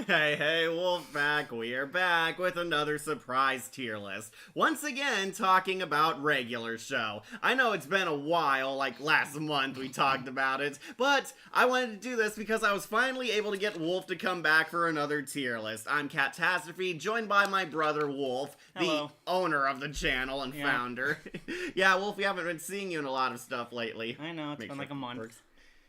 Hey, Wolfpack, we are back with another surprise tier list. Once again, talking about regular show. I know it's been a while, like last month we talked about it, but I wanted to do this because I was finally able to get Wolf to come back for another tier list. I'm Catastrophe, joined by my brother Wolf, Hello. the owner of the channel and founder. Yeah, Wolf, we haven't been seeing you in a lot of stuff lately. I know, it's been like a month.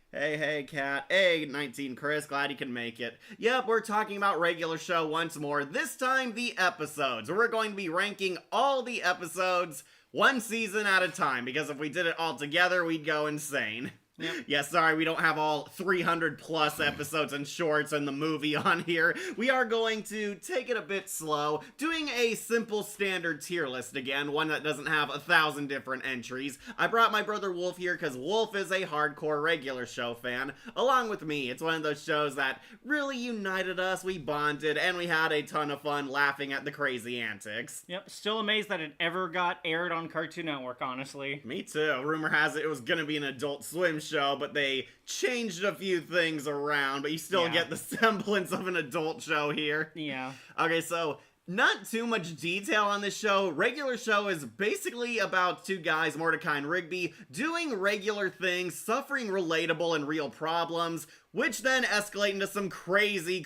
Hey, Cat. Hey, 19 Chris. Glad you can make it. Yep, we're talking about regular show once more. This time, the episodes. We're going to be ranking all the episodes one season at a time, because if we did it all together, we'd go insane. Yep. Yeah, sorry, we don't have all 300 plus episodes and shorts and the movie on here. We are going to take it a bit slow, doing a simple standard tier list again, one that doesn't have 1,000 different entries. I brought my brother Wolf here because Wolf is a hardcore regular show fan, along with me. It's one of those shows that really united us, we bonded, and we had a ton of fun laughing at the crazy antics. Yep, still amazed that it ever got aired on Cartoon Network, honestly. Me too. Rumor has it was gonna be an Adult Swim show, but they changed a few things around, but you still get the semblance of an adult show here. Yeah. Okay, so not too much detail on this show. Regular show is basically about two guys, Mordecai and Rigby, doing regular things, suffering relatable and real problems, which then escalate into some crazy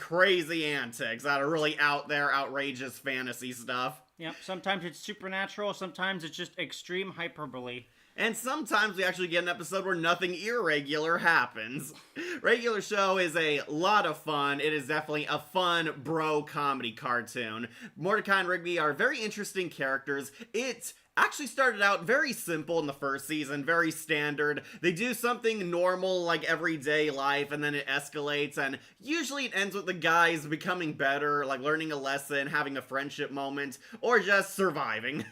antics that are really out there, outrageous fantasy stuff. Yep, sometimes it's supernatural, sometimes it's just extreme hyperbole. And sometimes we actually get an episode where nothing irregular happens. Regular show is a lot of fun. It is definitely a fun bro comedy cartoon. Mordecai and Rigby are very interesting characters. It actually started out very simple in the first season, very standard. They do something normal like everyday life, and then it escalates, and usually it ends with the guys becoming better, like learning a lesson, having a friendship moment, or just surviving.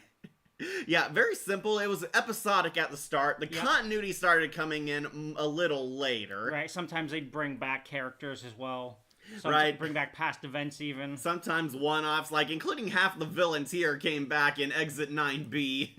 Yeah, very simple. It was episodic at the start. The continuity started coming in a little later. Right, sometimes they'd bring back characters as well. Right. Bring back past events even. Sometimes one-offs, like including half the villains here came back in Exit 9B.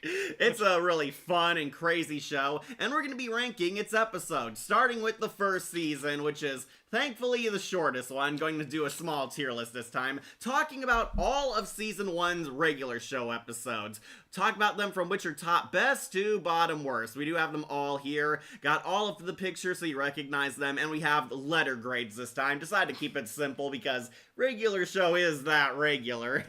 It's a really fun and crazy show, and we're going to be ranking its episodes, starting with the first season, which is thankfully the shortest one. Going to do a small tier list this time, talking about all of season 1's regular show episodes. Talk about them from which are top best to bottom worst. We do have them all here. Got all of the pictures so you recognize them, and we have letter grades this time. Decided to keep it simple because regular show is that regular.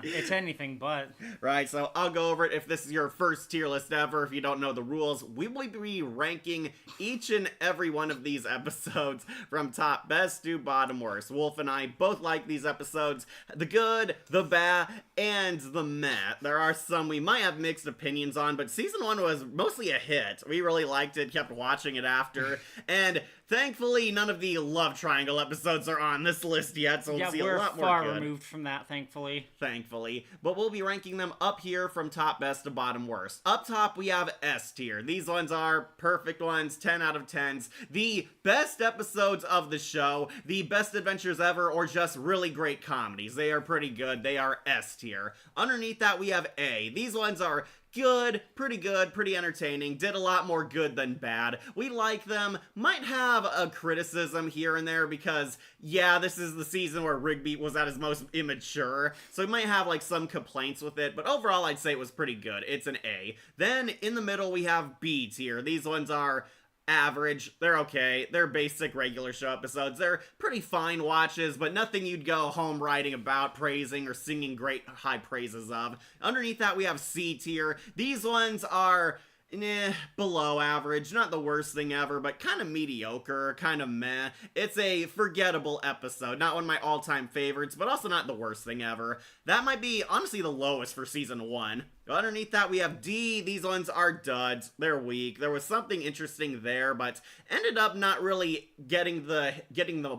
It's anything but. Right, so I'll go over it. If this is your first tier list ever, if you don't know the rules, we will be ranking each and every one of these episodes from top best to bottom worst. Wolf and I both like these episodes. The good, the bad, and the meh. There are some we might have mixed opinions on, but season 1 was mostly a hit. We really liked it, kept watching it after, and thankfully none of the love triangle episodes are on this list yet, so we'll see a lot more we're good. far removed from that, thankfully. But we'll be ranking them up here from top best to bottom worst. Up top, we have S tier. These ones are perfect ones, 10 out of 10s. The best episodes of the show, the best adventures ever, or just really great comedies. They are pretty good. They are S tier. Underneath that, we have A. These ones are good, pretty entertaining, did a lot more good than bad. We like them, might have a criticism here and there because, yeah, this is the season where Rigby was at his most immature, so we might have like some complaints with it, but overall I'd say it was pretty good. It's an A. Then in the middle we have B tier. These ones are average. They're okay. They're basic regular show episodes. They're pretty fine watches, but nothing you'd go home writing about, praising, or singing great high praises of. Underneath that, we have C tier. These ones are below average. Not the worst thing ever, but kind of mediocre, kind of meh. It's a forgettable episode. Not one of my all-time favorites, but also not the worst thing ever. That might be, honestly, the lowest for season 1. Underneath that, we have D. These ones are duds. They're weak. There was something interesting there, but ended up not really getting the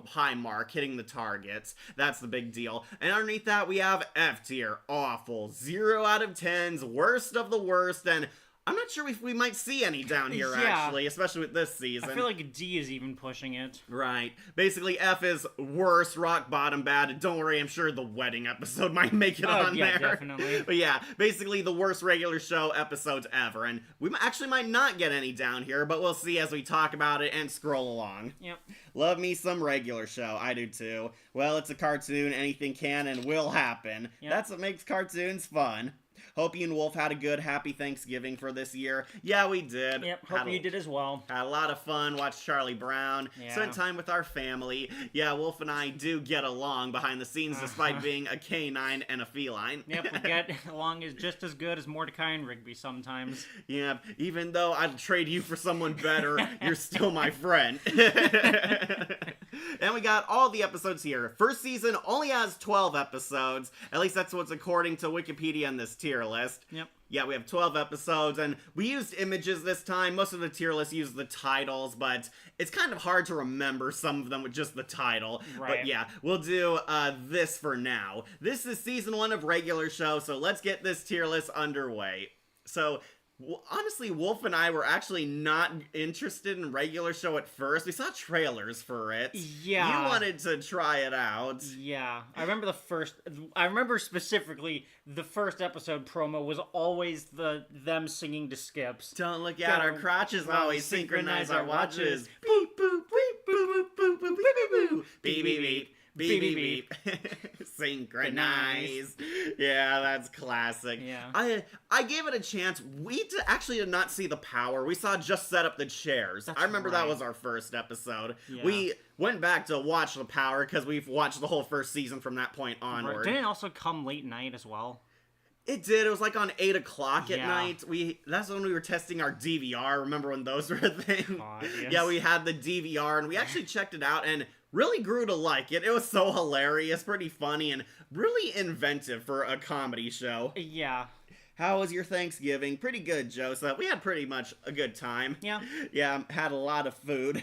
high mark, hitting the targets. That's the big deal. And underneath that, we have F tier. Awful. 0 out of 10s. Worst of the worst, and I'm not sure if we might see any down here, actually, especially with this season. I feel like D is even pushing it. Right. Basically, F is worst, rock bottom bad, and don't worry, I'm sure the wedding episode might make it on there. Definitely. But yeah, basically the worst regular show episodes ever, and we actually might not get any down here, but we'll see as we talk about it and scroll along. Yep. Love me some regular show. I do too. Well, it's a cartoon. Anything can and will happen. Yep. That's what makes cartoons fun. Hope you and Wolf had a good, happy Thanksgiving for this year. Yeah, we did. Yep, hope you did as well. Had a lot of fun, watched Charlie Brown, Yeah. spent time with our family. Yeah, Wolf and I do get along behind the scenes despite being a canine and a feline. Yep, we get along is just as good as Mordecai and Rigby sometimes. Yeah, even though I'd trade you for someone better, you're still my friend. And we got all the episodes here. First season only has 12 episodes. At least that's what's according to Wikipedia in this tier list. Yep. Yeah, we have 12 episodes, and we used images this time. Most of the tier list used the titles, but it's kind of hard to remember some of them with just the title. Right. But yeah, we'll do this for now. This is season 1 of regular show, so let's get this tier list underway. So, honestly, Wolf and I were actually not interested in regular show at first. We saw trailers for it. Yeah. You wanted to try it out. Yeah, I remember specifically the first episode promo was always them singing to skips. Don't look at our crotches, always synchronize our watches. Beep, Boop, boop, boop, boop, boop, boop, boop, boop, boop. Beep, beep, beep. Beep, beep, beep. Synchronize. Yeah, that's classic. Yeah. I gave it a chance. We actually did not see the power. We saw just set up the chairs. That's I remember that right. was our first episode. Yeah. We went back to watch the power because we've watched the whole first season from that point onward. Didn't it also come late night as well? It did. It was like on 8 o'clock at Yeah. night. That's when we were testing our DVR. Remember when those were a thing? God, yes. Yeah, we had the DVR and we actually checked it out and really grew to like it. It was so hilarious, pretty funny, and really inventive for a comedy show. Yeah. How was your Thanksgiving? Pretty good, Joseph. We had pretty much a good time. Yeah. Yeah, had a lot of food.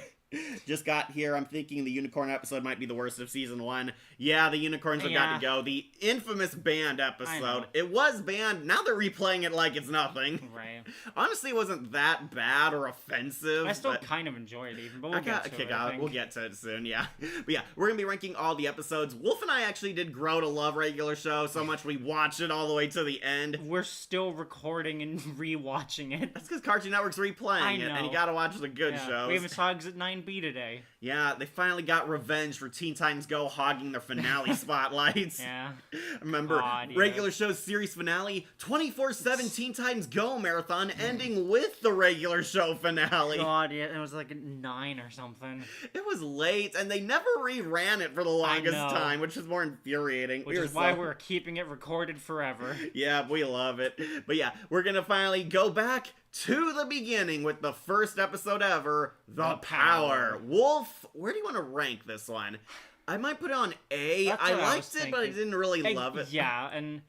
Just got here. I'm thinking the unicorn episode might be the worst of season 1. Yeah, the unicorns have got to go. The infamous banned I episode. know. It was banned. Now they're replaying it like it's nothing. Right. Honestly, it wasn't that bad or offensive. I still but kind of enjoy it even, but I we'll got get a to kick it, I out. think. We'll get to it soon, yeah. But yeah, we're gonna be ranking all the episodes. Wolf and I actually did grow to love regular show so much we watched it all the way to the end. We're still recording and rewatching it. That's because Cartoon Network's replaying I it, and know. you gotta watch the good Yeah. shows. We even saw Exit 9B today. Yeah, they finally got revenge for Teen Titans Go hogging their finale spotlights. Yeah. Remember, God, yeah. regular show's series finale, 24/7 Teen Titans Go marathon, ending with the regular show finale. God, yeah, it was like 9 or something. It was late, and they never reran it for the longest know. time, which is more infuriating. Which is why we're keeping it recorded forever. Yeah, we love it. But yeah, we're gonna finally go back to the beginning with the first episode ever, The Power. Wolf, where do you want to rank this one? I might put it on A. That's I what I liked was it, but I thinking. didn't really love it. Yeah, and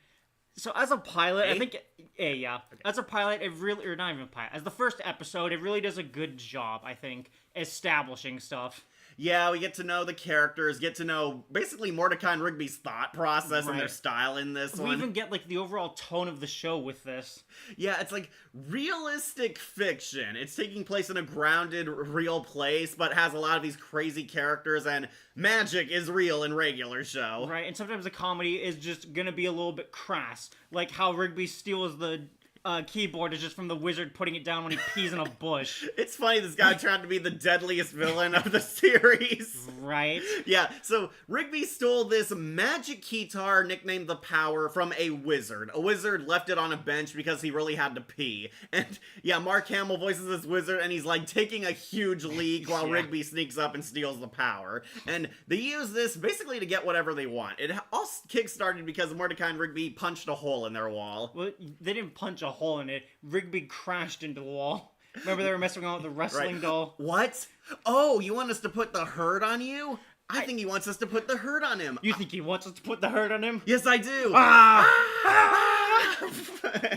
so as a pilot, A? I think A, yeah. As a pilot, it really, or not even a pilot, as the first episode, it really does a good job, I think, establishing stuff. Yeah, we get to know the characters, get to know basically Mordecai and Rigby's thought process and their Right. style in this We one. even get like the overall tone of the show with this. Yeah, it's like realistic fiction. It's taking place in a grounded, real place, but has a lot of these crazy characters, and magic is real in regular show. Right, and sometimes the comedy is just gonna be a little bit crass. Like how Rigby steals the keyboard is just from the wizard putting it down when he pees in a bush. It's funny, this guy tried to be the deadliest villain of the series. Right? Yeah, so Rigby stole this magic keytar nicknamed the Power from a wizard. A wizard left it on a bench because he really had to pee. And yeah, Mark Hamill voices this wizard and he's like taking a huge leak while Yeah. Rigby sneaks up and steals the Power. And they use this basically to get whatever they want. It all kickstarted because Mordecai and Rigby punched a hole in their wall. Well, they didn't punch a hole in it. Rigby crashed into the wall. Remember they were messing around with the wrestling doll? What? Oh, you want us to put the hurt on you? I think he wants us to put the hurt on him. You think he wants us to put the hurt on him? Yes, I do. Ah!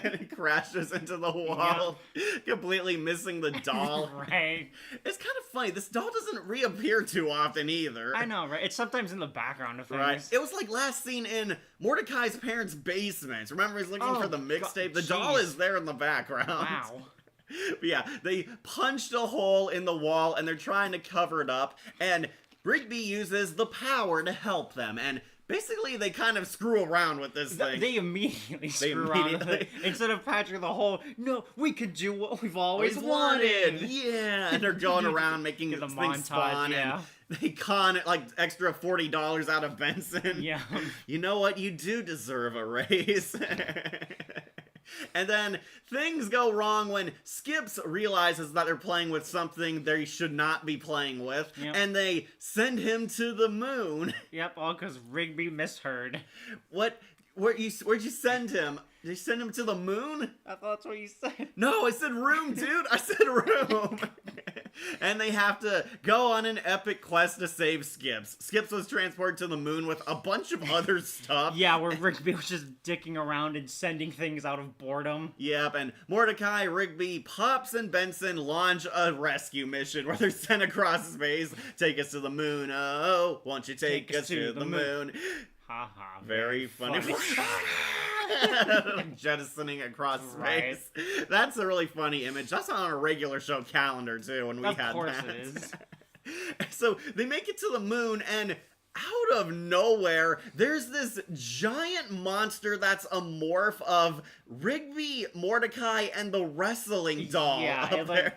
And he crashes into the wall, completely missing the doll. Right. It's kind of funny. This doll doesn't reappear too often either. I know, right? It's sometimes in the background of things. Right. It was like last seen in Mordecai's parents' basement. Remember, he's looking Oh, for the mixtape. The doll jeez. is there in the background. Wow. But yeah, they punched a hole in the wall and they're trying to cover it up. And Rigby uses the Power to help them. And Basically, they kind of screw around with this thing. They immediately screw around with it. Instead of Patrick the whole, no, we could do what we've always wanted. Yeah, and they're going around making Get the things montage, spawn, yeah. and they con like extra $40 out of Benson. Yeah. You know what? You do deserve a raise. And then things go wrong when Skips realizes that they're playing with something they should not be playing with, Yep. and they send him to the moon. Yep, all because Rigby misheard. Where'd you send him? Did you send him to the moon? I thought that's what you said. No, I said room, dude. I said room. And they have to go on an epic quest to save Skips. Skips was transported to the moon with a bunch of other stuff. Yeah, where Rigby was just dicking around and sending things out of boredom. Yep, and Mordecai, Rigby, Pops, and Benson launch a rescue mission where they're sent across space. Take us to the moon. Oh, won't you take us to the moon? Ha ha. Very funny. Jettisoning across Right. space. That's a really funny image. That's on our regular show calendar too when we Of had course that. it is. So they make it to the moon, and out of nowhere, there's this giant monster that's a morph of Rigby, Mordecai, and the wrestling doll Yeah, up it, there. like,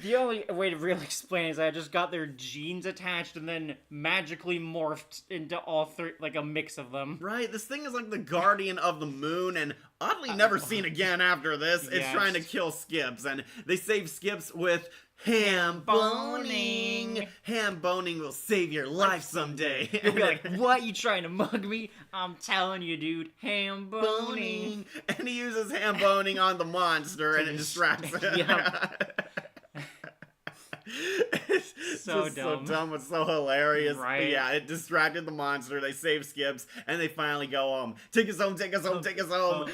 the only way to really explain it is I just got their genes attached and then magically morphed into all three, like a mix of them. Right, this thing is like the guardian of the moon, and oddly never seen again after this. It's Yes. trying to kill Skips, and they save Skips with ham boning. Ham boning will save your life someday. You'll be like, what? You trying to mug me? I'm telling you, dude. Ham boning. And he uses ham boning on the monster, and it distracts him. Yep. It's So just dumb. so dumb. It's so hilarious. But Right. yeah, it distracted the monster. They save Skips, and they finally go home. Take us home. Take us home. Take us home.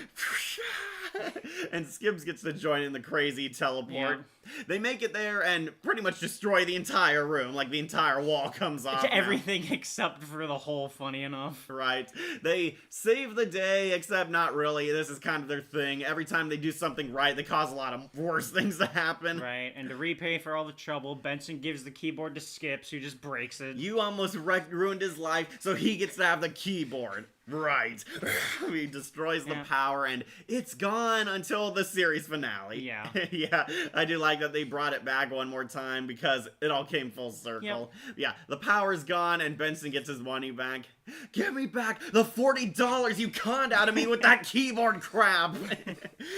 And Skips gets to join in the crazy teleport. They make it there and pretty much destroy the entire room. Like the entire wall comes off. now. Everything except for the hole, funny enough. Right. They save the day, except not really. This is kind of their thing. Every time they do something right, they cause a lot of worse things to happen. Right, and to repay for all the trouble, Benson gives the keyboard to Skips, who just breaks it. You almost ruined his life, so he gets to have the keyboard. Right. He destroys the Yeah. power, and it's gone until the series finale. Yeah. Yeah, I do like that they brought it back one more time because it all came full circle. Yeah, the power's gone, and Benson gets his money back. Give me back the $40 you conned out of me with that keyboard crap.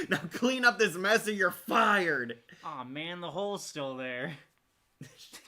Now clean up this mess or you're fired. Aw, man, the hole's still there.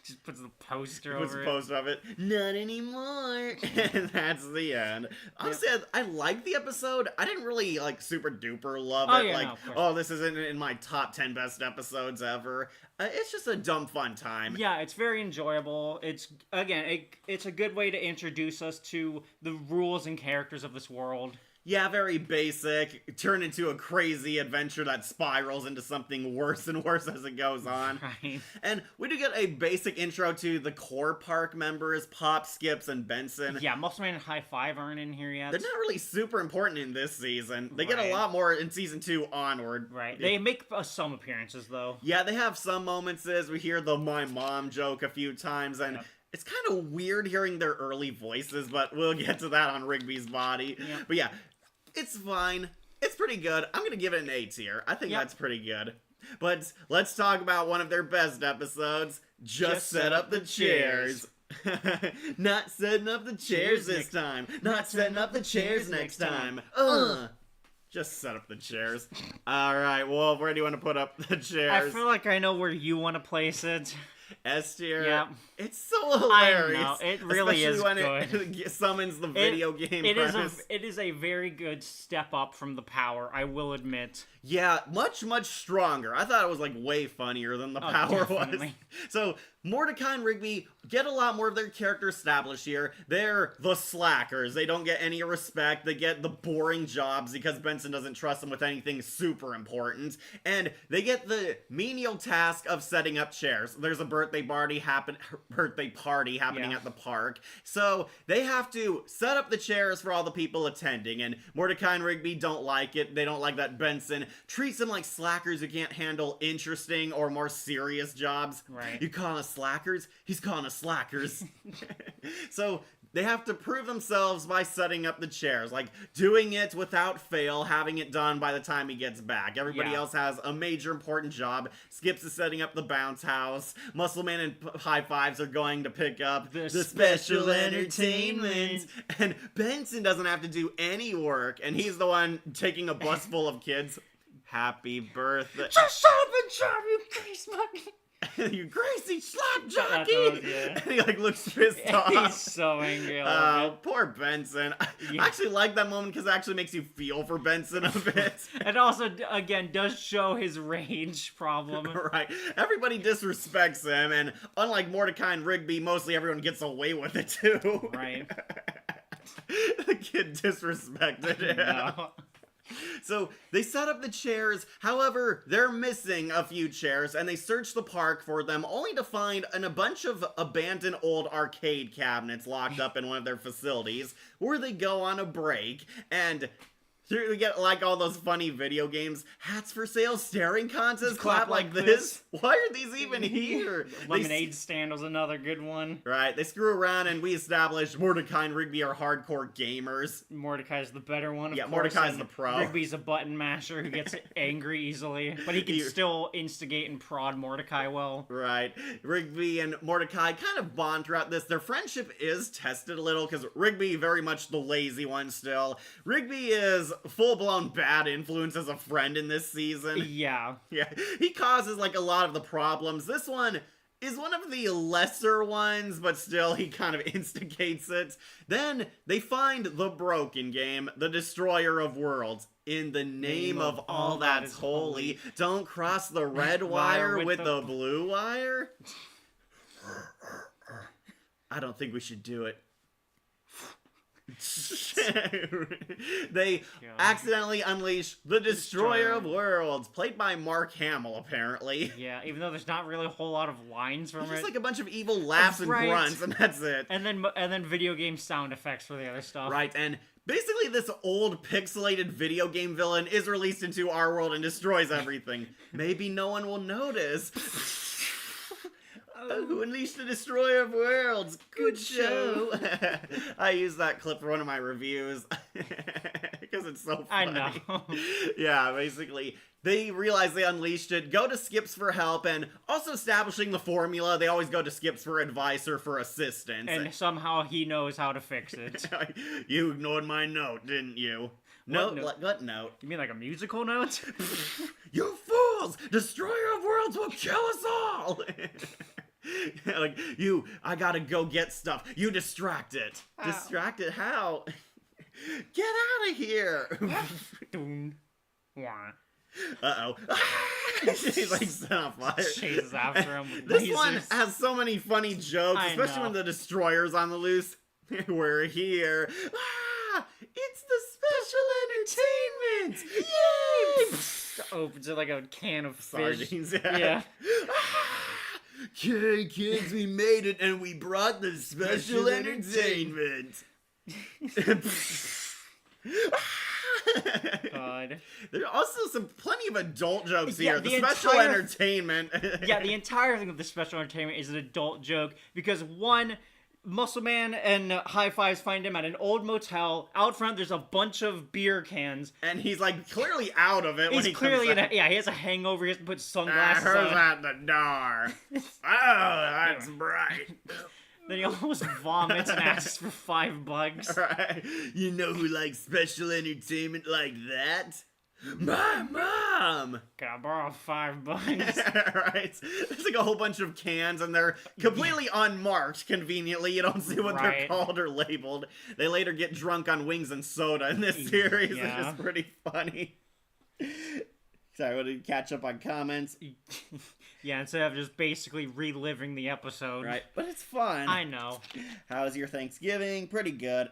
Just puts the poster Puts over a it. poster of it. Not anymore. And that's the end. Honestly, I like the episode. I didn't really like super duper love Oh, it. yeah, Like, no, of course. oh, this isn't in my top 10 best episodes ever. It's just a dumb fun time. Yeah, it's very enjoyable. It's, again, it's a good way to introduce us to the rules and characters of this world. Yeah, very basic. Turn into a crazy adventure that spirals into something worse and worse as it goes on. Right. And we do get a basic intro to the core park members, Pop, Skips, and Benson. Yeah, Muscle Man and High Five aren't in here yet. They're not really super important in this season. They get a Right. lot more in season 2 onward. Right. They make some appearances, though. Yeah, they have some moments as we hear the "my mom" joke a few times, and Yep. it's kind of weird hearing their early voices, but we'll get to that on Rigby's body. Yep. But yeah, it's fine. It's pretty good. I'm gonna give it an A tier. I think Yep. that's pretty good. But let's talk about one of their best episodes. Just set up the chairs. Not setting up the chairs this time. Not setting up the chairs next time. Just set up the chairs. Alright, Wolf, where do you want to put up the I chairs? feel like I know where you want to place it. S tier. Yeah. It's so hilarious. know, it really is Especially when good. it summons the video game premise. It is a very good step up from the power, I will admit. Yeah, much stronger. I thought it was like way funnier than the power was. definitely. So Mordecai and Rigby get a lot more of their character established here. They're the slackers. They don't get any respect. They get the boring jobs because Benson doesn't trust them with anything super important. And they get the menial task of setting up chairs. There's a birthday party happening Yeah. at the park. So they have to set up the chairs for all the people attending. And Mordecai and Rigby don't like it. They don't like that Benson treats them like slackers who can't handle interesting or more serious jobs. Right. You call us slackers? He's calling us slackers. So they have to prove themselves by setting up the chairs, like doing it without fail, having it done by the time he gets back. Everybody else has a major important job. Skips is setting up the bounce house. Muscle Man and High Fives are going to pick up The special entertainment. And Benson doesn't have to do any work, and he's the one taking a bus full of kids. Happy birthday. Just shut up and drive, you grease monkey! You crazy slap That's jockey! what it was, yeah. And he like looks pissed off. He's so angry. I love it. Poor Benson. I Yeah. actually like that moment because it actually makes you feel for Benson a bit. And also, again, does show his rage problem. Right. Everybody disrespects him, and unlike Mordecai and Rigby, mostly everyone gets away with it too. Right. The kid disrespected him. No. So they set up the chairs, however, they're missing a few chairs, and they search the park for them, only to find a bunch of abandoned old arcade cabinets locked up in one of their facilities, where they go on a break, and here we get like all those funny video games, hats for sale, staring contests, clap like this. Why are these even here? Lemonade stand was another good one. Right, they screw around and we establish Mordecai and Rigby are hardcore gamers. Mordecai's the better one, of Yeah, course, Mordecai's and the pro. Rigby's a button masher who gets angry easily, but he can still instigate and prod Mordecai well. Right. Rigby and Mordecai kind of bond throughout this. Their friendship is tested a little because Rigby very much the lazy one still. Rigby is full-blown bad influence as a friend in this season. Yeah. Yeah. He causes like a lot of the problems. This one is one of the lesser ones, but still he kind of instigates it. Then they find the broken game, the Destroyer of Worlds. In the name of all that's holy, don't cross the red wire with the blue wire. I don't think we should do it. They accidentally unleash the Destroyer of Worlds, played by Mark Hamill, apparently. Yeah, even though there's not really a whole lot of lines from It's it. just like a bunch of evil laughs and grunts, and that's it. And then video game sound effects for the other stuff. Right, and basically this old pixelated video game villain is released into our world and destroys everything. Maybe no one will notice. Who unleashed the Destroyer of Worlds? Good show. I used that clip for one of my reviews because it's so funny. I know. Yeah, basically, they realize they unleashed it, go to Skips for help, and also establishing the formula, they always go to Skips for advice or for assistance. And somehow he knows how to fix it. You ignored my note, didn't you? What note? You mean like a musical note? You fools! Destroyer of Worlds will kill us all! Like, I gotta go get stuff. You distract it. Ow. Distract it? How? Get out of here! Doom. Wah. Uh-oh. He's like set on fire. Chases after him with This lasers. one has so many funny jokes, I especially know. when the Destroyer's on the loose. We're here. It's the special entertainment! Yay! Opens it like a can of fish. Sardines, Yeah. Okay, kids, we made it, and we brought the special entertainment. God. There are also plenty of adult jokes Yeah, here. the The special entire- entertainment. Yeah, the entire thing of the special entertainment is an adult joke because one, Muscle Man and High Fives find him at an old motel. Out front, there's a bunch of beer cans. And he's like clearly out of it when He's he clearly comes out. he has a hangover. He has to put Ah, sunglasses who's on. at the door? Oh, that's bright. Then he almost vomits and asks for $5. Right. You know who likes special entertainment like that? My mom! Can I borrow $5? Right? There's like a whole bunch of cans and they're completely unmarked, conveniently. You don't see what they're Right. called or labeled. They later get drunk on wings and soda in this series, Yeah. which is pretty funny. Sorry, what did you catch up on comments? Yeah, instead of just basically reliving the episode. Right, but it's fun. I know. How's your Thanksgiving? Pretty good.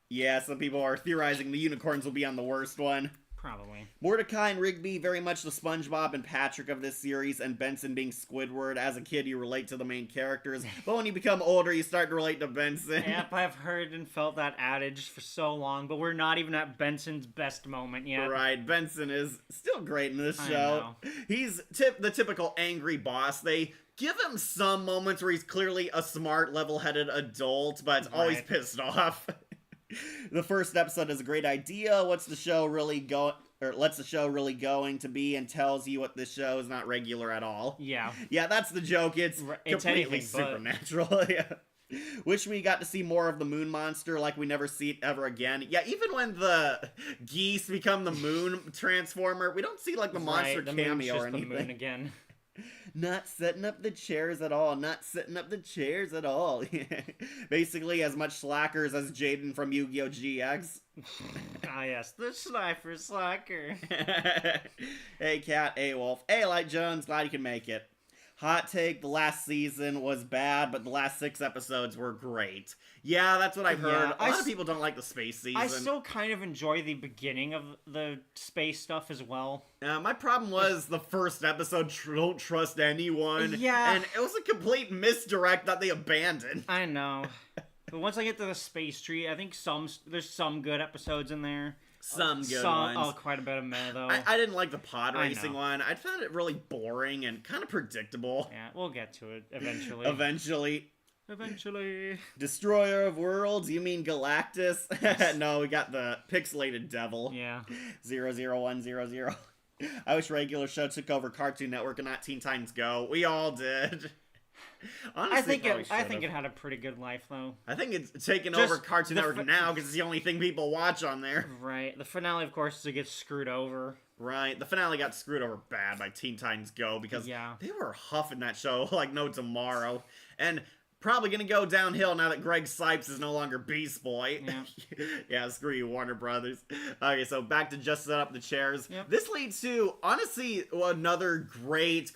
Yeah, some people are theorizing the unicorns will be on the worst one. Probably. Mordecai and Rigby, very much the SpongeBob and Patrick of this series, and Benson being Squidward. As a kid, you relate to the main characters, but when you become older, you start to relate to Benson. Yep, I've heard and felt that adage for so long, but we're not even at Benson's best moment yet. Right, Benson is still great in this I show. know. He's the typical angry boss. They give him some moments where he's clearly a smart, level-headed adult, but it's always Right. pissed off. The first episode is a great idea. What's the show really lets the show really going to be, and tells you what this show is not regular at all. Yeah. Yeah, that's the joke. It's It's completely anything but. supernatural. Yeah. Wish we got to see more of the moon monster like we never see it ever again. Yeah, even when the geese become the moon transformer, we don't see like the monster Right, the moon's cameo or just the moon anything. again. Not setting up the chairs at all. Not setting up the chairs at all. Basically, as much slackers as Jaden from Yu-Gi-Oh! GX. Ah, yes, the Slifer Slacker. Hey, Cat. Hey, Wolf. Hey, Light Jones. Glad you can make it. Hot take, the last season was bad, but the last 6 episodes were great. Yeah, that's what I've heard. Yeah, A lot of people don't like the space season. I still kind of enjoy the beginning of the space stuff as well. My problem was the first episode, don't trust anyone. Yeah. And it was a complete misdirect that they abandoned. I know. But once I get to the space tree, I think there's some good episodes in there. Some good ones. Oh, quite a bit of meh, though. I didn't like the pod I racing know. one. I found it really boring and kind of predictable. Yeah, we'll get to it eventually. Eventually. Destroyer of Worlds? You mean Galactus? No, we got the pixelated devil. Yeah. 00100. I wish regular show took over Cartoon Network and not Teen Titans Go. We all did. Honestly, I think it had a pretty good life, though. I think it's taken Just over Cartoon the Network now because it's the only thing people watch on there. Right. The finale, of course, is it gets screwed over. Right. The finale got screwed over bad by Teen Titans Go because Yeah. they were huffing that show like no tomorrow. And probably gonna go downhill now that Greg Sipes is no longer Beast Boy. Yeah. Yeah, screw you, Warner Brothers. Okay, so back to just set up the chairs. Yep. This leads to, honestly, another great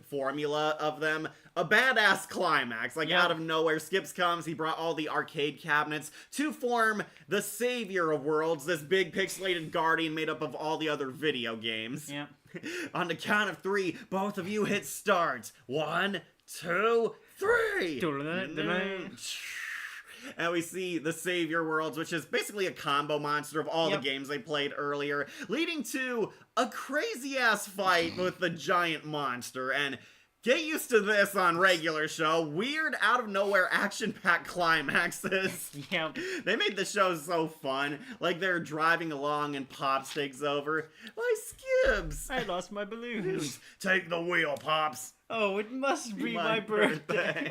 formula of them. A badass climax. Like, Yeah. out of nowhere, Skips comes, he brought all the arcade cabinets to form the Savior of Worlds, this big pixelated guardian made up of all the other video games. Yeah. On the count of 3, both of you hit start. 1, 2, 3! And we see the Savior Worlds, which is basically a combo monster of all Yep. the games they played earlier, leading to a crazy-ass fight with the giant monster. And get used to this on regular show. Weird, out-of-nowhere, action-packed climaxes. Yep. They made the show so fun. Like, they're driving along and Pops takes over. Why, Skibbs! I lost my balloons. Take the wheel, Pops. Oh, it must be my birthday.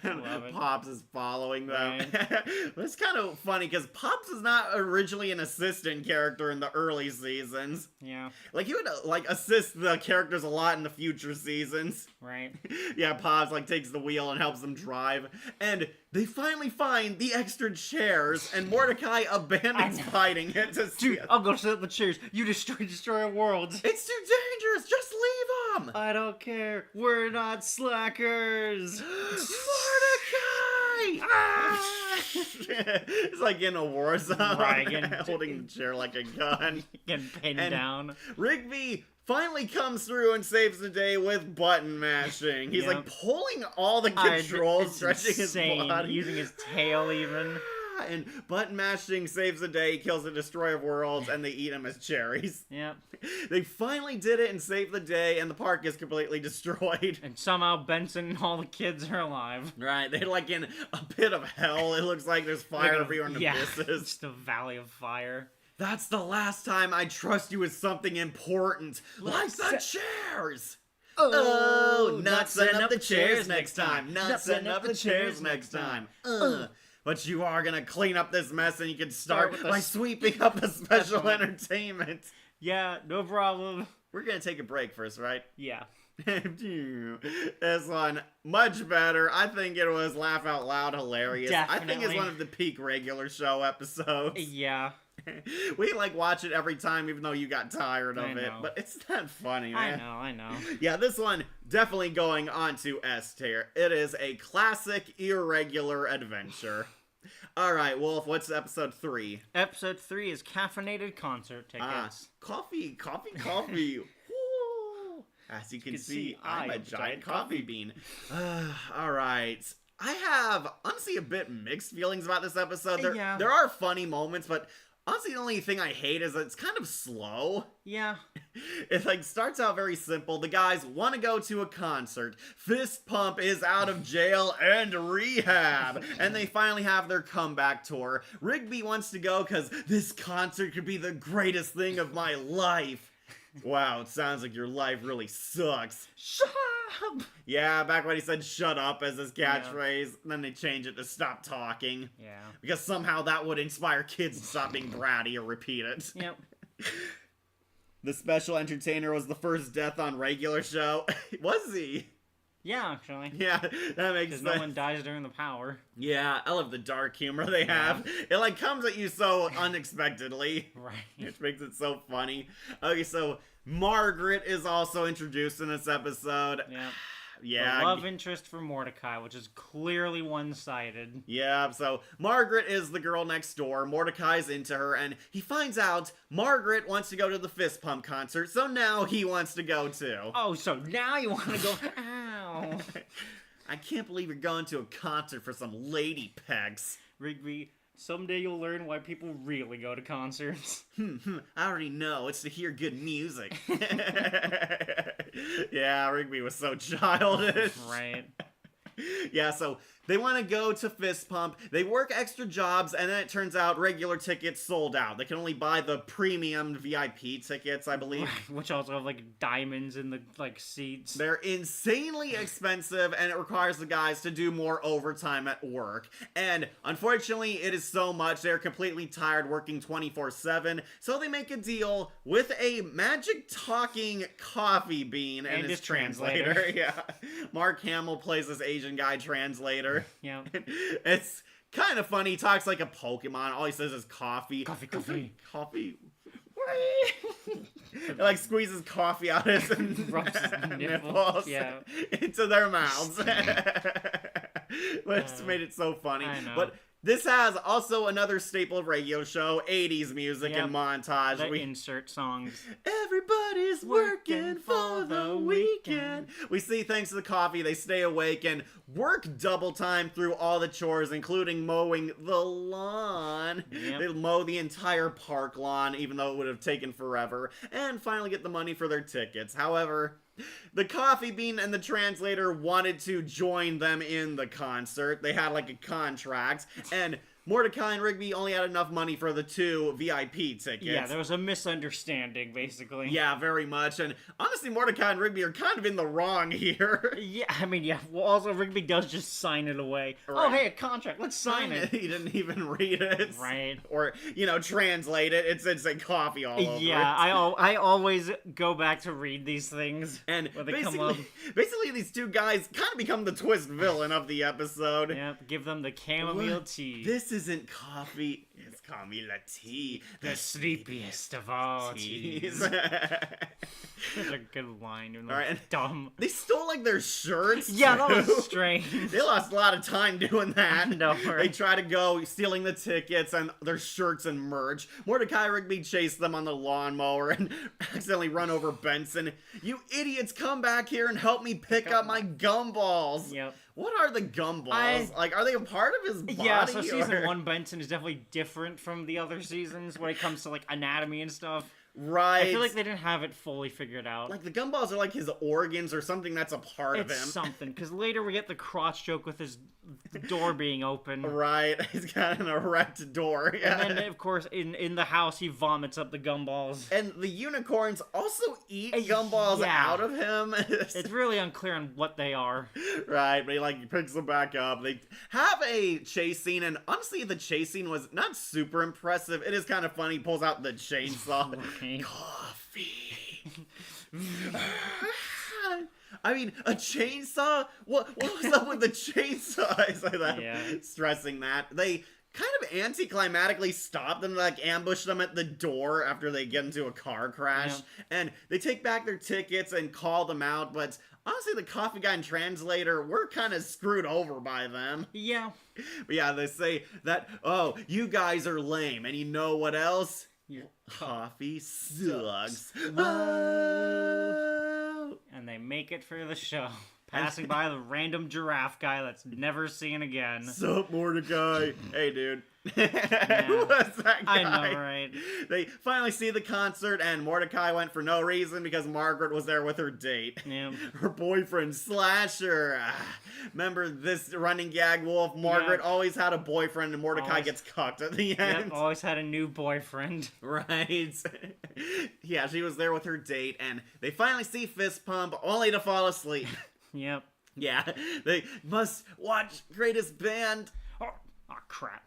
Love it. Pops is following them. Right. It's kind of funny because Pops is not originally an assistant character in the early seasons. Yeah. Like, he would assist the characters a lot in the future seasons. Right. Yeah, Pops takes the wheel and helps them drive. And they finally find the extra chairs, and Mordecai abandons fighting it to see Dude, it. I'm gonna set up the chairs. You destroy worlds. It's too dangerous. Just leave them. I don't care. We're not slackers. Mordecai! Ah! It's like in a war zone, Right, again. holding the chair like a gun. Getting pinned And- down. Rigby finally comes through and saves the day with button mashing. He's Yep. like pulling all the controls, It's stretching insane. his body. Using his tail even. And button mashing saves the day, kills the Destroyer of Worlds, and they eat him as cherries. Yep. They finally did it and saved the day, and the park is completely destroyed. And somehow Benson and all the kids are alive. Right, they're like in a pit of hell. It looks like there's fire Like a- everywhere in the yeah, abysses. just a valley of fire. That's the last time I trust you with something important, like Let's the chairs. Oh, not setting up the chairs next time. Not setting up the chairs next time. But you are gonna clean up this mess, and you can start with a by sweeping up the special special- entertainment. Yeah, no problem. We're gonna take a break first, right? Yeah. This one, much better. I think it was laugh out loud hilarious. I think it's Definitely. one of the peak regular show episodes. Yeah. We like watch it every time, even though you got tired of I it. know. But it's not funny, I man. know, I know. Yeah, this one definitely going on to S tier. It is a classic irregular adventure. All right, Wolf. What's episode 3? Episode 3 is caffeinated concert tickets. Coffee. Woo. As you can see, I'm a giant coffee bean. All right. I have honestly a bit mixed feelings about this episode. Yeah. There are funny moments, but Honestly, the only thing I hate is that it's kind of slow. Yeah. It like starts out very simple. The guys want to go to a concert. Fist Pump is out of jail and rehab. And they finally have their comeback tour. Rigby wants to go because this concert could be the greatest thing of my life. Wow, it sounds like your life really sucks. Shut up! Yeah, back when he said shut up as his catchphrase, and then they change it to stop talking. Yeah. Because somehow that would inspire kids to stop being bratty or repeat it. Yep. The special entertainer was the first death on regular show. Was he? Yeah, actually. Yeah, that makes Because sense. no one dies during the power. Yeah, I love the dark humor they have. It like comes at you so unexpectedly. Right. Which makes it so funny. Okay, so Margaret is also introduced in this episode. Yeah. Yeah. The love interest for Mordecai, which is clearly one-sided. Yeah, so Margaret is the girl next door. Mordecai's into her, and he finds out Margaret wants to go to the Fist Pump concert, so now he wants to go too. Oh, so now you want to go... Ow. I can't believe you're going to a concert for some lady pegs. Rigby, someday you'll learn why people really go to concerts. I already know. It's to hear good music. Yeah, Rigby was so childish. Right. Yeah, so they want to go to Fist Pump. They work extra jobs, and then it turns out regular tickets sold out. They can only buy the premium VIP tickets, I believe. Which also have, like, diamonds in the, like, seats. They're insanely expensive, and it requires the guys to do more overtime at work. And unfortunately, it is so much, they're completely tired working 24/7, so they make a deal with a magic talking coffee bean and his translator. Yeah. Mark Hamill plays this Asian guy translator. Yeah. It's kind of funny. He talks like a Pokemon. All he says is coffee. Coffee, coffee. Coffee. It like squeezes coffee out his Rubs his nipples yeah. into their mouths. Which made it so funny. I know. But this has also another staple of radio show, 80s music Yep. and montage. The insert songs. Everybody's working for the weekend. We see thanks to the coffee, they stay awake and work double time through all the chores, including mowing the lawn. Yep. They mow the entire park lawn, even though it would have taken forever, and finally get the money for their tickets. However, the coffee bean and the translator wanted to join them in the concert. They had like a contract, and Mordecai and Rigby only had enough money for the 2 VIP tickets. Yeah, there was a misunderstanding, basically. Yeah, very much. And honestly, Mordecai and Rigby are kind of in the wrong here. Yeah, I mean, yeah. Well, also, Rigby does just sign it away. Right. Oh, hey, a contract. Let's sign it. He didn't even read it. Right. Or, translate it. It's a coffee all over Yeah, it. I always go back to read these things And when they come up. basically, these 2 guys kind of become the twist villain of the episode. Yep, give them the chamomile tea. This isn't coffee. It's chamomile tea. The sleepiest of all teas. Teas. Such a good line, even though Alright, it's dumb. They stole like their shirts. Yeah, that too. was strange. They lost a lot of time doing that. No, They right. try to go stealing the tickets and their shirts and merch. Mordecai Rigby chased them on the lawnmower and accidentally run over Benson. You idiots, come back here and help me pick up my gumballs. Yep. What are the gumballs? Like, are they a part of his body? Yeah, so season or- 1 Benson is definitely different from the other seasons when it comes to, like, anatomy and stuff. Right. I feel like they didn't have it fully figured out. Like, the gumballs are like his organs or something that's a part of It's him. something, because later we get the crotch joke with his door being open. Right. He's got an erect door. Yeah. And then, of course, in the house, he vomits up the gumballs. And the unicorns also eat Uh, gumballs yeah. out of him. It's really unclear on what they are. Right, but he picks them back up. They have a chase scene, and honestly, the chase scene was not super impressive. It is kind of funny. He pulls out the chainsaw. Okay. Coffee. I mean, a chainsaw? What was up with the chainsaw? It's like that, Yeah. stressing that. They kind of anticlimactically stop them, like ambush them at the door after they get into a car crash. Yeah. And they take back their tickets and call them out, but honestly, the coffee guy and translator were kind of screwed over by them. Yeah. But yeah, they say that, oh, you guys are lame, and you know what else? Your Coffee sucks. Oh. And they make it for the show. passing by the random giraffe guy that's never seen again. Sup, Mordecai? Hey, dude. Who was that guy? I know, right? They finally see the concert, and Mordecai went for no reason because Margaret was there with her date. Yeah. Her boyfriend, Slasher. Remember this running gag, Wolf? Margaret always had a boyfriend, and Mordecai gets cucked at the end. Yep, always had a new boyfriend. Right. Yeah, she was there with her date, and they finally see Fist Pump, only to fall asleep. Yep. Yeah, they must watch Greatest Band. Oh, crap.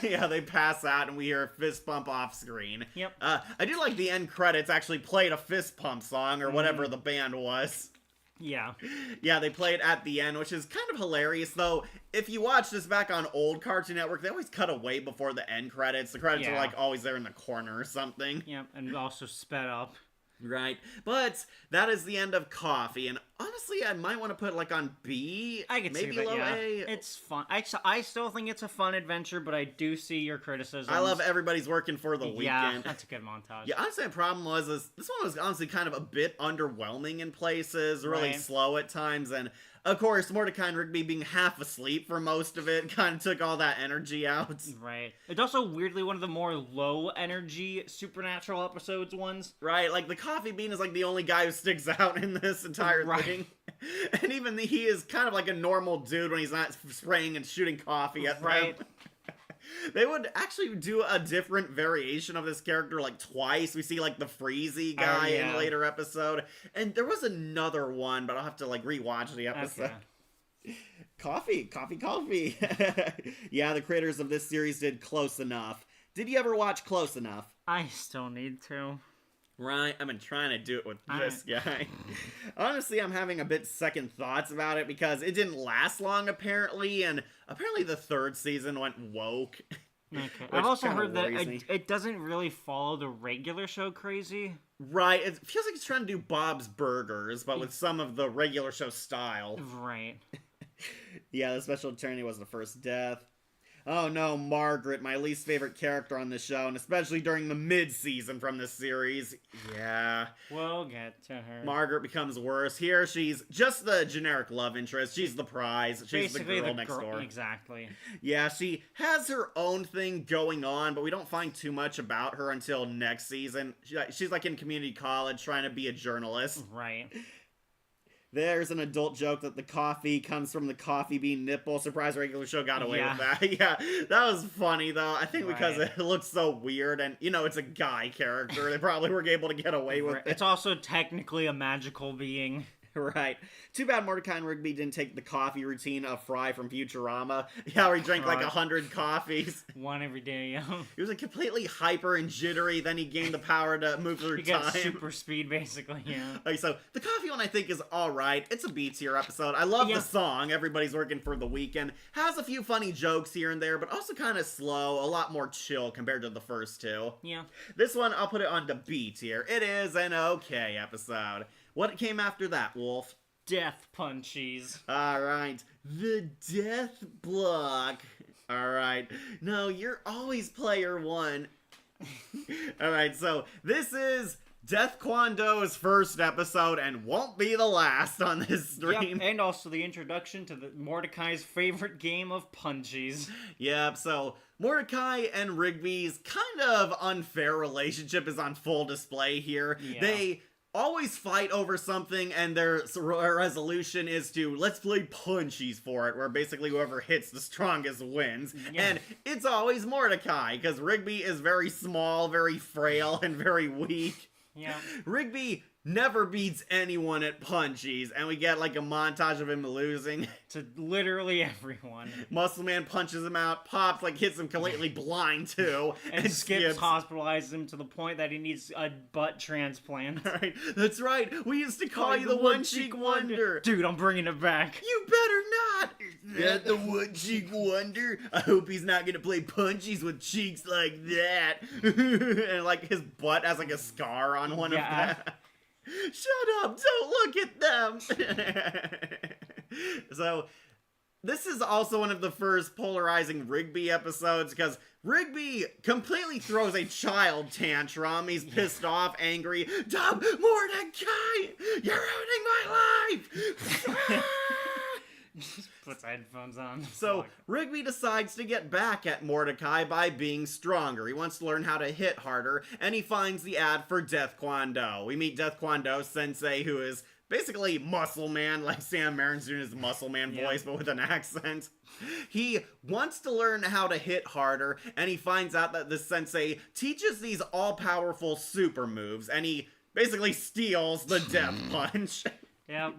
Yeah, they pass out and we hear a fist pump off screen. Yep. I do like the end credits actually played a fist pump song or whatever the band was. Yeah. Yeah, they play it at the end, which is kind of hilarious, though. If you watch this back on old Cartoon Network, they always cut away before the end credits. The credits are like always there in the corner or something. Yep, and also sped up. Right. But that is the end of Coffee, and honestly, I might want to put it like on B. I could maybe see that, low yeah. A. It's fun. I still think it's a fun adventure, but I do see your criticisms. I love everybody's working for the Yeah, weekend. that's a good montage. Yeah, honestly, the problem was this one was honestly kind of a bit underwhelming in places, really Right. slow at times, and of course, Mordecai and Rigby being half asleep for most of it kind of took all that energy out. Right. It's also weirdly one of the more low energy supernatural episodes ones. Right, like the Coffee Bean is like the only guy who sticks out in this entire Right. thing. And even he is kind of like a normal dude when he's not spraying and shooting coffee at Right. them. They would actually do a different variation of this character like twice. We see like the Freezy guy in yeah. a later episode. And there was another one, but I'll have to like rewatch the episode. Okay. Coffee. Yeah, the creators of this series did Close Enough. Did you ever watch Close Enough? I still need to. Right, I've been trying to do it with this guy. Honestly, I'm having a bit second thoughts about it because it didn't last long apparently, and apparently the third season went woke. Okay. Which I've also kinda heard that worries me. it doesn't really follow the regular show crazy. Right, it feels like it's trying to do Bob's Burgers, but with some of the regular show style. Right. Yeah, the special attorney was the first death. Oh no, Margaret, my least favorite character on this show, and especially during the mid-season from this series. Yeah. We'll get to her. Margaret becomes worse. Here, she's just the generic love interest. She's the prize. She's Basically the girl next door. Exactly. Yeah, she has her own thing going on, but we don't find too much about her until next season. She's like in community college trying to be a journalist. Right. There's an adult joke that the coffee comes from the coffee bean nipple. Surprise, regular show got away with that. Yeah, that was funny, though. I think because Right. it looks so weird, and, you know, it's a guy character. They probably were able to get away with it. It's also technically a magical being. Right. Too bad Mordecai and Rigby didn't take the coffee routine of Fry from Futurama. Yeah, where he drank like 100 coffees. One every day, yeah. He was like completely hyper and jittery, then he gained the power to move through He time. got super speed, basically, yeah. Okay, so the coffee one I think is alright. It's a B tier episode. I love the song, Everybody's Working for the Weekend. Has a few funny jokes here and there, but also kind of slow, a lot more chill compared to the first two. Yeah. This one, I'll put it on the B tier. It is an okay episode. What came after that, Wolf? Death punchies. Alright, the death block. Alright, no, you're always player one. Alright, so this is Death Kwando's first episode and won't be the last on this stream. Yep, and also the introduction to the Mordecai's favorite game of punchies. Yep, so Mordecai and Rigby's kind of unfair relationship is on full display here. Yeah. They always fight over something, and their resolution is to let's play punchies for it, where basically whoever hits the strongest wins. Yeah. And it's always Mordecai, because Rigby is very small, very frail, and very weak. Yeah. Rigby never beats anyone at punchies, and we get like a montage of him losing. To literally everyone. Muscle Man punches him out, Pops like hits him completely blind too, And Skips hospitalizes him to the point that he needs a butt transplant. Right, that's right. We used to call you the One Cheek Wonder. Dude, I'm bringing it back. You better not. Is that the One Cheek Wonder? I hope he's not gonna play punchies with cheeks like that. And like his butt has like a scar on one of them. Shut up! Don't look at them. So This is also one of the first polarizing Rigby episodes because Rigby completely throws a child tantrum. He's pissed off, angry. Dumb Mordecai! You're ruining my life! Just puts headphones on. So, Rigby decides to get back at Mordecai by being stronger. He wants to learn how to hit harder, and he finds the ad for Death Kwon Do. We meet Death Kwon Do Sensei, who is basically Muscle Man, like Sam Marin's doing his Muscle Man voice, but with an accent. He wants to learn how to hit harder, and he finds out that the sensei teaches these all-powerful super moves, and he basically steals the Death Punch. Yep.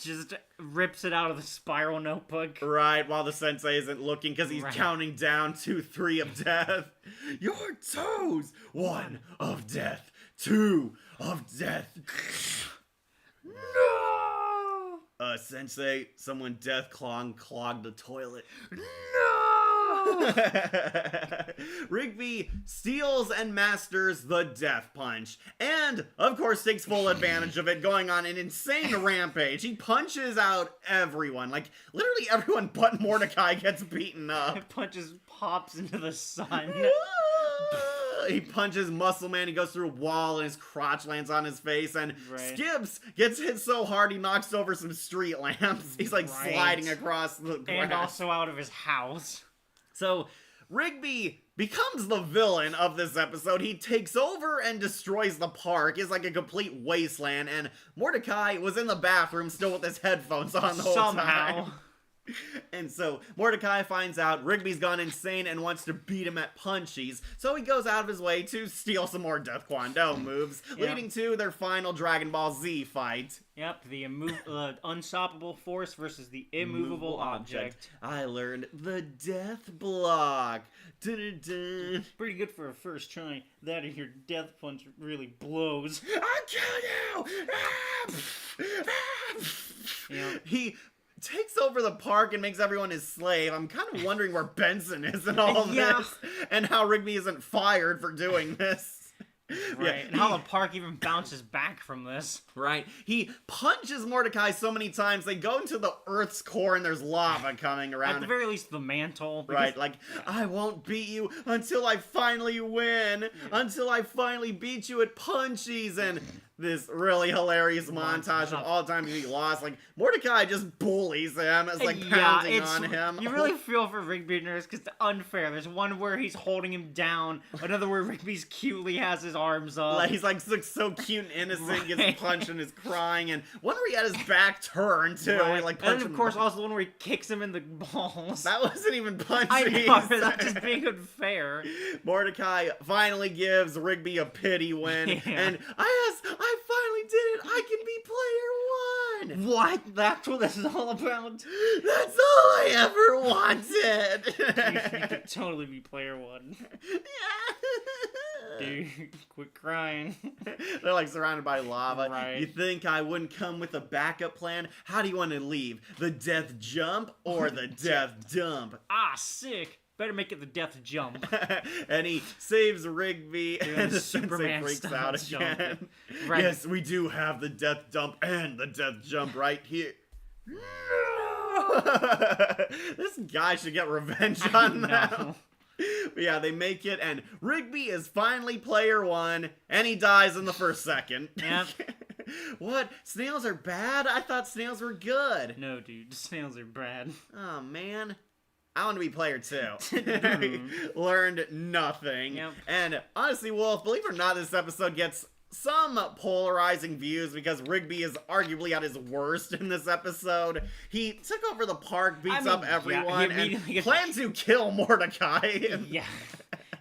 Just rips it out of the spiral notebook. Right, while the sensei isn't looking because he's counting down to 3 of death. Your toes! 1 of death. 2 of death. No! Sensei, someone death clogged the toilet. No! Rigby steals and masters the Death Punch, and, of course, takes full advantage of it, going on an insane rampage. He punches out everyone. Like, literally everyone but Mordecai gets beaten up. Punches pops into the sun. He punches Muscle Man, he goes through a wall, and his crotch lands on his face, and Skibbs gets hit so hard he knocks over some street lamps. He's like sliding across the grass. And also out of his house. So, Rigby becomes the villain of this episode. He takes over and destroys the park. It's like a complete wasteland, and Mordecai was in the bathroom still with his headphones on the whole time. And so Mordecai finds out Rigby's gone insane and wants to beat him at punchies, so he goes out of his way to steal some more Death Kwon Do moves, leading to their final Dragon Ball Z fight. Yep, the unstoppable force versus the immovable object. I learned the Death Block. Dun-dun-dun. Pretty good for a first try. That and your Death Punch really blows. I'll kill you! Yep. He takes over the park and makes everyone his slave. I'm kind of wondering where Benson is in all this, and how Rigby isn't fired for doing this. Right, and how the park even bounces back from this. Right. He punches Mordecai so many times, they go into the Earth's core and there's lava coming around. At the very least, the mantle. Right, like, I won't beat you until I finally win, until I finally beat you at punchies, and this really hilarious montage of all the times he lost. Like, Mordecai just bullies him, as like pounding on him. You really feel for Rigby Nurse because it's unfair. There's one where he's holding him down, another where Rigby's cutely has his arms up. Like, he's like so cute and innocent, gets punched and is crying, and one where he had his back turned too. Like, and of course also the one where he kicks him in the balls. That wasn't even punchies. I know, that's just being unfair. Mordecai finally gives Rigby a pity win, and I finally did it! I can be player one! What? That's what this is all about? That's all I ever wanted! You could totally be player one. Dude, quit crying. They're like surrounded by lava. Right. You think I wouldn't come with a backup plan? How do you want to leave? The death jump or the death dump? Ah, sick! Better make it the death jump. And he saves Rigby, and the Superman sensei freaks out again. Right. Yes, we do have the death dump and the death jump right here. No! This guy should get revenge on them. But yeah, they make it, and Rigby is finally player one, and he dies in the first second. Yep. What? Snails are bad? I thought snails were good. No, dude, snails are bad. Oh, man. I want to be player two. Learned nothing. Yep. And honestly, Wolf, believe it or not, this episode gets some polarizing views because Rigby is arguably at his worst in this episode. He took over the park, beats up everyone, and plans to kill Mordecai. Yeah.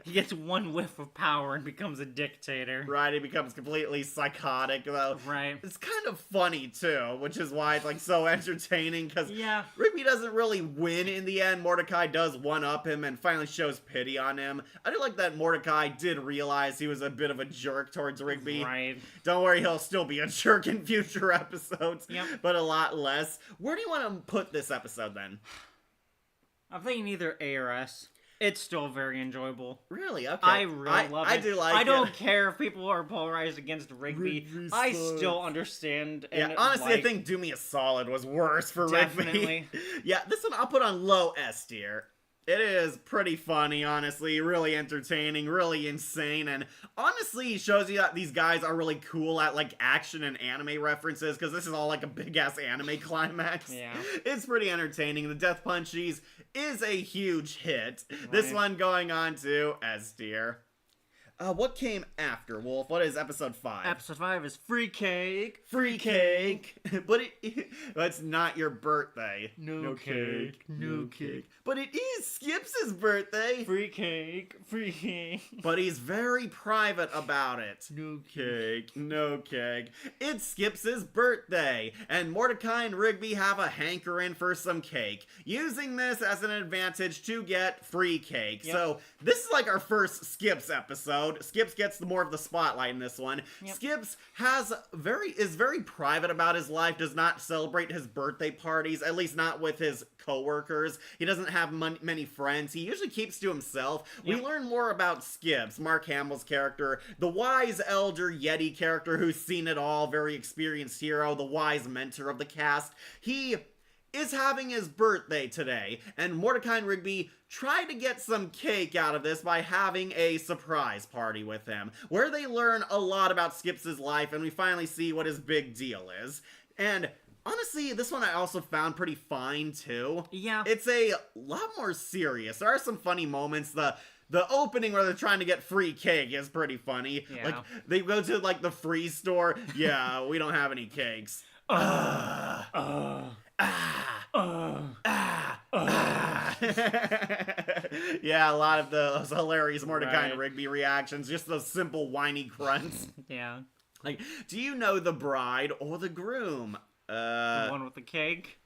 He gets one whiff of power and becomes a dictator. Right, he becomes completely psychotic, though. Right. It's kind of funny, too, which is why it's, like, so entertaining, because yeah. Rigby doesn't really win in the end. Mordecai does one-up him and finally shows pity on him. I do like that Mordecai did realize he was a bit of a jerk towards Rigby. Right. Don't worry, he'll still be a jerk in future episodes, but a lot less. Where do you want to put this episode, then? I'm thinking either A or S. It's still very enjoyable. Really? Okay. I really love it. I do like it. I don't care if people are polarized against Rigby. Rigby I sucks. still understand. Yeah, And honestly, I like, think Do Me a Solid was worse for Rigby. Definitely. Yeah, this one I'll put on low S tier. It is pretty funny, honestly, really entertaining, really insane, and honestly shows you that these guys are really cool at, like, action and anime references, because this is all, like, a big-ass anime climax. Yeah. It's pretty entertaining. The Death Punchies is a huge hit. This Right. one going on to S tier. What came after, Wolf? What is episode 5? Episode 5 is Free Cake. Free cake, but it's not your birthday. No cake. No cake. But it is Skips' birthday. Free cake. Free cake. But he's very private about it. No cake. Cake, no cake. It's Skips' birthday, and Mordecai and Rigby have a hankering for some cake, using this as an advantage to get free cake. Yep. So this is like our first Skips episode. Skips gets more of the spotlight in this one. Yep. Skips is very private about his life, does not celebrate his birthday parties, at least not with his coworkers. He doesn't have many friends. He usually keeps to himself. Yep. We learn more about Skips, Mark Hamill's character, the wise elder Yeti character who's seen it all, very experienced hero, the wise mentor of the cast. He is having his birthday today, and Mordecai and Rigby try to get some cake out of this by having a surprise party with him, where they learn a lot about Skips' life, and we finally see what his big deal is. And honestly, this one I also found pretty fine, too. Yeah. It's a lot more serious. There are some funny moments. The opening where they're trying to get free cake is pretty funny. Yeah. Like, they go to, like, the free store. Yeah, we don't have any cakes. Yeah, a lot of those hilarious Mordecai Right. and Rigby reactions, just those simple whiny grunts. Yeah. Like, do you know the bride or the groom? The one with the cake.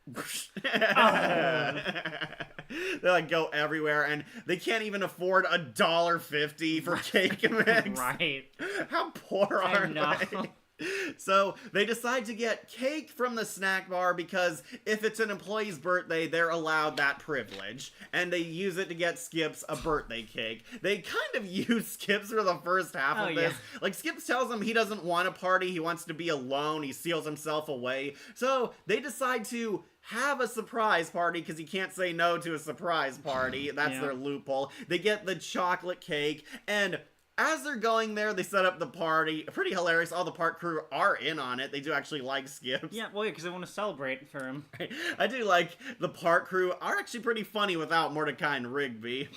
They like go everywhere, and they can't even afford $1.50 for cake mix. Right. How poor I are know. they? So they decide to get cake from the snack bar because if it's an employee's birthday, they're allowed that privilege. And they use it to get Skips a birthday cake. They kind of use Skips for the first half of this. Yeah. Like, Skips tells him he doesn't want a party, he wants to be alone, he seals himself away. So they decide to have a surprise party because he can't say no to a surprise party. That's Yeah. their loophole. They get the chocolate cake, and as they're going there, they set up the party. Pretty hilarious. All the park crew are in on it. They do actually like Skips. Yeah, well, yeah, because they want to celebrate for him. I do like the park crew are actually pretty funny without Mordecai and Rigby.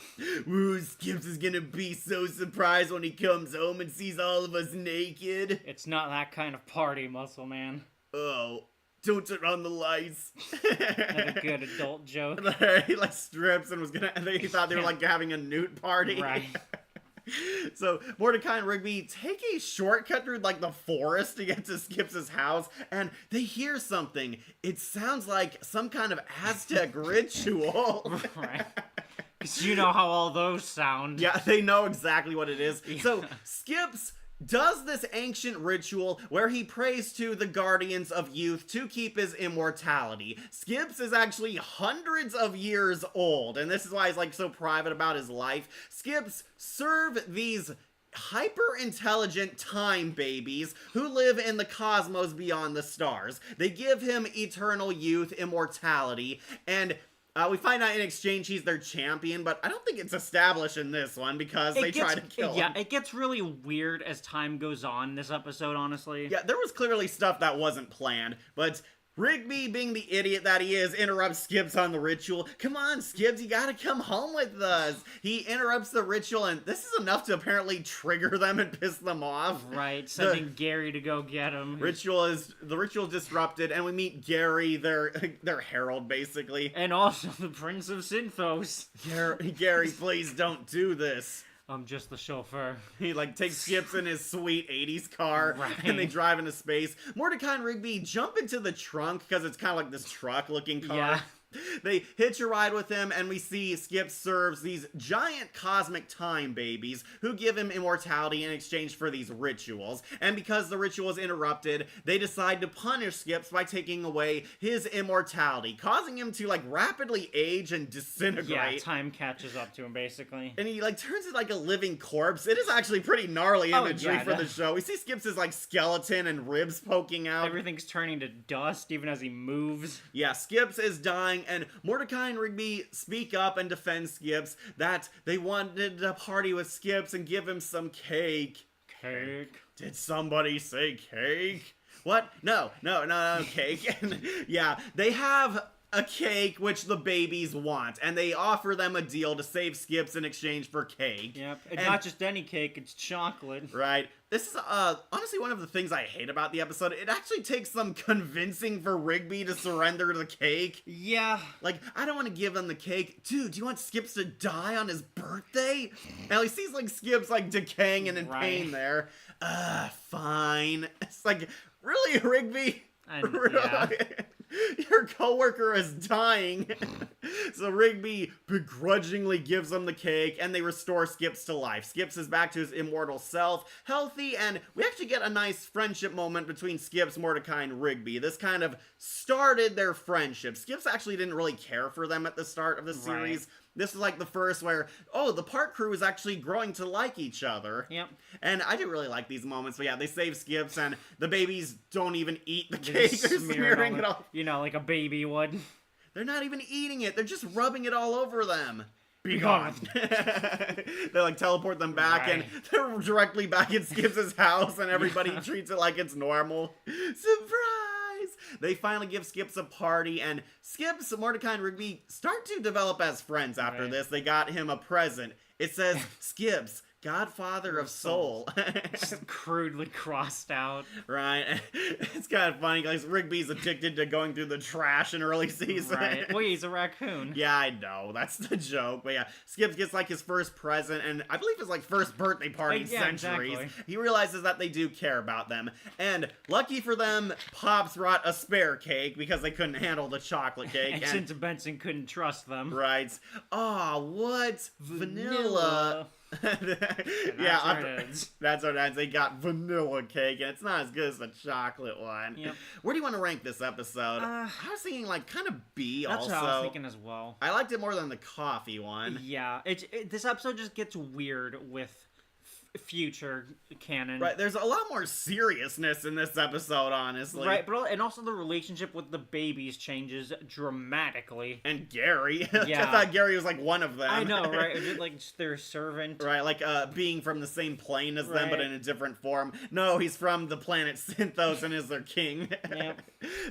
Woo, Skips is gonna be so surprised when he comes home and sees all of us naked. It's not that kind of party, Muscle Man. Oh, don't turn on the lights. Another good adult joke. He like strips and was gonna. They thought they were like having a newt party. Right. So Mordecai and Rigby take a shortcut through like the forest to get to Skips' house, and they hear something. It sounds like some kind of Aztec ritual. Right. Because you know how all those sound. Yeah, they know exactly what it is. Yeah. So Skips does this ancient ritual where he prays to the guardians of youth to keep his immortality. Skips is actually hundreds of years old, and this is why he's like so private about his life. Skips serve these hyper-intelligent time babies who live in the cosmos beyond the stars. They give him eternal youth, immortality, and we find out in exchange he's their champion, but I don't think it's established in this one because they try to kill him. Yeah, it gets really weird as time goes on this episode, honestly. Yeah, there was clearly stuff that wasn't planned, but Rigby, being the idiot that he is, interrupts Skips on the ritual. Come on, Skips, you gotta come home with us. He interrupts the ritual, and this is enough to apparently trigger them and piss them off. Right, sending Gary to go get him. The ritual is disrupted, and we meet Gary, their herald, basically. And also the Prince of Synthos. Gary, please don't do this. I'm just the chauffeur. He, like, takes Skips in his sweet 80s car, Right. and they drive into space. Mordecai and Rigby jump into the trunk, because it's kind of like this truck-looking car. Yeah. They hitch a ride with him, and we see Skip serves these giant cosmic time babies who give him immortality in exchange for these rituals. And because the ritual is interrupted, they decide to punish Skips by taking away his immortality, causing him to like rapidly age and disintegrate. Yeah, time catches up to him basically. And he like turns into like a living corpse. It is actually pretty gnarly imagery for the show. We see Skips' like skeleton and ribs poking out. Everything's turning to dust even as he moves. Yeah, Skips is dying, and Mordecai and Rigby speak up and defend Skips that they wanted to party with Skips and give him some cake. Cake. Did somebody say cake? What? No, cake. And yeah, they have a cake which the babies want, and they offer them a deal to save Skips in exchange for cake. Yep, it's not just any cake, it's chocolate. Right. This is honestly one of the things I hate about the episode. It actually takes some convincing for Rigby to surrender the cake. Yeah. Like, I don't want to give them the cake. Dude, do you want Skips to die on his birthday? And he sees like Skips like decaying and in pain there. Fine. It's like, really, Rigby? Yeah. Your coworker is dying. So Rigby begrudgingly gives them the cake, and they restore Skips to life. Skips is back to his immortal self, healthy, and we actually get a nice friendship moment between Skips, Mordecai, and Rigby. This kind of started their friendship. Skips actually didn't really care for them at the start of the series. Right. This was like the first where, the park crew is actually growing to like each other. Yep. And I do really like these moments, but yeah, they save Skips, and the babies don't even eat the cake. They're smearing it all. You know, like a baby would. They're not even eating it. They're just rubbing it all over them. Be gone. They like teleport them back, and they're directly back at Skips' house, and everybody treats it like it's normal. Surprise! They finally give Skips a party, and Skips, Mordecai, and Rigby start to develop as friends after this. They got him a present. It says, Skips, Godfather of Soul. Just crudely crossed out. Right. It's kind of funny because Rigby's addicted to going through the trash in early season. Right. Well, he's a raccoon. Yeah, I know. That's the joke. But yeah, Skips gets like his first present, and I believe his like first birthday party in centuries. Exactly. He realizes that they do care about them. And lucky for them, Pops brought a spare cake because they couldn't handle the chocolate cake. And since Benson couldn't trust them. Right. Aw, what? Vanilla. That's what it is. They got vanilla cake, and it's not as good as the chocolate one. Yep. Where do you want to rank this episode? I was thinking like kind of B. That's also, what I was thinking as well. I liked it more than the coffee one. Yeah, this episode just gets weird with future canon. Right, there's a lot more seriousness in this episode, honestly. Right, and also the relationship with the babies changes dramatically. And Gary. Yeah. I thought Gary was like one of them. I know, right? Is it like just their servant? Right, like being from the same plane as them, but in a different form. No, he's from the planet Synthos and is their king. Yep.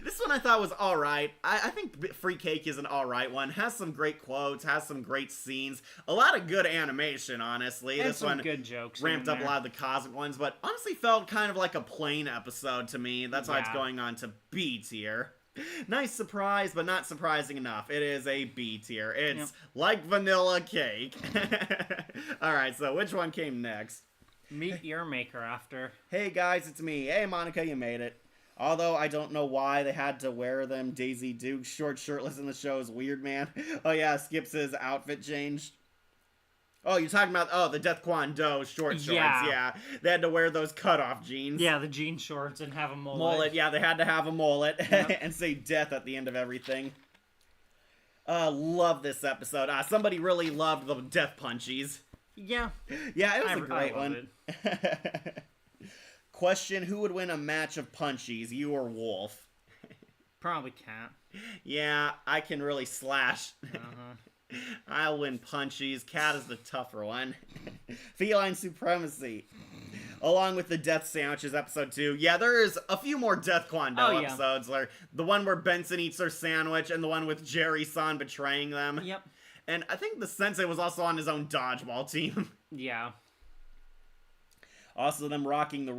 This one I thought was alright. I think Free Cake is an alright one. Has some great quotes, has some great scenes. A lot of good animation, honestly. And this some one good jokes. ramped up a lot of the cosmic ones, but honestly felt kind of like a plain episode to me. That's why it's going on to B tier. Nice surprise, but not surprising enough. It is a B tier. It's like vanilla cake. Alright, so which one came next? Meet your maker after. Hey guys, it's me. Hey Monica, you made it. Although I don't know why they had to wear them. Daisy Duke short shirtless in the show is weird, man. Oh yeah, Skips' outfit changed. Oh, you're talking about, the Death Kwon Do short shorts. Yeah. They had to wear those cutoff jeans. Yeah, the jean shorts and have a mullet. Mullet, yeah, they had to have a mullet. And say death at the end of everything. Love this episode. Somebody really loved the death punchies. Yeah. Yeah, it was a great one. It. Question, who would win a match of punchies, you or Wolf? Probably Cat. Yeah, I can really slash. Uh-huh. I'll win punchies. Cat is the tougher one. Feline supremacy. Along with the Death Sandwiches episode 2. Yeah, there is a few more Death Kwon Do episodes. Like the one where Benson eats their sandwich and the one with Jerry-san betraying them. Yep. And I think the sensei was also on his own dodgeball team. Yeah. Also, them rocking the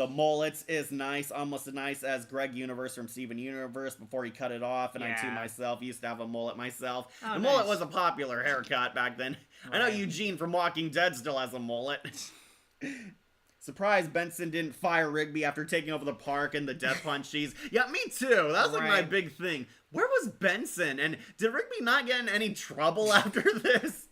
mullets is nice, almost as nice as Greg Universe from Steven Universe before he cut it off, and I too myself used to have a mullet myself. The mullet was a popular haircut back then. Right. I know Eugene from Walking Dead still has a mullet. Surprised Benson didn't fire Rigby after taking over the park and the death punchies. Yeah, me too. That was like my big thing. Where was Benson? And did Rigby not get in any trouble after this?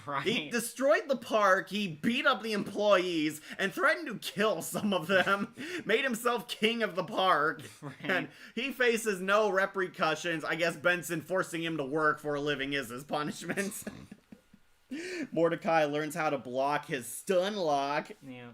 Right. He destroyed the park, he beat up the employees, and threatened to kill some of them. Made himself king of the park. Right. And he faces no repercussions. I guess Benson forcing him to work for a living is his punishment. Mordecai learns how to block his stun lock. Yeah.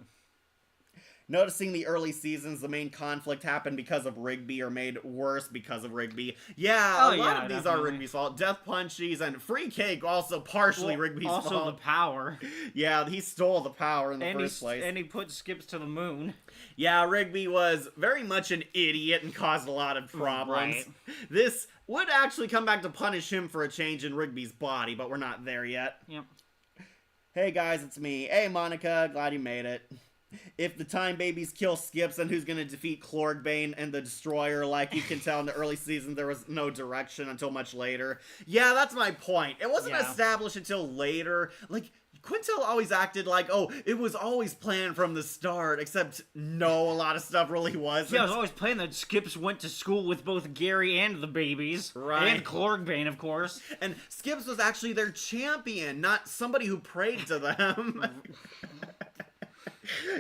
Noticing the early seasons, the main conflict happened because of Rigby, or made worse because of Rigby. Yeah, a lot of these are Rigby's fault. Death punchies and free cake also partially Rigby's fault. Also the power. Yeah, he stole the power in the first place. And he put Skips to the moon. Yeah, Rigby was very much an idiot and caused a lot of problems. Right. This would actually come back to punish him for a change in Rigby's body, but we're not there yet. Yep. Hey guys, it's me. Hey Monica, glad you made it. If the Time Babies kill Skips, then who's gonna defeat Clorgbane and the Destroyer? Like you can tell in the early season, there was no direction until much later. Yeah, that's my point. It wasn't established until later. Like, Quintel always acted like, oh, it was always planned from the start, except no, a lot of stuff really wasn't. Yeah, I was always playing that Skips went to school with both Gary and the babies. Right. And Clorgbane, of course. And Skips was actually their champion, not somebody who prayed to them.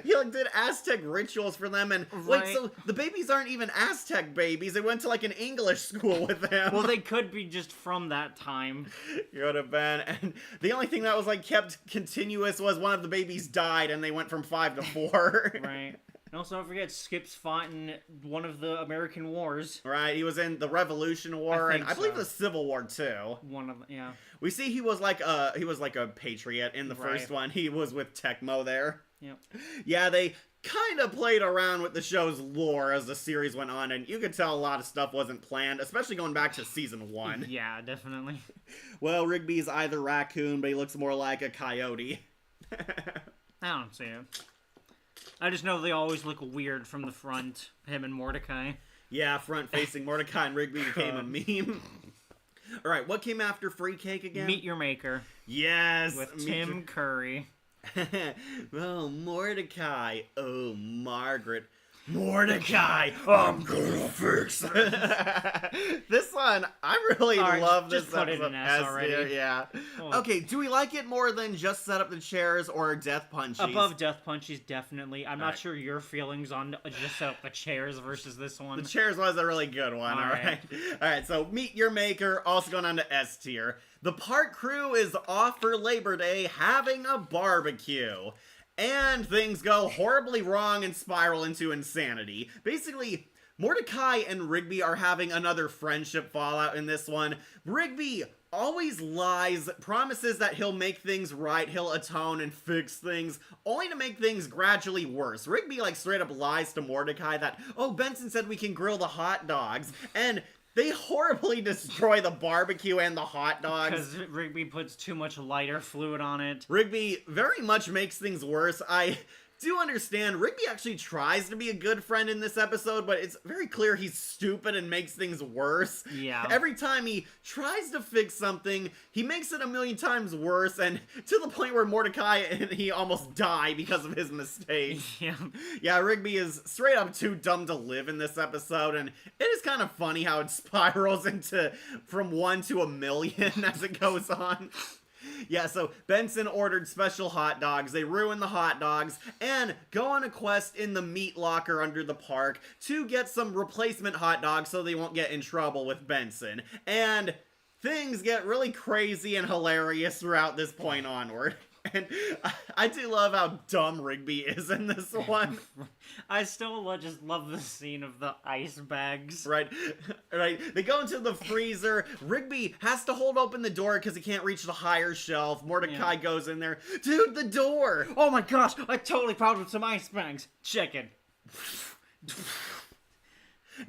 He like did Aztec rituals for them, and wait, so the babies aren't even Aztec babies. They went to like an English school with them. Well, they could be just from that time. Could have been. And the only thing that was like kept continuous was one of the babies died, and they went from 5 to 4. Right. And also, don't forget, Skips fought in one of the American wars. Right, he was in the Revolution War, and I believe the Civil War too. One of them, yeah. We see he was like a patriot in the first one. He was with Tecmo there. Yep. Yeah, they kind of played around with the show's lore as the series went on, and you could tell a lot of stuff wasn't planned, especially going back to season 1. Yeah, definitely. Well, Rigby's either raccoon, but he looks more like a coyote. I don't see it. I just know they always look weird from the front, him and Mordecai. Yeah, front-facing Mordecai and Rigby became a meme. Alright, what came after Free Cake again? Meet Your Maker. Yes! With Tim Curry. Oh, Mordecai. Oh, Margaret. Mordecai, I'm gonna fix it. This one, I really love this just put it in S already. Yeah. Oh. Okay, do we like it more than just set up the chairs or death punchies? Above death punchies, definitely. I'm not sure your feelings on just set up the chairs versus this one. The chairs was a really good one. All right. All right. So Meet Your Maker, also going on to S tier. The park crew is off for Labor Day having a barbecue. And things go horribly wrong and spiral into insanity. Basically, Mordecai and Rigby are having another friendship fallout in this one. Rigby always lies, promises that he'll make things right, he'll atone and fix things, only to make things gradually worse. Rigby, like, straight up lies to Mordecai that, oh, Benson said we can grill the hot dogs, and they horribly destroy the barbecue and the hot dogs. Because Rigby puts too much lighter fluid on it. Rigby very much makes things worse. I do understand Rigby actually tries to be a good friend in this episode, but it's very clear he's stupid and makes things worse. Yeah. Every time he tries to fix something, he makes it a million times worse, and to the point where Mordecai and he almost die because of his mistake. Yeah. Yeah, Rigby is straight up too dumb to live in this episode, and it is kind of funny how it spirals into from 1 to a million as it goes on. Yeah, so Benson ordered special hot dogs, they ruin the hot dogs, and go on a quest in the meat locker under the park to get some replacement hot dogs so they won't get in trouble with Benson. And things get really crazy and hilarious throughout this point onward. And I do love how dumb Rigby is in this one. I still just love the scene of the ice bags. Right. They go into the freezer. Rigby has to hold open the door because he can't reach the higher shelf. Mordecai goes in there. Dude, the door! Oh my gosh, I totally found with some ice bags. Check it.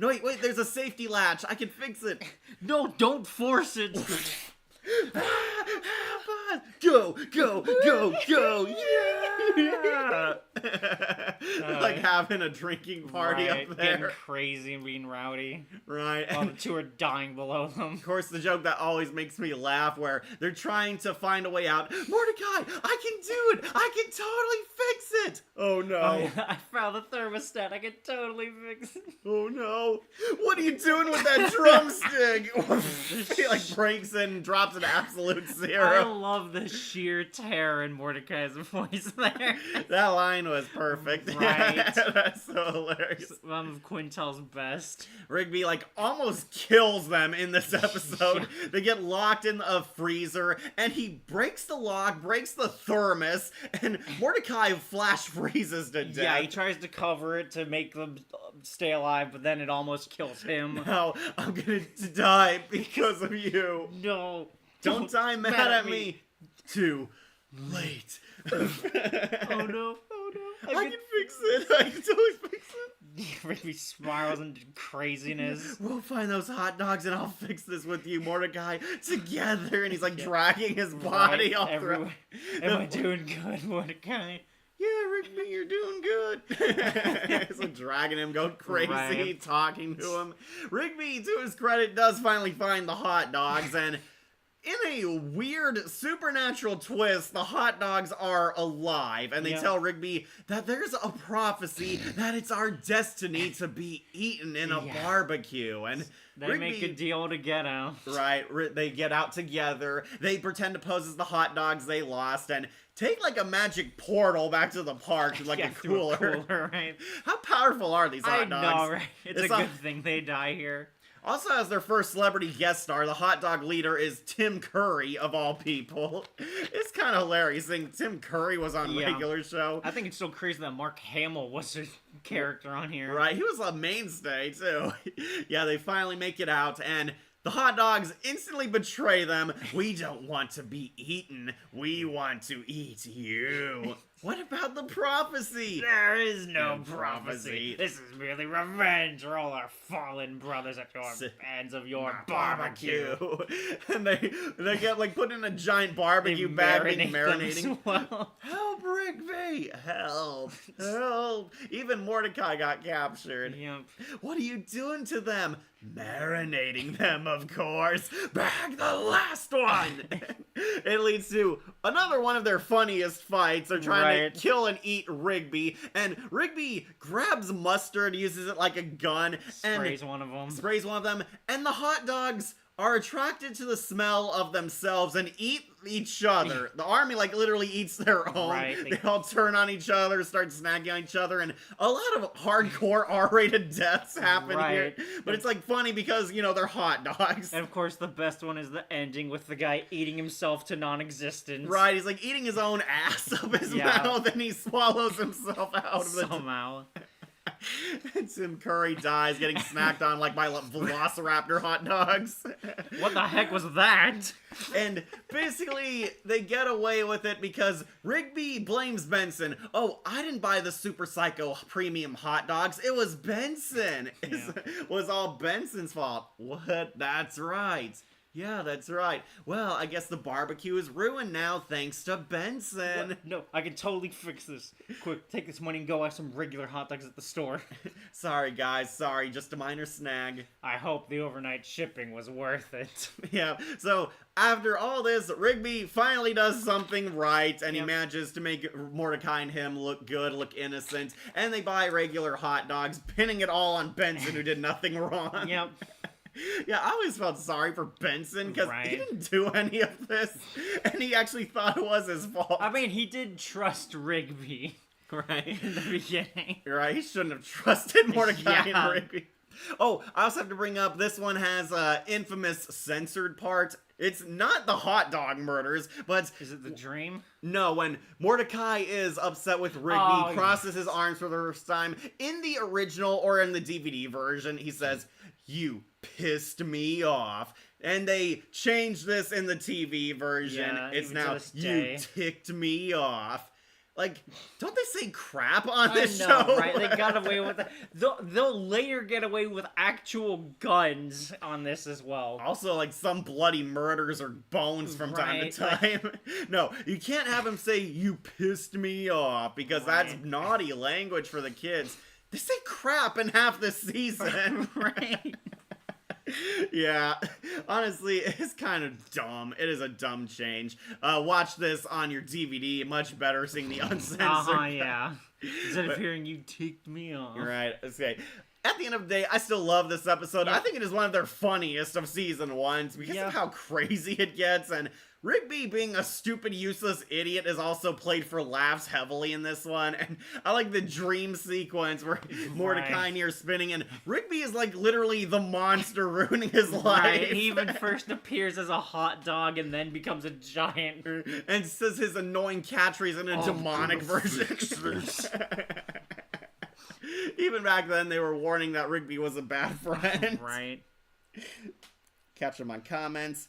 No, wait, there's a safety latch. I can fix it. No, don't force it. Go, go, go, go, yeah! like having a drinking party right, up getting there. crazy and being rowdy Right. while And the two are dying below them. of course, the joke that always makes me laugh where they're trying to find a way out. Mordecai, I can do it! I can totally fix it! Oh no. Oh, yeah, I found the thermostat. I can totally fix it. Oh no. What are you doing with that drumstick? He like breaks in and drops an absolute I zero. love the sheer terror in Mordecai's voice there. That line was perfect. Right. That's so hilarious. One of Quintel's best. Rigby like almost kills them in this episode. They get locked in a freezer and he breaks the lock, breaks the thermos, and Mordecai flash freezes to death. Yeah, he tries to cover it to make them stay alive, but then it almost kills him. Now I'm gonna die because of you. No. Don't die mad at me. Too late. Oh no. Oh no. I can fix it. I can totally fix it. Rigby spirals into craziness. We'll find those hot dogs and I'll fix this with you, Mordecai, together. And he's like dragging his body Right, all everywhere. through. Am I doing good, Mordecai? Yeah, Rigby, you're doing good. So dragging him, going crazy, Right. talking to him. Rigby, to his credit, does finally find the hot dogs, and in a weird supernatural twist, the hot dogs are alive, and they Yeah. tell Rigby that there's a prophecy that it's our destiny to be eaten in a Yeah. barbecue, and They Rigby, make a deal to get out. right, they get out together, they pretend to pose as the hot dogs they lost, and take like a magic portal back to the park to like Yeah, a through cooler. right? How powerful are these hot I dogs? know, right? It's It's a not- good thing they die here. Also, as their first celebrity guest star, the hot dog leader is Tim Curry, of all people. It's kind of hilarious seeing Tim Curry was on Yeah. regular show. I think it's so crazy that Mark Hamill was a character on here. Right, he was a mainstay, too. Yeah, they finally make it out, and the hot dogs instantly betray them. We don't want to be eaten. We want to eat you. What about the prophecy? There is no No prophecy. prophecy. This is merely revenge for all our fallen brothers at your hands of your barbecue. And they get like put in a giant barbecue bag being marinating. them as well. Help, Rigby! Help! Help! Even Mordecai got captured. Yep. What are you doing to them? Marinating them, of course. Bag the last one! It leads to another one of their funniest fights. They're trying Right. to kill and eat Rigby, and Rigby grabs mustard, uses it like a gun, and Sprays one of them. sprays one of them, and the hot dogs are attracted to the smell of themselves and eat each other. The army, like, literally eats their own. Right, They they- all turn on each other, start snagging on each other, and a lot of hardcore R-rated deaths happen here. Right. But it's, like, funny because, you know, they're hot dogs. And of course, the best one is the ending with the guy eating himself to non-existence. Right, he's, like, eating his own ass up his Yeah. mouth, and he swallows himself out of the... Somehow. Tim Curry dies getting snacked on, like, by Velociraptor hot dogs. What the heck was that? And basically, they get away with it because Rigby blames Benson. Oh, I didn't buy the Super Psycho premium hot dogs. It was Benson. It was all Benson's fault. What? That's right. Yeah, that's right. Well, I guess the barbecue is ruined now thanks to Benson. What? No, I can totally fix this. Quick, take this money and go buy some regular hot dogs at the store. Sorry, guys. Sorry. Just a minor snag. I hope the overnight shipping was worth it. Yeah, so after all this, Rigby finally does something right, and he Yep. manages to make Mordecai and him look good, look innocent, and they buy regular hot dogs, pinning it all on Benson, who did nothing wrong. Yep. Yeah, I always felt sorry for Benson, because he Right. didn't do any of this, and he actually thought it was his fault. I mean, he did trust Rigby right? in the beginning. You're right, he shouldn't have trusted Mordecai Yeah. and Rigby. Oh, I also have to bring up, this one has infamous censored part. It's not the hot dog murders, but Is it the dream? no, when Mordecai is upset with Rigby, Oh, crosses his arms for the first time, in the original or in the DVD version, he says, "You pissed me off." And they changed this in the TV version. Yeah, It's even to now, this "You day. ticked me off." Like, don't they say crap on I this know, show? right? They got away with it. They'll later get away with actual guns on this as well. Also, like, some bloody murders or bones from time to time. No, you can't have him say, "You pissed me off," because that's naughty language for the kids. They say crap in half the season. Right. Yeah, honestly, it's kind of dumb. It is a dumb change. Watch this on your DVD. Much better seeing the uncensored. Yeah. Instead of hearing "you ticked me off." Right. Okay. At the end of the day, I still love this episode. Yeah. I think it is one of their funniest of season ones because of how crazy it gets, and Rigby being a stupid, useless idiot is also played for laughs heavily in this one. And I like the dream sequence where Mordecai and you're spinning, and Rigby is like literally the monster ruining his life. Right. He even first appears as a hot dog and then becomes a giant. And says his annoying catchphrase in a demonic version. Even back then, they were warning that Rigby was a bad friend. Right. Catch them on comments.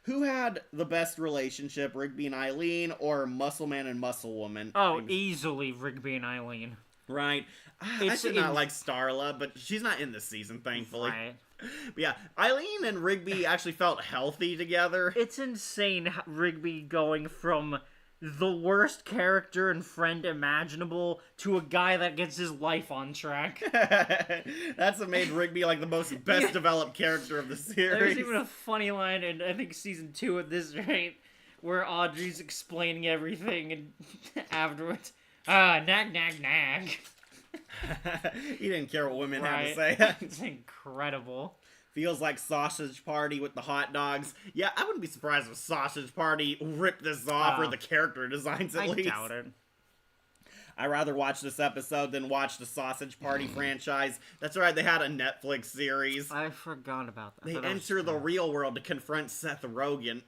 Who had the best relationship, Rigby and Eileen, or Muscleman and Musclewoman? Oh, easily Rigby and Eileen. Right. I did not like Starla, but she's not in this season, thankfully. Right. But yeah, Eileen and Rigby actually felt healthy together. It's insane Rigby going from the worst character and friend imaginable to a guy that gets his life on track. That's what made Rigby like the most best developed character of the series. There's even a funny line in, I think, season 2 at this rate, where Audrey's explaining everything, and afterwards, nag, nag, nag. He didn't care what women had to say. It's incredible. Feels like Sausage Party with the hot dogs. Yeah, I wouldn't be surprised if Sausage Party ripped this off, or the character designs at least. I doubt it. I'd rather watch this episode than watch the Sausage Party franchise. That's right, they had a Netflix series. I forgot about that. They enter the real world to confront Seth Rogen.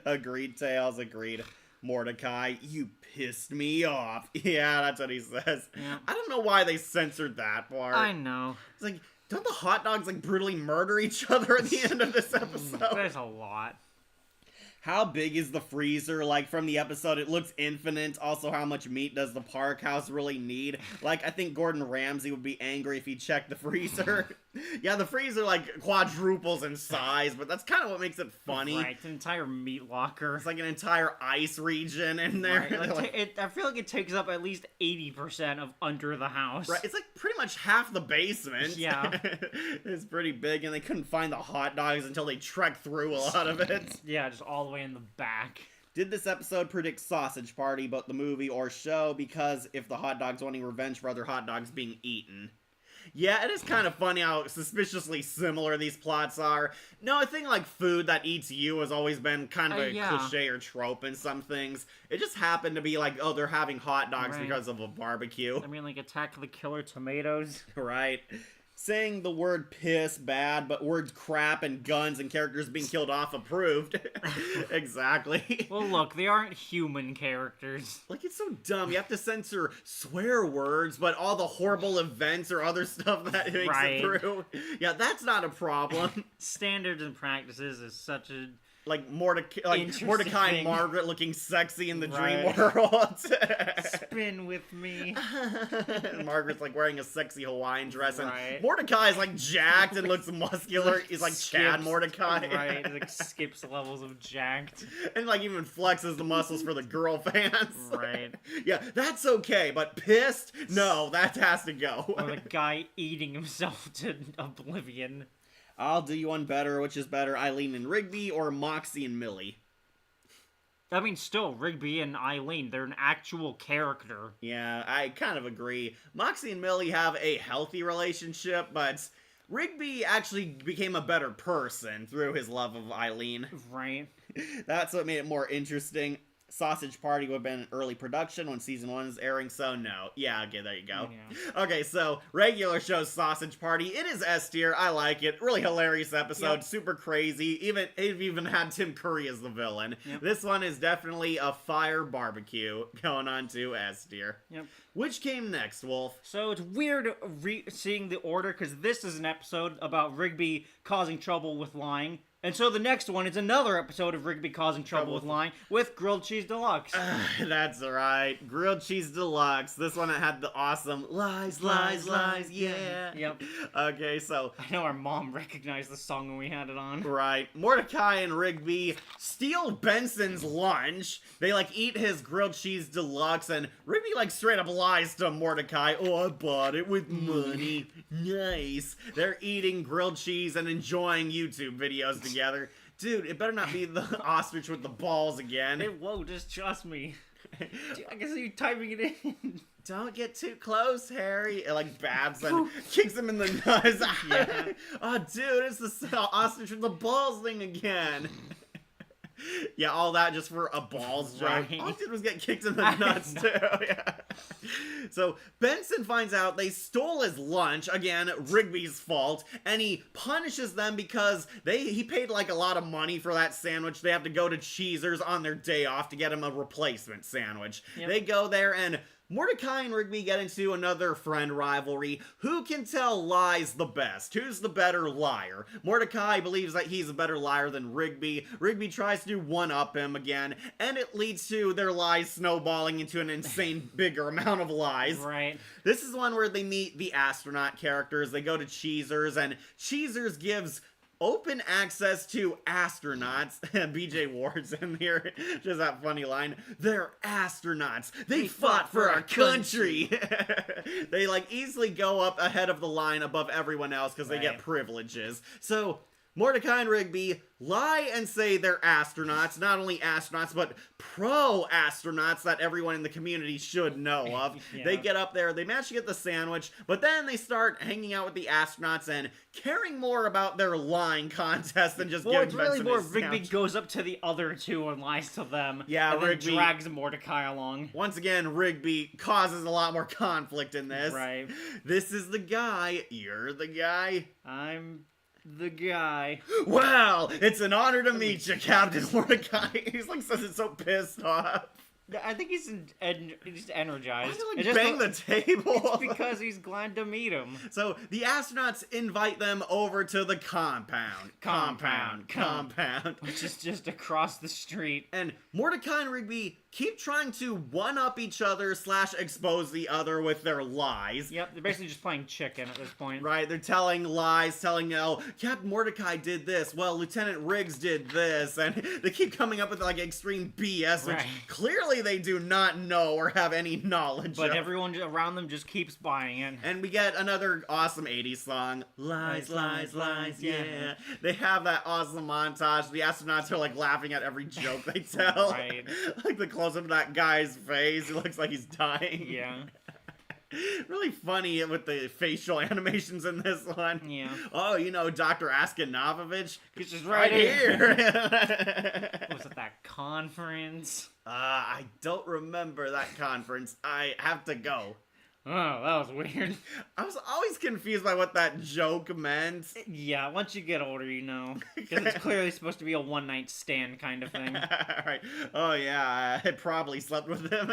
Agreed, Tails, agreed. Mordecai, you pissed me off. Yeah, that's what he says. Yeah. I don't know why they censored that part. I know. It's like, don't the hot dogs like brutally murder each other at the end of this episode? There's a lot. How big is the freezer? Like, from the episode, it looks infinite. Also, how much meat does the Park House really need? Like, I think Gordon Ramsay would be angry if he checked the freezer. Yeah, the freezer, like, quadruples in size, but that's kind of what makes it funny. Right, it's an entire meat locker. It's like an entire ice region in there. Right. I feel like it takes up at least 80% of under the house. Right, it's like pretty much half the basement. Yeah. It's pretty big, and they couldn't find the hot dogs until they trekked through a lot of it. Yeah, just all the way in the back. Did this episode predict Sausage Party, both the movie or show? Because if the hot dogs wanting revenge for other hot dogs being eaten. Yeah, it is kind of funny how suspiciously similar these plots are. No, I think like food that eats you has always been kind of a cliche or trope in some things. It just happened to be like, oh, they're having hot dogs because of a barbecue. I mean, like Attack of the Killer Tomatoes. Right. Saying the word piss bad, but words crap and guns and characters being killed off approved. Exactly. Well, look, they aren't human characters. Like, it's so dumb. You have to censor swear words, but all the horrible events or other stuff that makes it through. Yeah, that's not a problem. Standards and practices is such a... Like Mordecai and Margaret looking sexy in the dream world. Spin with me. Margaret's like wearing a sexy Hawaiian dress, and Mordecai is like jacked and looks muscular. He's like Chad Mordecai. Right, like skips levels of jacked. And like even flexes the muscles for the girl fans. Right. Yeah, that's okay, but pissed? No, that has to go. Or the guy eating himself to oblivion. I'll do you one better. Which is better, Eileen and Rigby or Moxie and Millie? I mean, still, Rigby and Eileen, they're an actual character. Yeah, I kind of agree. Moxie and Millie have a healthy relationship, but Rigby actually became a better person through his love of Eileen. Right. That's what made it more interesting. Sausage Party would have been in early production when season 1 is airing, so no. Yeah, okay, there you go. Yeah. Okay, so regular show Sausage Party. It is S tier. I like it. Really hilarious episode. Super crazy. It even had Tim Curry as the villain. This one is definitely a fire barbecue going on to S tier. Which came next, Wolf? So it's weird seeing the order, because this is an episode about Rigby causing trouble with lying. And so the next one is another episode of Rigby causing trouble with Line with Grilled Cheese Deluxe. That's right. Grilled Cheese Deluxe. This one had the awesome lies, lies, lies, yeah. Yep. Okay, so... I know our mom recognized the song when we had it on. Right. Mordecai and Rigby steal Benson's lunch. They, like, eat his Grilled Cheese Deluxe, and Rigby, like, straight up lies to Mordecai. Oh, I bought it with money. Nice. They're eating grilled cheese and enjoying YouTube videos together. Dude, it better not be the ostrich with the balls again. It won't, just trust me. Dude, I guess you're typing it in. Don't get too close, Harry. It, like, babs and kicks him in the nuts. Yeah. Oh, dude, it's the ostrich with the balls thing again. Yeah, all that just for a balls joke. Right. All he did was get kicked in the nuts, too. Yeah. So, Benson finds out they stole his lunch, again, Rigby's fault, and he punishes them because he paid, like, a lot of money for that sandwich. They have to go to Cheezer's on their day off to get him a replacement sandwich. Yep. They go there, and Mordecai and Rigby get into another friend rivalry. Who can tell lies the best? Who's the better liar? Mordecai believes that he's a better liar than Rigby. Rigby tries to one-up him again, and it leads to their lies snowballing into an insane bigger amount of lies. Right. This is one where they meet the astronaut characters. They go to Cheezer's, and Cheezer's gives open access to astronauts. BJ Ward's in here. Just that funny line. They're astronauts. They fought for our country. They, like, easily go up ahead of the line above everyone else because they get privileges. So Mordecai and Rigby lie and say they're astronauts. Not only astronauts, but pro-astronauts that everyone in the community should know of. Yeah. They get up there, they manage to get the sandwich, but then they start hanging out with the astronauts and caring more about their lying contest than just Well, giving it's really Benson more his Rigby sandwich. goes up to the other two and lies to them. Yeah, and then Rigby drags Mordecai along. Once again, Rigby causes a lot more conflict in this. Right. This is the guy. You're the guy. I'm the guy. Well, it's an honor to meet you, Captain Mordecai. He's like says it so pissed off. I think he's just energized. Why It's do you, like, bang the table? It's because he's glad to meet him. So the astronauts invite them over to the compound. Which is just across the street. And Mordecai and Rigby keep trying to one-up each other / expose the other with their lies. Yep, they're basically just playing chicken at this point. Right, they're telling lies, telling, oh, Captain Mordecai did this, well, Lieutenant Riggs did this, and they keep coming up with, like, extreme BS, which clearly they do not know or have any knowledge But of. everyone around them just keeps buying it. And we get another awesome 80s song. Lies, lies, lies, yeah. They have that awesome montage. The astronauts are, like, laughing at every joke they tell. Right. Like the close-up of that guy's face. He looks like he's dying. Yeah. Really funny with the facial animations in this one. Yeah. Oh, you know, Dr. Askanovovich. It's just Right here. Was it that conference? I don't remember that conference. I have to go. Oh, that was weird. I was always confused by what that joke meant. Yeah, once you get older, you know. Because it's clearly supposed to be a one-night stand kind of thing. Right. Oh, yeah, I probably slept with him.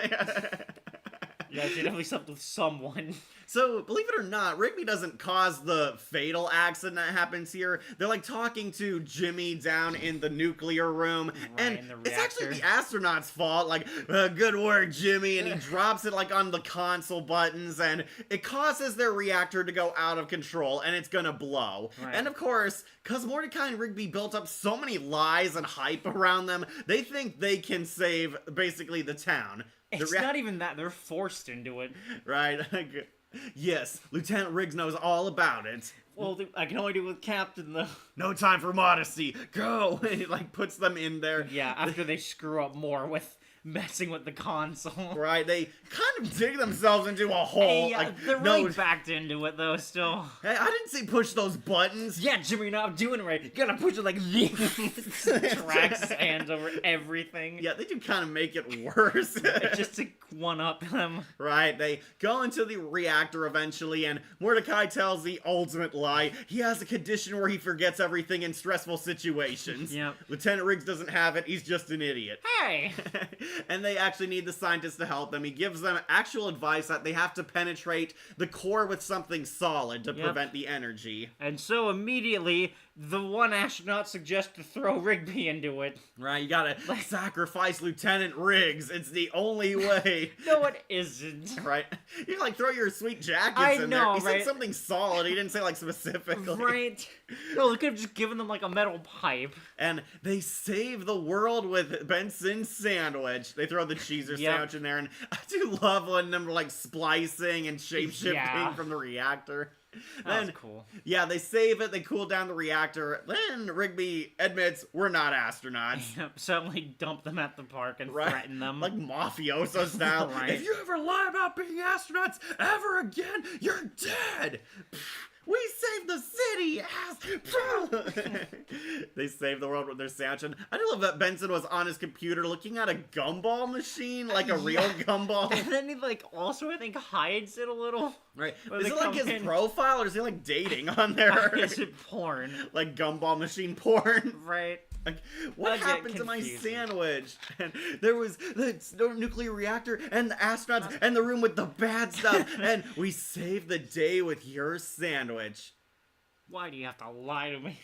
Yeah, she definitely slept with someone. So, believe it or not, Rigby doesn't cause the fatal accident that happens here. They're, like, talking to Jimmy down in the nuclear room, and in the it's actually reactor. the astronaut's fault. Like, good work, Jimmy, and he drops it, like, on the console buttons, and it causes their reactor to go out of control, and it's gonna blow. Right. And, of course, because Mordecai and Rigby built up so many lies and hype around them, they think they can save, basically, the town. It's not even that. They're forced into it. Right. Yes, Lieutenant Riggs knows all about it. Well, I can only do it with Captain, though. No time for modesty. Go! And he, like, puts them in there. Yeah, after they screw up more with messing with the console. Right, they kind of dig themselves into a hole. Hey, like, they're no, really backed into it, though, still. Hey, I didn't say push those buttons. Yeah, Jimmy, you're not doing it right. You gotta push it like this. Drags his hands over everything. Yeah, they do kind of make it worse. Just to one-up them. Right, they go into the reactor eventually, and Mordecai tells the ultimate lie. He has a condition where he forgets everything in stressful situations. Yep. Lieutenant Riggs doesn't have it, he's just an idiot. Hey! And they actually need the scientists to help them. He gives them actual advice that they have to penetrate the core with something solid to prevent the energy. And so immediately, the one astronaut suggests to throw Rigby into it. Right, you gotta sacrifice Lieutenant Riggs. It's the only way. No, it isn't. Right? You can, like, throw your sweet jackets I in know, there. He right? said something solid. He didn't say, like, specifically. Right? No, they could have just given them, like, a metal pipe. And they save the world with Benson's sandwich. They throw the cheeser sandwich in there, and I do love when them, like, splicing and shape-shifting from the reactor. That was cool. Yeah, they save it, they cool down the reactor, then Rigby admits, we're not astronauts. Yep, suddenly dump them at the park and threaten them. Like mafioso style. Right. If you ever lie about being astronauts ever again, you're dead! We saved the city, ass! They saved the world with their sandwich. And I do love that Benson was on his computer looking at a gumball machine, like a real gumball. And then he, like, also, I think, hides it a little. Right. When Is they it like come his in. profile, or is he like dating on there? Is it porn? Like gumball machine porn? Right. Like, what I get happened to my confused. sandwich? And there was the nuclear reactor and the astronauts and the room with the bad stuff. And we saved the day with your sandwich. Why do you have to lie to me?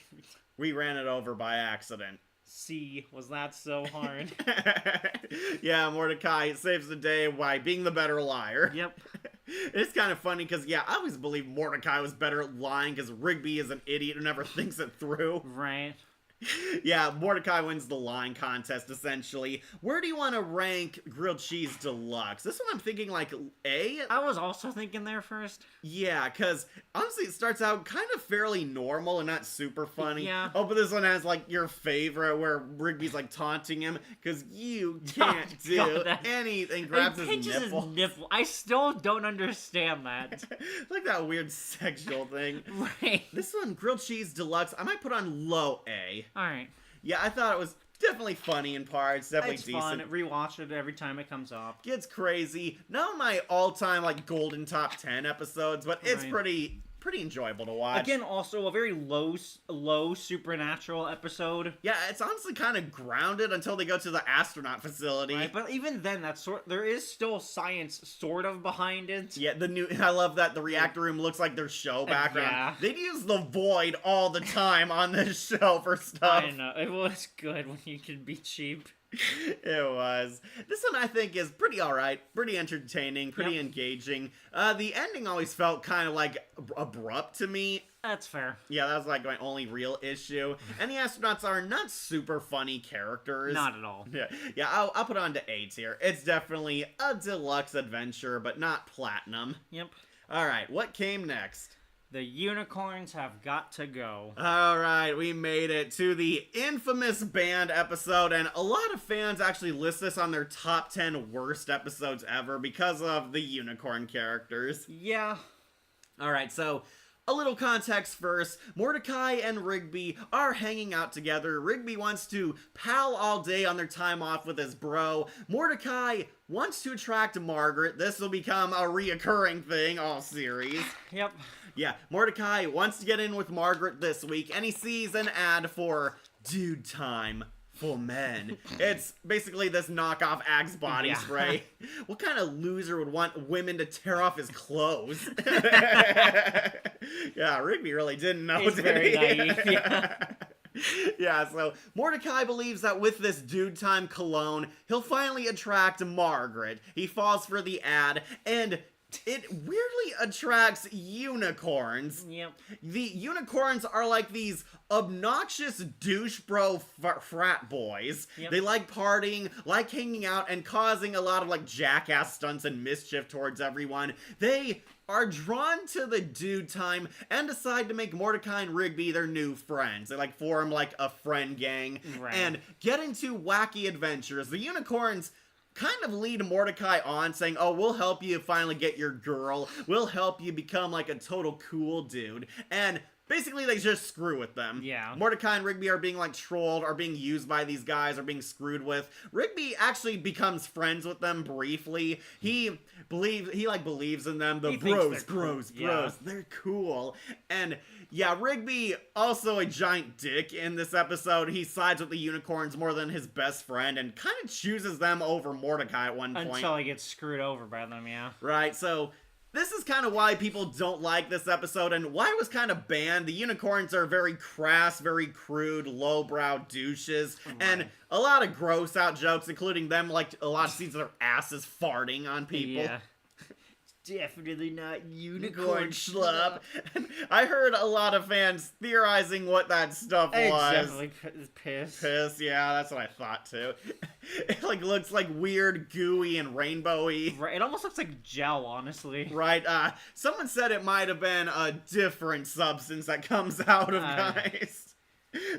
We ran it over by accident. See, was that so hard? Yeah, Mordecai saves the day by being the better liar. Yep. It's kind of funny because, yeah, I always believed Mordecai was better at lying because Rigby is an idiot who never thinks it through. Right. Yeah, Mordecai wins the lying contest, essentially. Where do you want to rank Grilled Cheese Deluxe? This one I'm thinking, like, A? I was also thinking there first. Yeah, because, honestly, it starts out kind of fairly normal and not super funny. Yeah. Oh, but this one has, like, your favorite, where Rigby's, like, taunting him, because you can't do anything. Grabs He his pinches nipple. his nipple. I still don't understand that. Like that weird sexual thing. Right. This one, Grilled Cheese Deluxe, I might put on low A. Alright. Yeah, I thought it was definitely funny in parts, definitely It's decent. fun. Rewatch it every time it comes up. Gets crazy. Not my all-time, like, golden top 10 episodes, but it's Right. pretty enjoyable to watch. Again, also a very low supernatural episode. Yeah, it's honestly kind of grounded until they go to the astronaut facility. Right, but even then, there is still science sort of behind it. Yeah, I love that the reactor room looks like their show background. Yeah. They'd use the void all the time on this show for stuff. I know, it was good when you could be cheap. It was. This one I think is pretty alright, pretty entertaining, pretty engaging. The ending always felt kind of like abrupt to me. That's fair. Yeah, that was like my only real issue. And the astronauts are not super funny characters. Not at all. Yeah, I'll put it on to A tier. It's definitely a deluxe adventure, but not platinum. Yep. Alright, what came next? The unicorns have got to go. Alright, we made it to the infamous band episode, and a lot of fans actually list this on their top 10 worst episodes ever because of the unicorn characters. Yeah. Alright, so a little context first. Mordecai and Rigby are hanging out together. Rigby wants to pal all day on their time off with his bro. Mordecai wants to attract Margaret. This will become a reoccurring thing all series. Yep. Yeah, Mordecai wants to get in with Margaret this week, and he sees an ad for Dude Time for Men. It's basically this knockoff Axe body Yeah. spray. What kind of loser would want women to tear off his clothes? Yeah, Rigby really didn't know, He's did very he? naive, yeah. Yeah, so Mordecai believes that with this Dude Time cologne, he'll finally attract Margaret. He falls for the ad, and it weirdly attracts unicorns. Yep. The unicorns are like these obnoxious douche bro frat boys. Yep. They like partying, like hanging out, and causing a lot of like jackass stunts and mischief towards everyone. They are drawn to the Dude Time and decide to make Mordecai and Rigby their new friends. They like form like a friend gang Right. and get into wacky adventures. The unicorns kind of lead Mordecai on, saying, oh, we'll help you finally get your girl. We'll help you become like a total cool dude. And basically they just screw with them. Yeah. Mordecai and Rigby are being like trolled, are being used by these guys, are being screwed with. Rigby actually becomes friends with them briefly. He believes in them. The He thinks they're bros. cool. Yeah. They're cool. And yeah, Rigby, also a giant dick in this episode. He sides with the unicorns more than his best friend and kind of chooses them over Mordecai at one point. Until he gets screwed over by them, yeah. Right, so this is kind of why people don't like this episode and why it was kind of banned. The unicorns are very crass, very crude, lowbrow douches, and a lot of gross out jokes, including them like a lot of scenes of their asses farting on people. Yeah. Definitely not Unicorn schlub. I heard a lot of fans theorizing what that stuff It's was. definitely piss. Piss, yeah, that's what I thought too. It like looks like weird, gooey, and rainbowy. Right, it almost looks like gel, honestly. Right, someone said it might have been a different substance that comes out of guys.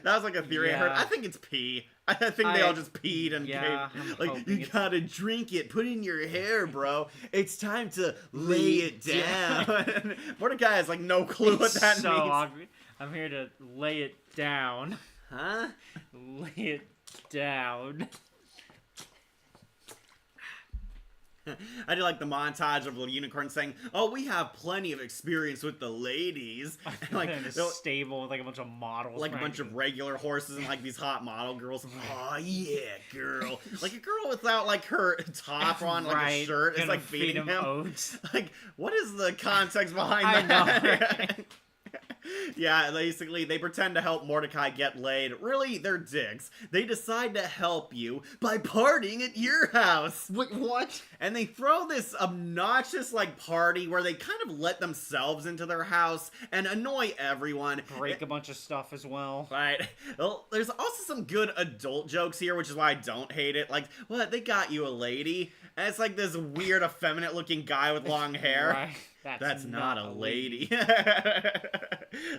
That was like a theory I heard. I think it's pee. I think they all just peed and gave, like, you gotta drink it, put it in your hair, bro. It's time to lay it down. Mordecai has like no clue what that means. Obvious. I'm here to lay it down. Huh? Lay it down. I did like the montage of the unicorn saying, "Oh, we have plenty of experience with the ladies." And, like in a stable with like a bunch of models, like a bunch of regular horses and like these hot model girls. Oh yeah, girl! Like a girl without like her top on, like a shirt, is like feeding him oats. Like, what is the context behind that? Know, right? Yeah, basically, they pretend to help Mordecai get laid. Really, they're dicks. They decide to help you by partying at your house. Wait, what? And they throw this obnoxious, like, party where they kind of let themselves into their house and annoy everyone. Break a bunch of stuff as well. Right. Well, there's also some good adult jokes here, which is why I don't hate it. Like, what? They got you a lady? And it's like this weird, effeminate-looking guy with long hair. Right. That's not a lady.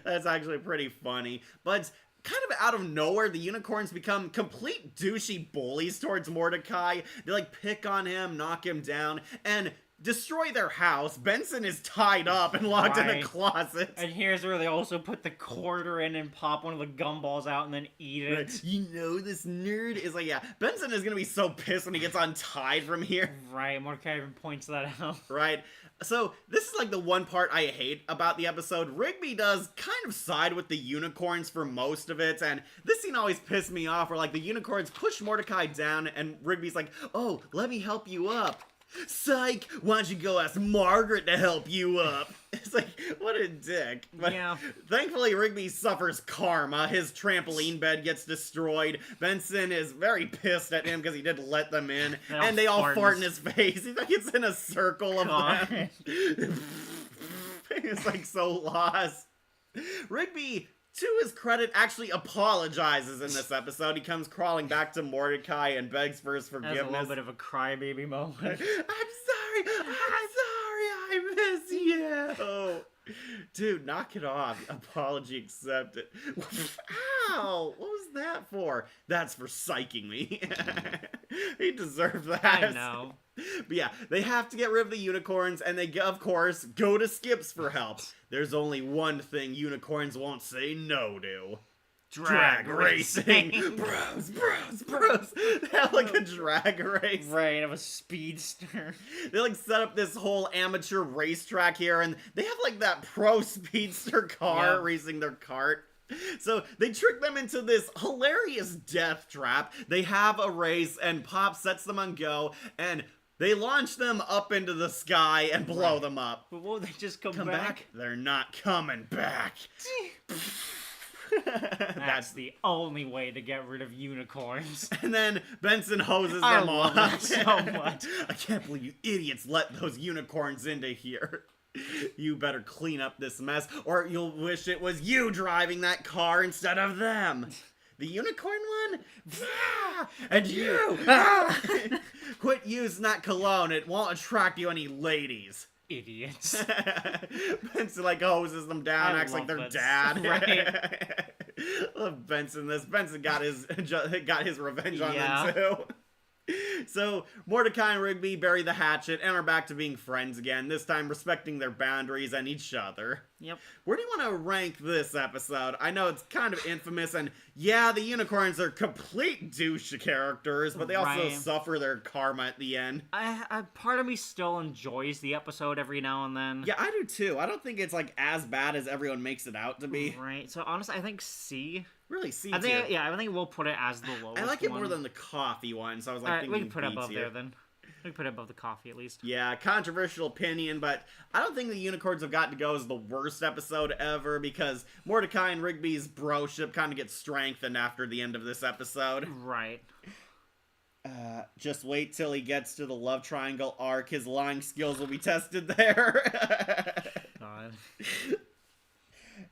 That's actually pretty funny. But kind of out of nowhere, the unicorns become complete douchey bullies towards Mordecai. They like pick on him, knock him down, and destroy their house. Benson is tied up and locked in a closet. And here's where they also put the quarter in and pop one of the gumballs out and then eat it. Right. You know, this nerd is like, yeah, Benson is gonna be so pissed when he gets untied from here. Right, Mordecai even points that out. Right. So, this is like the one part I hate about the episode. Rigby does kind of side with the unicorns for most of it, and this scene always pissed me off where like the unicorns push Mordecai down and Rigby's like, "Oh, let me help you up." Psych! Why don't you go ask Margaret to help you up? It's like, what a dick. But yeah. Thankfully, Rigby suffers karma. His trampoline bed gets destroyed. Benson is very pissed at him because he did let them in. And they all fart in his face. He gets in a circle of them. It's like so lost. Rigby, to his credit, actually apologizes in this episode. He comes crawling back to Mordecai and begs for his forgiveness. That's a little bit of a crybaby moment. I'm sorry, I miss you. Dude, knock it off. Apology accepted. Ow! What was that for? That's for psyching me. He deserved that. I know. But yeah, they have to get rid of the unicorns, and they, of course, go to Skips for help. There's only one thing unicorns won't say no to. Drag racing. Bros. They have like a drag race. Right, of a speedster. They like set up this whole amateur racetrack here, and they have like that pro speedster car racing their cart. So they trick them into this hilarious death trap. They have a race, and Pop sets them on go, and they launch them up into the sky and blow them up. But won't they just come back? They're not coming back. That's the only way to get rid of unicorns. And then Benson hoses them off. I love that so much. I can't believe you idiots let those unicorns into here. You better clean up this mess, or you'll wish it was you driving that car instead of them. The unicorn one? And you! Quit using that cologne. It won't attract you any ladies. Idiots. Benson like hoses them down, acts like their dad. Right. Love Benson. Benson got his revenge on them too. So, Mordecai and Rigby bury the hatchet and are back to being friends again, this time respecting their boundaries and each other. Yep. Where do you want to rank this episode? I know it's kind of infamous, and yeah, the unicorns are complete douche characters, but they also suffer their karma at the end. Part of me still enjoys the episode every now and then. Yeah, I do too. I don't think it's like as bad as everyone makes it out to be. Right. So honestly, I think C. Really, C I think we'll put it as the lowest. I like it more than the coffee one, so I was like, we can put it above there then. We put it above the coffee at least. Yeah, controversial opinion, but I don't think the Unicorns have got to go as the worst episode ever because Mordecai and Rigby's broship kind of gets strengthened after the end of this episode. Right. Just wait till he gets to the love triangle arc. His lying skills will be tested there. God.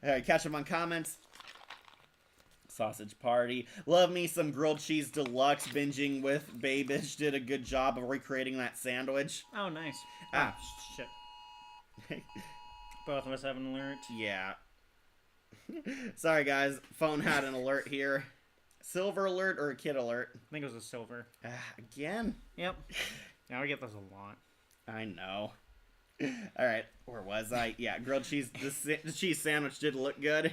Alright, catch him on comments. Sausage Party. Love me some grilled cheese deluxe. Binging with Babish did a good job of recreating that sandwich. Oh, nice. Ah. Shit. Both of us have an alert. Yeah. Sorry, guys. Phone had an alert here. Silver alert or a kid alert? I think it was a silver. Again? Yep. Now we get those a lot. I know. Alright, where was I? Yeah, grilled cheese. The cheese sandwich did look good.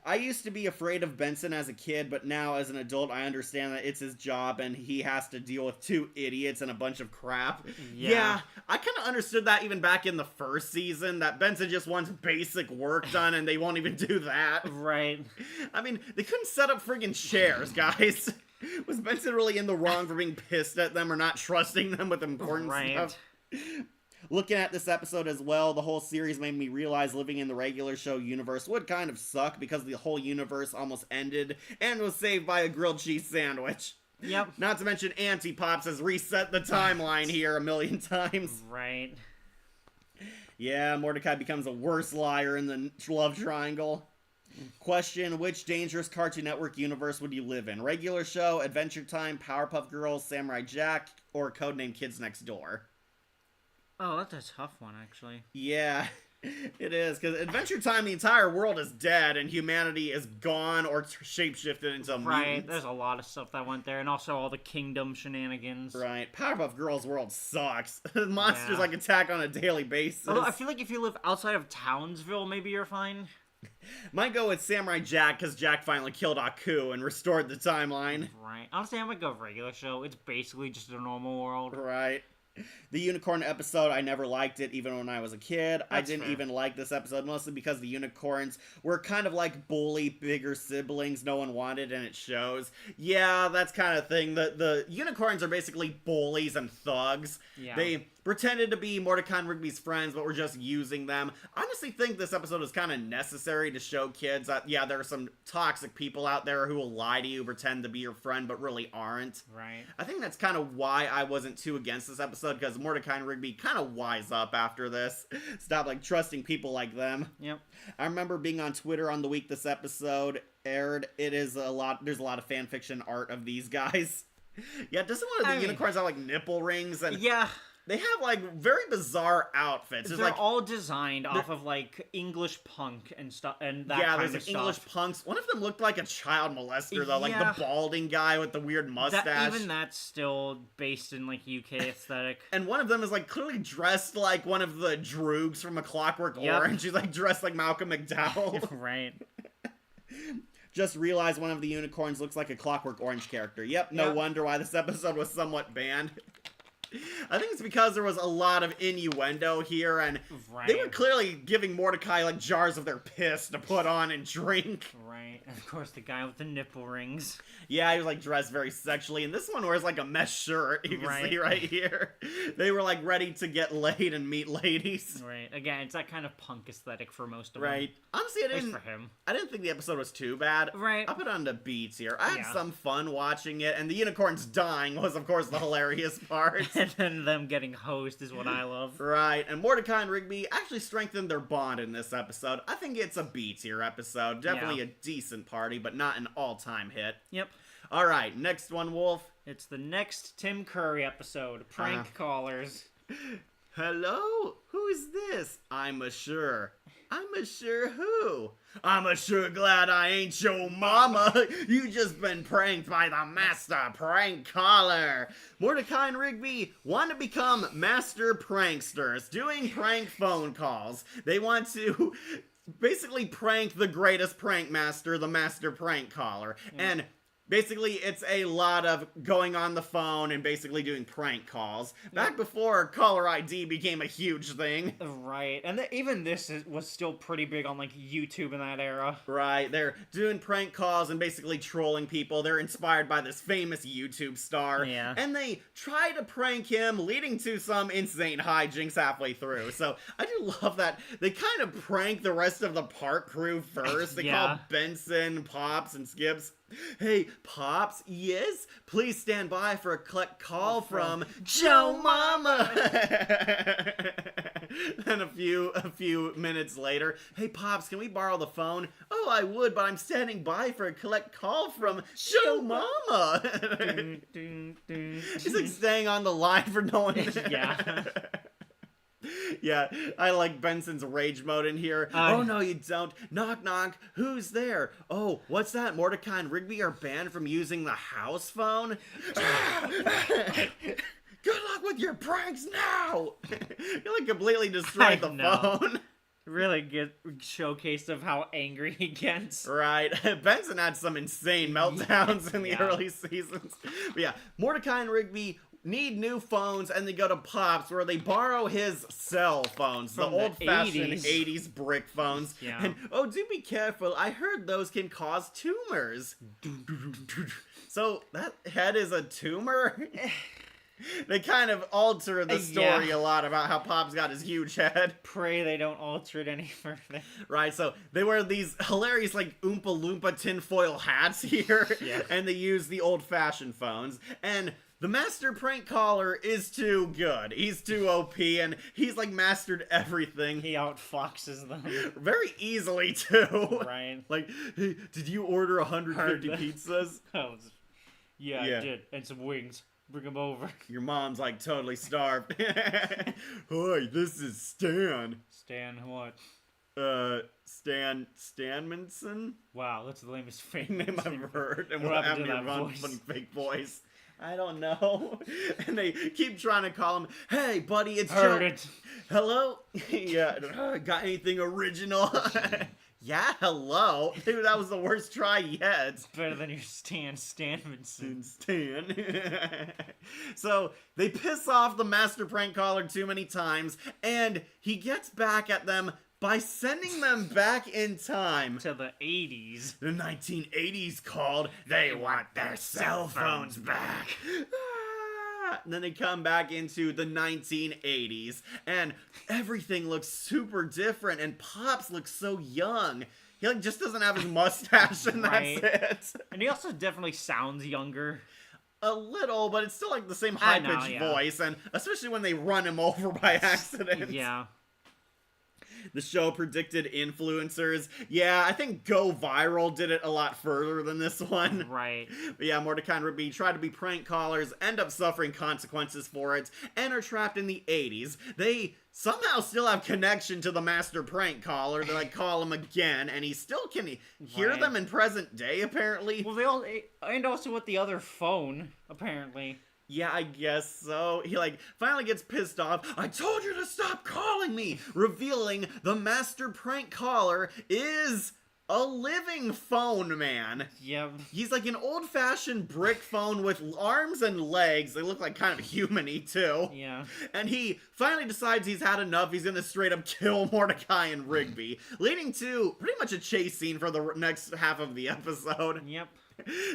I used to be afraid of Benson as a kid, but now as an adult, I understand that it's his job and he has to deal with two idiots and a bunch of crap. Yeah, I kind of understood that even back in the first season, that Benson just wants basic work done and they won't even do that. Right. I mean, they couldn't set up friggin' chairs, guys. Was Benson really in the wrong for being pissed at them or not trusting them with important stuff? Looking at this episode as well, the whole series made me realize living in the regular show universe would kind of suck because the whole universe almost ended and was saved by a grilled cheese sandwich. Yep. Not to mention Auntie Pops has reset the timeline here a million times. Right. Yeah, Mordecai becomes a worse liar in the love triangle. Question, which dangerous Cartoon Network universe would you live in? Regular show, Adventure Time, Powerpuff Girls, Samurai Jack, or Codename Kids Next Door? Oh, that's a tough one, actually. Yeah, it is, because Adventure Time, the entire world is dead, and humanity is gone or shapeshifted into Right, mutants. there's a lot of stuff that went there, and also all the kingdom shenanigans. Right, Powerpuff Girls' world sucks. Monsters, Yeah. like, attack on a daily basis. Although, I feel like if you live outside of Townsville, maybe you're fine. Might go with Samurai Jack, because Jack finally killed Aku and restored the timeline. Right. Honestly, I might go regular show. It's basically just a normal world. Right. The unicorn episode, I never liked it, even when I was a kid. I didn't fair. even like this episode, mostly because the unicorns were kind of like bully bigger siblings no one wanted, and it shows. Yeah, that's kind of thing. The unicorns are basically bullies and thugs. Yeah. They pretended to be Mordecai and Rigby's friends, but were just using them. I honestly think this episode was kind of necessary to show kids that, yeah, there are some toxic people out there who will lie to you, pretend to be your friend, but really aren't. Right. I think that's kind of why I wasn't too against this episode, because Mordecai and Rigby kind of wise up after this. Stop, like, trusting people like them. Yep. I remember being on Twitter on the week this episode aired. There's a lot of fan fiction art of these guys. Yeah, doesn't one of the unicorns have, like, nipple rings? And Yeah. they have, like, very bizarre outfits. They're all designed off of, like, English punk and stuff, and that kind of there's stuff. English punks. One of them looked like a child molester, though. Like, Yeah. the balding guy with the weird mustache. Even that's still based in, like, UK aesthetic. And one of them is, like, clearly dressed like one of the Droogs from A Clockwork Orange. He's, like, dressed like Malcolm McDowell. Right. Just realized one of the unicorns looks like a Clockwork Orange character. Yep, no wonder why this episode was somewhat banned. I think it's because there was a lot of innuendo here, and they were clearly giving Mordecai, like, jars of their piss to put on and drink. Right. And, of course, the guy with the nipple rings. Yeah, he was, like, dressed very sexually, and this one wears, like, a mesh shirt, you can see right here. They were, like, ready to get laid and meet ladies. Right. Again, it's that kind of punk aesthetic for most of Right. them. Honestly, At least for him. I didn't think the episode was too bad. Right. I'll put it on the beats here. I had Yeah. some fun watching it, and the unicorns dying was, of course, the hilarious part. And then them getting hosed is what I love. Right, and Mordecai and Rigby actually strengthened their bond in this episode. I think it's a B-tier episode. Definitely a decent party, but not an all-time hit. Yep. Alright, next one, Wolf. It's the next Tim Curry episode, Prank Callers. Hello? Who is this? I'm a sure. I'm a sure who? I'm a sure glad I ain't your mama. You just been pranked by the master prank caller. Mordecai and Rigby want to become master pranksters, doing prank phone calls. They want to basically prank the greatest prank master, the master prank caller. And Basically, it's a lot of going on the phone and basically doing prank calls. Back before caller ID became a huge thing. Right, and even this was still pretty big on like YouTube in that era. Right, they're doing prank calls and basically trolling people. They're inspired by this famous YouTube star. Yeah. And they try to prank him, leading to some insane hijinks halfway through. So I do love that they kind of prank the rest of the park crew first. They call Benson, Pops, and Skips. Hey, Pops, yes? Please stand by for a collect call from Joe Mama. Then a few minutes later, hey, Pops, can we borrow the phone? Oh, I would, but I'm standing by for a collect call from Joe Mama. He's like staying on the line for no one. Yeah. Yeah, I like Benson's rage mode in here. Oh, no, you don't. Knock, knock. Who's there? Oh, what's that? Mordecai and Rigby are banned from using the house phone? Good luck with your pranks now! You like completely destroyed the phone. Really good showcase of how angry he gets. Right. Benson had some insane meltdowns in the early seasons. But yeah, Mordecai and Rigby need new phones, and they go to Pops, where they borrow his cell phones, the old-fashioned 80s brick phones. Yeah. And, oh, do be careful. I heard those can cause tumors. So, that head is a tumor? They kind of alter the story a lot about how Pop's got his huge head. Pray they don't alter it any further. Right, so they wear these hilarious, like, Oompa Loompa tinfoil hats here, and they use the old-fashioned phones, and the master prank caller is too good. He's too OP, and he's, like, mastered everything. He outfoxes them. Very easily, too. Right. Like, hey, did you order 150 pizzas? Oh, yeah, I did. And some wings. Bring them over. Your mom's, like, totally starved. Hi, this is Stan. Stan what? Stan Stanmanson? Wow, that's the lamest fake name I've heard. And what what happened happened to to your that voice? funny fake voice? I don't know. And they keep trying to call him, hey, buddy, it's Heard Joe. it. Hello? Yeah, got anything original? Yeah, hello. Dude, that was the worst try yet. Better than your Stan Stanmanson. Stan. So, they piss off the master prank caller too many times, and he gets back at them by sending them back in time. To the 80s. The 1980s called, they want their cell phones back. And then they come back into the 1980s, and everything looks super different, and Pops looks so young. He like just doesn't have his mustache, and that's it. And he also definitely sounds younger. A little, but it's still like the same high-pitched voice, and especially when they run him over by accident. Yeah. The show predicted influencers. Yeah, I think Go Viral did it a lot further than this one. Right. But yeah, Mordecai and Rigby try to be prank callers, end up suffering consequences for it, and are trapped in the 80s. They somehow still have connection to the master prank caller. They like call him again, and he still can hear them in present day, apparently. Well, they all, and also with the other phone, apparently. Yeah, I guess so. He, like, finally gets pissed off. I told you to stop calling me! Revealing the master prank caller is a living phone man. Yep. He's like an old-fashioned brick phone with arms and legs. They look like kind of human-y, too. Yeah. And he finally decides he's had enough. He's gonna straight up kill Mordecai and Rigby, leading to pretty much a chase scene for the next half of the episode. Yep.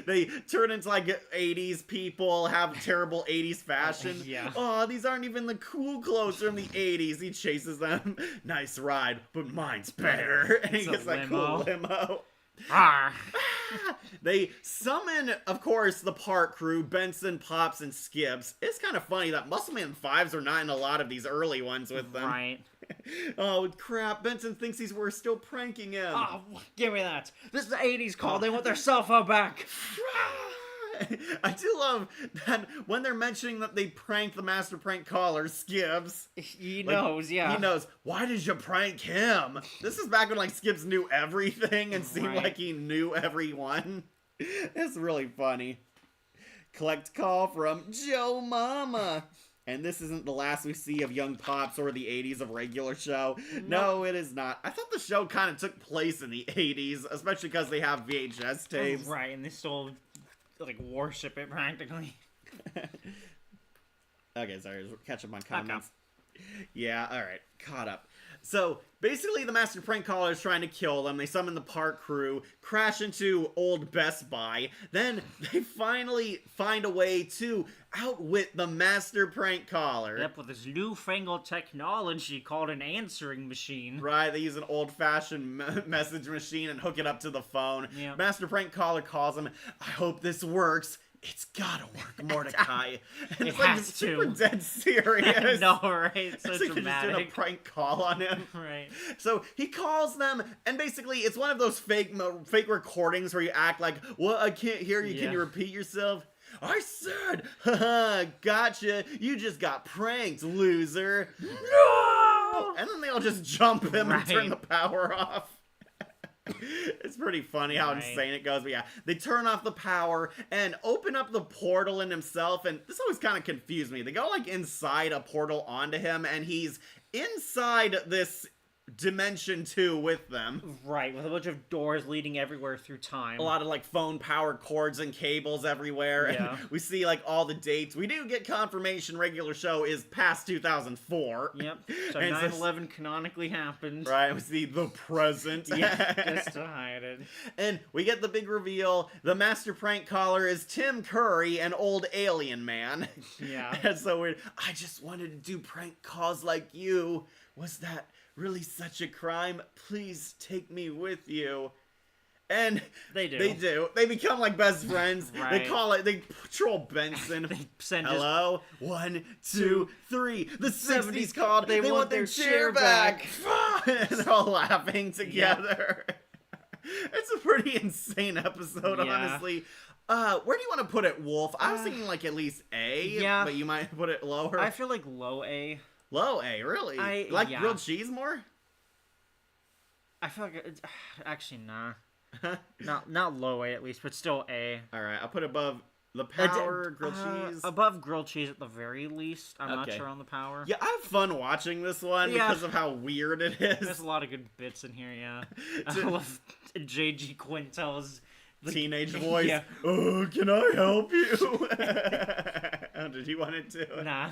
They turn into like 80s people, have terrible 80s fashion. Yeah. Oh, these aren't even the cool clothes from the 80s. He chases them. Nice ride, but mine's better. And he gets that cool limo. They summon, of course, the park crew, Benson, Pops, and Skips. It's kind of funny that Muscleman 5s are not in a lot of these early ones with them. Right. Oh, crap. Benson thinks we're still pranking him. Oh, give me that. This is the 80s call. They want their cell phone back. I do love that when they're mentioning that they pranked the master prank caller, Skips. He knows, yeah. He knows. Why did you prank him? This is back when, like, Skips knew everything and seemed like he knew everyone. It's really funny. Collect call from Joe Mama. And this isn't the last we see of Young Pops or the 80s of regular show. No, it is not. I thought the show kind of took place in the 80s, especially because they have VHS tapes. Right, and they still like worship it practically. Okay, sorry, catch up on comments. Yeah, alright, caught up. So, basically the Master Prank Caller is trying to kill them. They summon the park crew, crash into old Best Buy. Then, they finally find a way to outwit the Master Prank Caller. Yep, with this newfangled technology called an answering machine. Right, they use an old-fashioned message machine and hook it up to the phone. Yep. Master Prank Caller calls him, I hope this works. It's gotta work, Mordecai. And It it's like has super to. dead serious. No, right? It's so It's like they're just doing a dramatic. prank call on him. Right. So he calls them, and basically it's one of those fake recordings where you act like, "What? I can't hear you. Can Yeah. you repeat yourself?" I said, haha, gotcha. You just got pranked, loser. No! And then they all just jump him and turn Right. the power off. It's pretty funny how Right. insane it goes, but yeah, they turn off the power and open up the portal in himself, and this always kind of confused me. They go like inside a portal onto him, and he's inside this dimension 2 with them. Right, with a bunch of doors leading everywhere through time. A lot of like phone powered cords and cables everywhere. Yeah. And we see like all the dates. We do get confirmation regular show is past 2004. Yep. So And 9/11 canonically happened. Right, we see the present. Yeah, just to hide it. And we get the big reveal. The Master Prank Caller is Tim Curry, an old alien man. Yeah. That's so weird. I just wanted to do prank calls like you. Was that really such a crime? Please take me with you. And They do. They do. They become like best friends. Right. They call it. They patrol Benson. They send just Hello? 1, 2, 3. The 60s called. They want their chair back. And they're all laughing together. It's a pretty insane episode, Yeah. honestly. Where do you want to put it, Wolf? I was thinking like at least A, Yeah. but you might put it lower. I feel like low A. Low A, really? Like yeah. grilled cheese more? I feel like it's, actually nah. Not low A at least, but still A. Alright, I'll put above the power, grilled cheese. Above grilled cheese at the very least. I'm not Okay. sure on the power. Yeah, I have fun watching this one Yeah. because of how weird it is. There's a lot of good bits in here, yeah. I To- love J.G. Quintel's Teenage voice. Yeah. Oh, can I help you? Oh, did he want it to? Nah.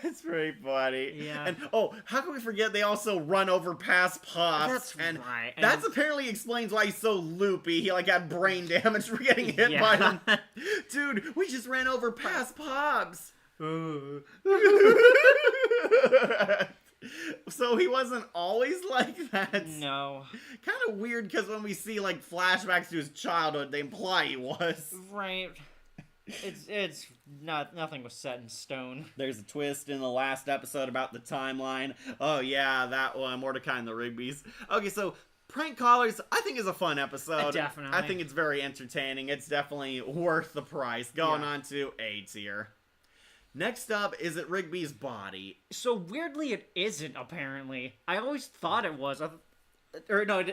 It's pretty funny. Yeah. And oh, how can we forget they also run over past Pops? That's and right. And That's apparently explains why he's so loopy. He like had brain damage for getting hit Yeah. by them. Dude, we just ran over past Pops. So he wasn't always like that. No. Kind of weird because when we see like flashbacks to his childhood, they imply he was. Right. It's not nothing was set in stone. There's a twist in the last episode about the timeline. Oh yeah, that one, Mordecai and the Rigby's. Okay, so Prank Callers, I think is a fun episode. Definitely. I think it's very entertaining. It's definitely worth the price. Going Yeah. on to A tier. Next up, is it Rigby's body? So weirdly, it isn't. Apparently, I always thought it was. Or no,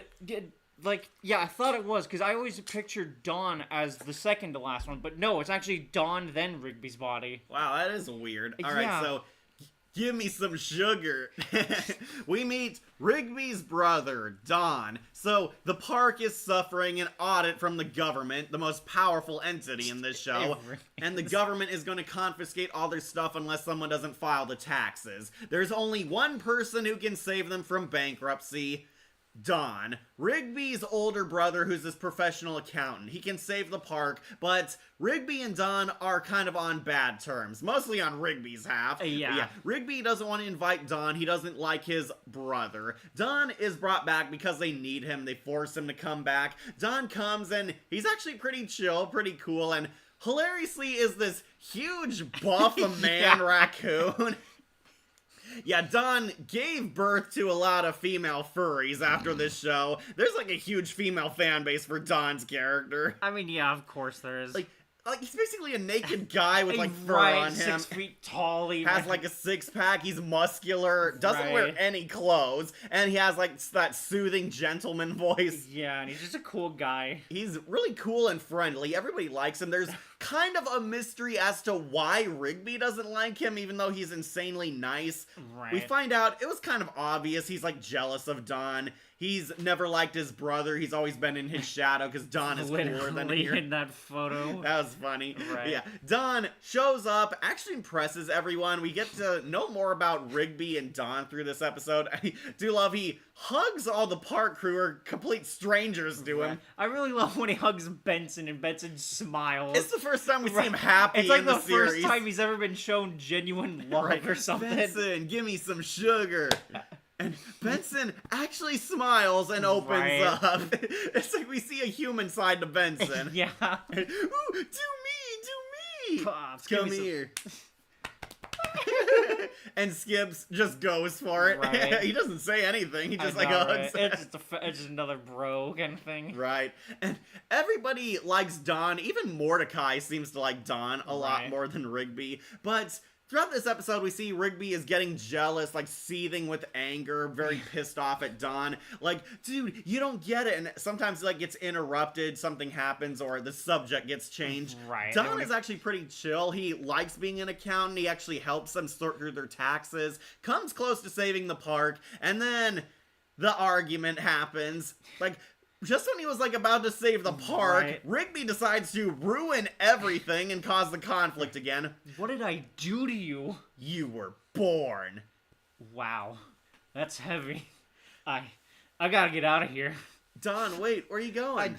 I thought it was because I always pictured Dawn as the second to last one, but no, it's actually Dawn then Rigby's body. Wow, that is weird. All right, Yeah. so give me some sugar. We meet Rigby's brother, Don. So the park is suffering an audit from the government, the most powerful entity in this show. It really And the government is going to confiscate all their stuff unless someone doesn't file the taxes. There's only one person who can save them from bankruptcy. Don, Rigby's older brother, who's this professional accountant. He can save the park, but Rigby and Don are kind of on bad terms, mostly on Rigby's half. But Yeah. Rigby doesn't want to invite Don. He doesn't like his brother. Don is brought back because they need him. They force him to come back. Don comes and he's actually pretty chill, pretty cool, and hilariously is this huge buff a man Yeah. raccoon. Yeah, Don gave birth to a lot of female furries after this show. There's like a huge female fan base for Don's character. I mean, yeah, of course there is. Like he's basically a naked guy with like fur right, on him. 6 feet tall. He Has like a six-pack, he's muscular, doesn't wear Right. any clothes, and he has like that soothing gentleman voice. Yeah, and he's just a cool guy. He's really cool and friendly. Everybody likes him. There's kind of a mystery as to why Rigby doesn't like him, even though he's insanely nice. Right. We find out it was kind of obvious. He's like jealous of Don. He's never liked his brother. He's always been in his shadow because Don is cooler than him. In that photo. That was funny. Right. Yeah. Don shows up, actually impresses everyone. We get to know more about Rigby and Don through this episode. I do love he hugs all the park crew, or complete strangers to him. I really love when he hugs Benson and Benson smiles. It's the first time we see him happy It's like in the first series. time he's ever been shown genuine love Right. or something. Benson, give me some sugar. And Benson actually smiles and opens Right. up. It's like we see a human side to Benson. Yeah. And, ooh, do me! Pops, give Come me some- here. And Skips just goes for it. Right. He doesn't say anything. He just I know, hugs. right? It's just another bro kind of thing. Right. And everybody likes Don. Even Mordecai seems to like Don a lot Right. more than Rigby. But throughout this episode, we see Rigby is getting jealous, like seething with anger, very pissed off at Don. Like, dude, you don't get it. And sometimes like gets interrupted, something happens, or the subject gets changed. Right. Don is actually pretty chill. He likes being an accountant. He actually helps them sort through their taxes, comes close to saving the park, and then the argument happens. Like, just when he was like about to save the park, Right. Rigby decides to ruin everything and cause the conflict again. What did I do to you? You were born. Wow. That's heavy. I gotta get out of here. Don, wait, where are you going?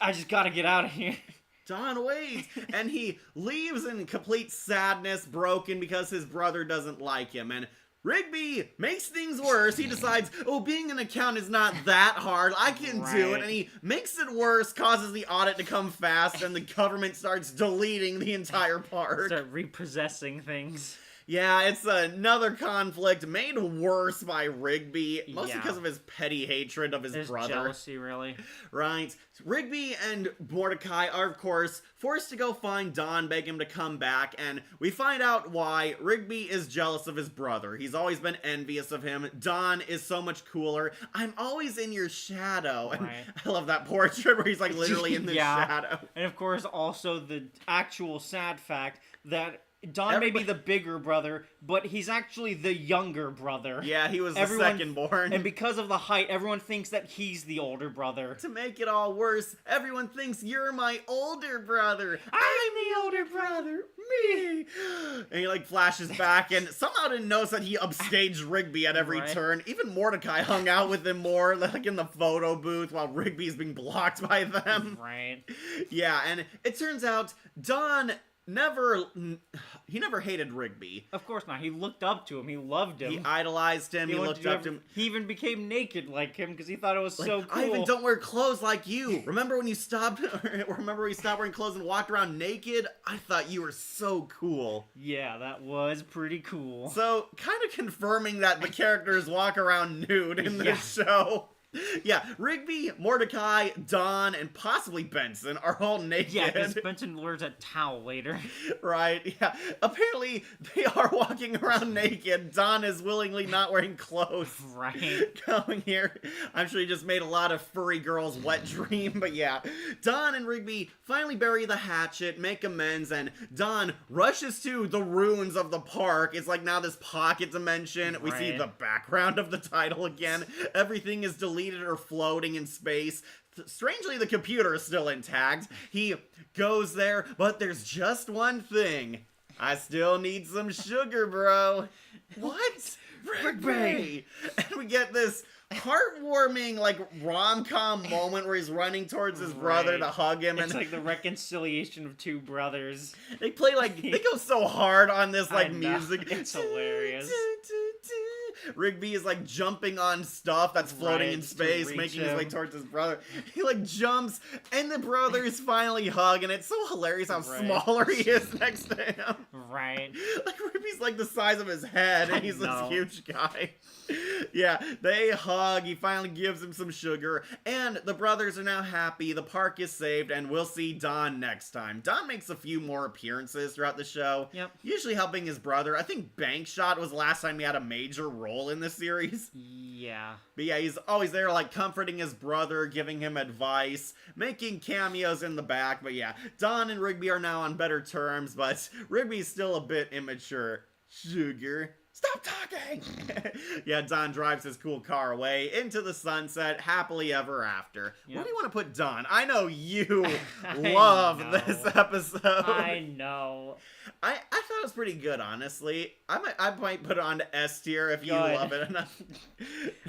I just gotta get out of here. Don waits, and he leaves in complete sadness, broken because his brother doesn't like him. And Rigby makes things worse. He decides, oh, being an accountant is not that hard. I can do it. Right. And he makes it worse, causes the audit to come fast, and the government starts deleting the entire park. Start repossessing things. Yeah, it's another conflict made worse by Rigby, mostly Yeah. because of his petty hatred of his There's brother. jealousy, really. Right. Rigby and Mordecai are, of course, forced to go find Don, beg him to come back, and we find out why. Rigby is jealous of his brother. He's always been envious of him. Don is so much cooler. I'm always in your shadow. And Right. I love that portrait where he's like literally in the Yeah. shadow. And of course, also the actual sad fact that Don may be the bigger brother, but he's actually the younger brother. Yeah, he was Everyone- the second born. And because of the height, everyone thinks that he's the older brother. To make it all worse, everyone thinks you're my older brother. I'm the older brother. Me. And he like flashes back and somehow didn't notice that he upstaged Rigby at every Right. turn. Even Mordecai hung out with him more, like in the photo booth while Rigby's being blocked by them. Right. Yeah, and it turns out Don never hated Rigby. Of course not. He looked up to him. He loved him. He idolized him. He wanted looked to up to him. He even became naked like him because he thought it was Like, so cool. I even don't wear clothes like you. Remember when you stopped? Remember when you stopped wearing clothes and walked around naked? I thought you were so cool. Yeah, that was pretty cool. So, kind of confirming that the characters walk around nude in this show. Yeah, Rigby, Mordecai, Don, and possibly Benson are all naked. Yeah, because Benson wears a towel later. Right, yeah. Apparently, they are walking around naked. Don is willingly not wearing clothes. Right. Going here. I'm sure he just made a lot of furry girls' wet dream, but yeah. Don and Rigby finally bury the hatchet, make amends, and Don rushes to the ruins of the park. It's like now this pocket dimension. We see Right. the background of the title again. Everything is deleted or floating in space. Strangely, the computer is still intact. He goes there, but there's just one thing. I still need some sugar, bro. What? Rigby! And we get this heartwarming, like, rom-com moment where he's running towards his brother Right. to hug him. It's And like the reconciliation of two brothers. they play, like, they go so hard on this, like, I know. music. It's hilarious. Rigby is like jumping on stuff that's floating Right, in to space, reach making his way him. towards his brother. He like jumps, and the brothers finally hug, and it's so hilarious how Right. smaller he is next to him. Right. Like Rigby's like the size of his head, and I he's know. this huge guy. Yeah, they hug. He finally gives him some sugar, and the brothers are now happy. The park is saved, and we'll see Don next time. Don makes a few more appearances throughout the show. Yep. Usually helping his brother. I think Bankshot was the last time he had a major role. role in this series. Yeah. But yeah, he's always there, like, comforting his brother, giving him advice, making cameos in the back. But yeah, Don and Rigby are now on better terms, but Rigby's still a bit immature. Sugar, stop talking! Yeah, Don drives his cool car away into the sunset, happily ever after. Yep. Where do you want to put Don? I know you I love know. this episode. I know. I thought it was pretty good, honestly. I might put it on to S tier if you Good. love it enough.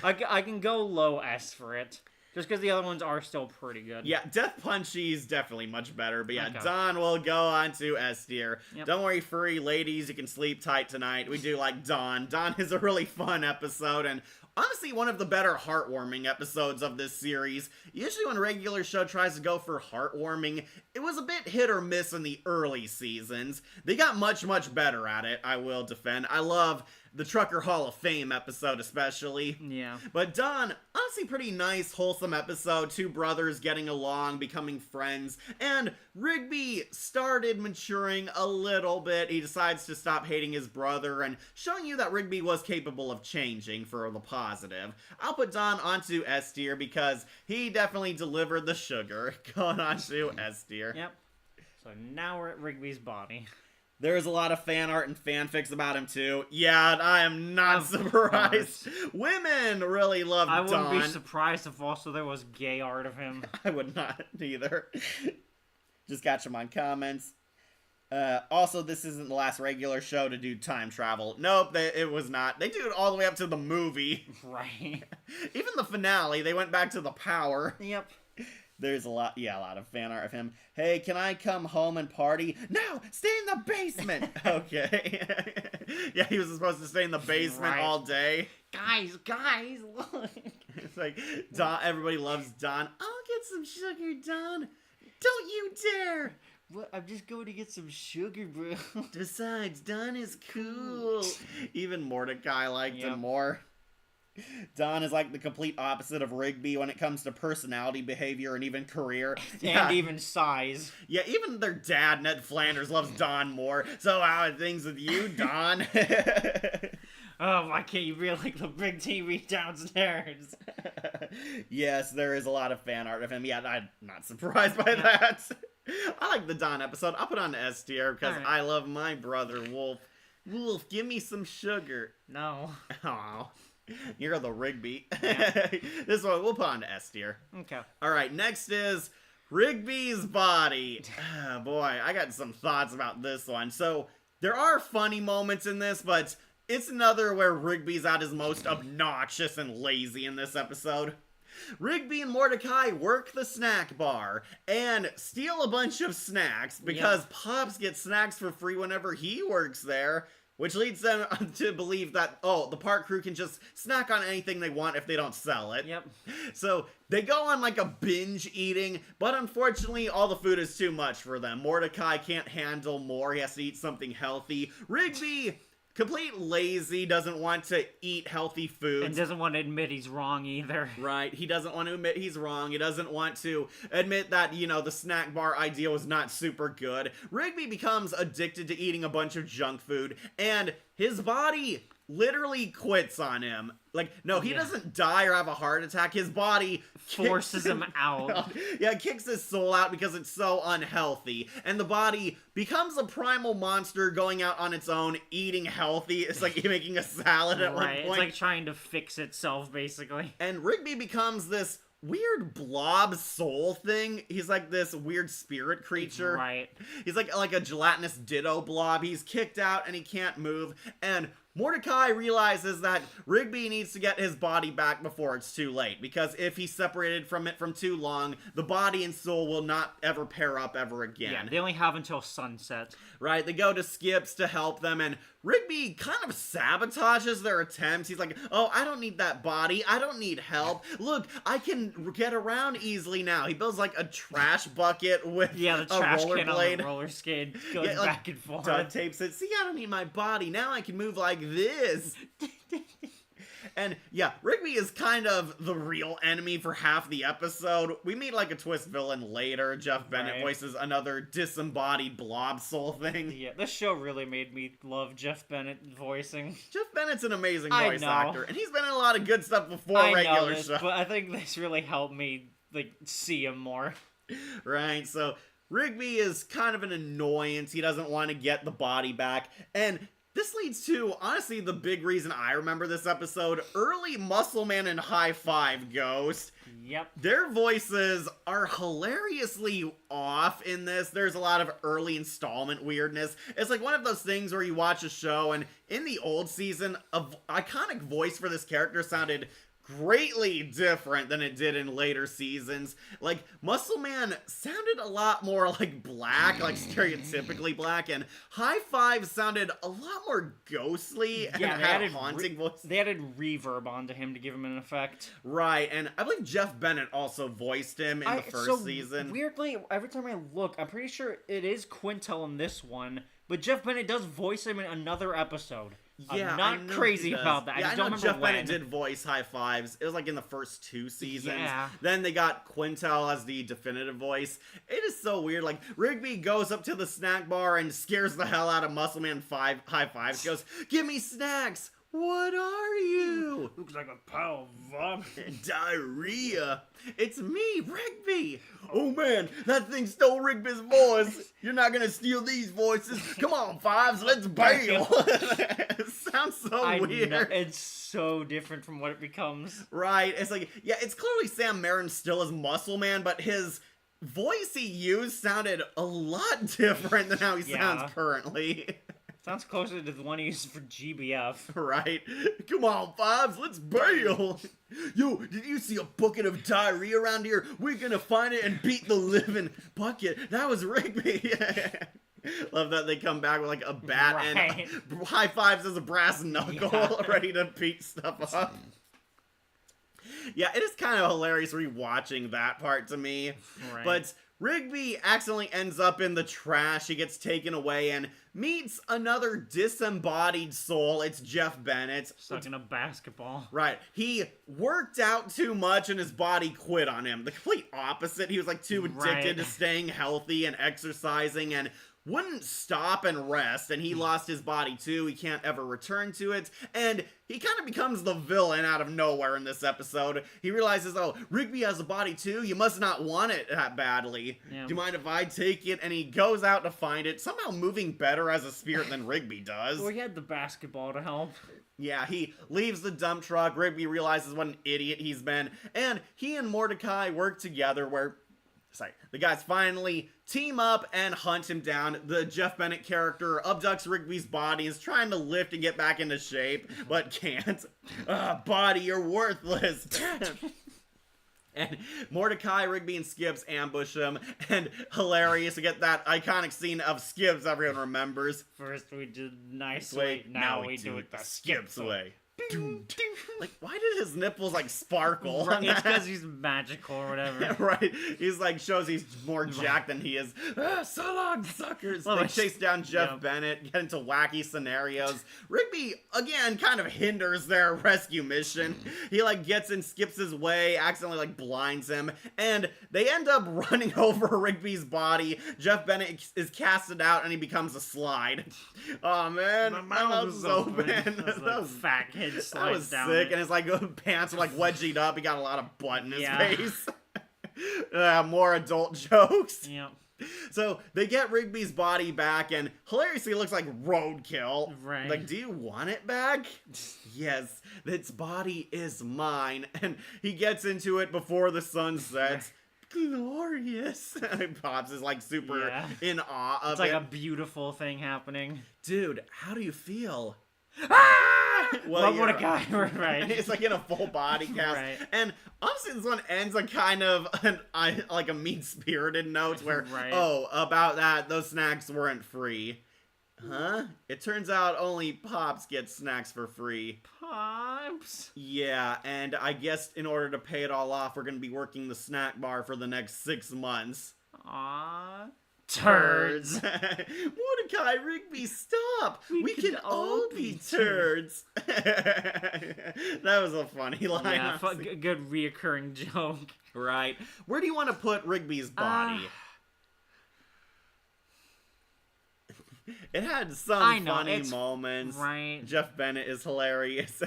I can go low S for it. Just because the other ones are still pretty good. Yeah, Death Punchy's definitely much better, but yeah, Okay. Don will go on to S tier. Yep. Don't worry, furry ladies, you can sleep tight tonight. We do like Don. Don is a really fun episode, and honestly one of the better heartwarming episodes of this series. Usually when a regular show tries to go for heartwarming, it was a bit hit or miss in the early seasons. They got much, much better at it, I will defend. I love the Trucker Hall of Fame episode especially. Yeah. But Don, honestly pretty nice, wholesome episode. Two brothers getting along, becoming friends. And Rigby started maturing a little bit. He decides to stop hating his brother and showing you that Rigby was capable of changing for the positive. I'll put Don onto S tier because he definitely delivered the sugar. Going on to S tier. Yep. So now we're at Rigby's body. There's a lot of fan art and fanfics about him too. Yeah, I am not Of surprised. Women really love I wouldn't Don. be surprised if also there was gay art of him. I would not either. Just catch them on comments. Also, this isn't the last regular show to do time travel. Nope, it was not. They do it all the way up to the movie. Right. Even the finale, they went back to the power. Yep. There's a lot of fan art of him. Hey, can I come home and party? No, stay in the basement. Okay. Yeah, he was supposed to stay in the basement Right. all day. Guys, look. It's like, Don, everybody loves Don. I'll get some sugar, Don. Don't you dare. What? I'm just going to get some sugar, bro. Besides, Don is cool. Even Mordecai liked Yep. him more. Don is like the complete opposite of Rigby when it comes to personality, behavior, and even career. And even size. Yeah, even their dad, Ned Flanders, loves Don more. So how are things with you, Don? Oh, why can't you be like the big TV downstairs? Yes, there is a lot of fan art of him. Yeah, I'm not surprised by that. I like the Don episode. I'll put on S tier because Alright. I love my brother, Wolf. Wolf, give me some sugar. No. Aw. You're the Rigby. Yeah. This one, we'll put on to S tier. Okay. Alright, next is Rigby's body. Boy, I got some thoughts about this one. So, there are funny moments in this, but it's another where Rigby's at his most obnoxious and lazy in this episode. Rigby and Mordecai work the snack bar and steal a bunch of snacks because Pops gets snacks for free whenever he works there, which leads them to believe that, oh, the park crew can just snack on anything they want if they don't sell it. Yep. So they go on like a binge eating, but unfortunately all the food is too much for them. Mordecai can't handle more. He has to eat something healthy. Rigby, complete lazy, doesn't want to eat healthy foods. And doesn't want to admit he's wrong either. Right, he doesn't want to admit he's wrong. He doesn't want to admit that, you know, the snack bar idea was not super good. Rigby becomes addicted to eating a bunch of junk food, and his body literally quits on him. Like, no, he Yeah. doesn't die or have a heart attack. His body Forces him out. Yeah, kicks his soul out because it's so unhealthy. And the body becomes a primal monster going out on its own, eating healthy. It's like making a salad at one Right. point. It's like trying to fix itself, basically. And Rigby becomes this weird blob soul thing. He's like this weird spirit creature. Right. He's like a gelatinous ditto blob. He's kicked out and he can't move. And Mordecai realizes that Rigby needs to get his body back before it's too late, because if he's separated from it from too long, the body and soul will not ever pair up ever again. Yeah, they only have until sunset. Right, they go to Skips to help them, and Rigby kind of sabotages their attempts. He's like, oh, I don't need that body. I don't need help. Look, I can get around easily now. He builds like a trash bucket with Yeah, the a trash can on rollerblade. the roller skate goes Yeah, like, back and forth. Duct tapes it. See, I don't need my body. Now I can move like this. And yeah, Rigby is kind of the real enemy for half the episode. We meet like a twist villain later. Jeff Bennett Right. voices another disembodied blob soul thing. Yeah, this show really made me love Jeff Bennett voicing. Jeff Bennett's an amazing I voice know. actor, and he's been in a lot of good stuff before I know regular this, shows. but I think this really helped me like see him more. Right, so Rigby is kind of an annoyance. He doesn't want to get the body back. And this leads to, honestly, the big reason I remember this episode. Early Muscle Man and High Five Ghost. Yep. Their voices are hilariously off in this. There's a lot of early installment weirdness. It's like one of those things where you watch a show and in the old season, a iconic voice for this character sounded greatly different than it did in later seasons. Like, Muscle Man sounded a lot more like black, like stereotypically black, and High Five sounded a lot more ghostly and Yeah, they had a added haunting voice. They added reverb onto him to give him an effect. Right, and I believe Jeff Bennett also voiced him in the first season. Weirdly, every time I look, I'm pretty sure it is Quintel in this one, but Jeff Bennett does voice him in another episode. Yeah, I'm I not know crazy he does. about that. Yeah, I just don't know remember Jeff when. Bennett did voice High Fives. It was like in the first 2 seasons. Yeah. Then they got Quintel as the definitive voice. It is so weird. Like, Rigby goes up to the snack bar and scares the hell out of Muscle Man High Fives. Goes, "Give me snacks! What are you?" Looks like a pile of vomit. "Diarrhea. It's me, Rigby." "Oh man, that thing stole Rigby's voice. You're not gonna steal these voices. Come on, Fives, let's bail." It sounds so I weird. know, it's so different from what it becomes. Right, it's like, yeah, it's clearly Sam Marin still as Muscle Man, but his voice he used sounded a lot different than how he Yeah. sounds currently. Sounds closer to the one he used for GBF. Right? "Come on, Fives, let's bail." "Yo, did you see a bucket of diarrhea around here? We're gonna find it and beat the living bucket. That was Rigby." Love that they come back with like a bat Right. and High Fives as a brass knuckle, Yeah. ready to beat stuff up. Yeah, it is kind of hilarious rewatching that part to me. Right. But Rigby accidentally ends up in the trash. He gets taken away and meets another disembodied soul. It's Jeff Bennett. Stuck in a basketball. Right. He worked out too much and his body quit on him. The complete opposite. He was like too addicted Right. to staying healthy and exercising and wouldn't stop and rest, and he lost his body too. He can't ever return to it, and he kind of becomes the villain out of nowhere in this episode. He realizes, oh, Rigby has a body too? You must not want it that badly. Yeah. Do you mind if I take it? And he goes out to find it, somehow moving better as a spirit than Rigby does. Well, he had the basketball to help. Yeah, he leaves the dump truck. Rigby realizes what an idiot he's been, and he and Mordecai work together where the guys finally team up and hunt him down. The Jeff Bennett character abducts Rigby's body, is trying to lift and get back into shape, but can't. Body, you're worthless. And Mordecai, Rigby, and Skips ambush him, and hilarious to get that iconic scene of Skips everyone remembers. First we did nice Way, way, now we do it the Skips way. way. Like, why did his nipples like sparkle? Right, it's because he's magical or whatever. Right, he's like shows he's more jacked than he is. So long, suckers! Well, They it's- chase down Jeff yep. Bennett, get into wacky scenarios. Rigby again kind of hinders their rescue mission. He like gets in, skips his way, accidentally like blinds him, and they end up running over Rigby's body. Jeff Bennett is casted out, and he becomes a slide. Oh man, my mouth is open. That That was fat kid That slides was down. sick, and his like pants were like wedgied up. He got a lot of butt in his Yeah. face. More adult jokes. Yeah. So they get Rigby's body back, and hilariously, it looks like roadkill. Right. Like, do you want it back? Yes, its body is mine. And he gets into it before the sun sets. Glorious. And Pops is like super Yeah. in awe of It's like it. a beautiful thing happening. Dude, how do you feel? Well, what a you're- guy, right? It's like in a full body cast. Right. And honestly, this one ends on kind of like a mean-spirited note where, Right. oh, about that, those snacks weren't free. Huh? It turns out only Pops gets snacks for free. Pops. Yeah, and I guess in order to pay it all off, we're going to be working the snack bar for the next 6 months. Aww. turds. Mordecai, Rigby, stop! We can all be turds. That was a funny line. Yeah, good reoccurring joke. Right. Where do you want to put Rigby's body? It had some funny moments. Right. Jeff Bennett is hilarious.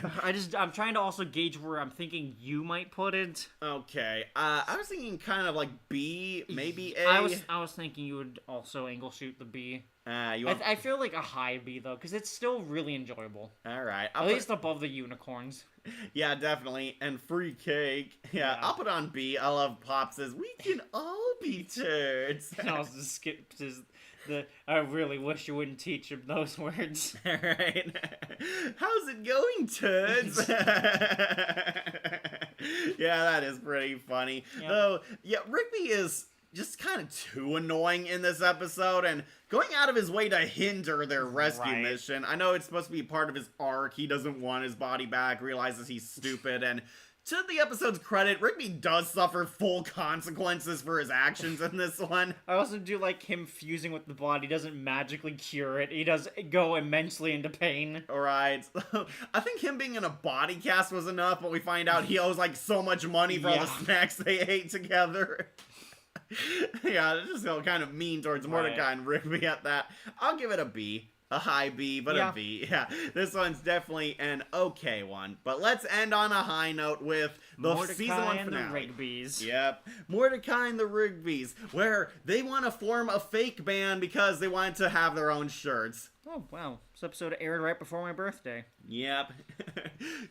I'm trying to also gauge where I'm thinking you might put it. Okay. I was thinking kind of like B, maybe A. I was thinking you would also angle shoot the B. I feel like a high B though, because it's still really enjoyable. All right. At least above the unicorns. Yeah, definitely. And free cake. Yeah, I'll put on B. I love Pops's. We can all be turds. And I'll just skip I really wish you wouldn't teach him those words. All right. How's it going, turds? Yeah, that is pretty funny. Yep. Though, yeah, Rigby is just kind of too annoying in this episode and going out of his way to hinder their rescue mission. I know it's supposed to be part of his arc. He doesn't want his body back, realizes he's stupid, and to the episode's credit, Rigby does suffer full consequences for his actions in this one. I also do like him fusing with the body doesn't magically cure it. He does go immensely into pain. Alright. I think him being in a body cast was enough, but we find out he owes like so much money for all the snacks they ate together. Yeah, it's just kind of mean towards Mordecai and Rigby at that. I'll give it a B. A high B, but a B. Yeah, this one's definitely an okay one. But let's end on a high note with the season 1 finale. Mordecai and the Rigby's. Yep, Mordecai and the Rigby's, where they want to form a fake band because they wanted to have their own shirts. Oh, wow. This episode aired right before my birthday. Yep.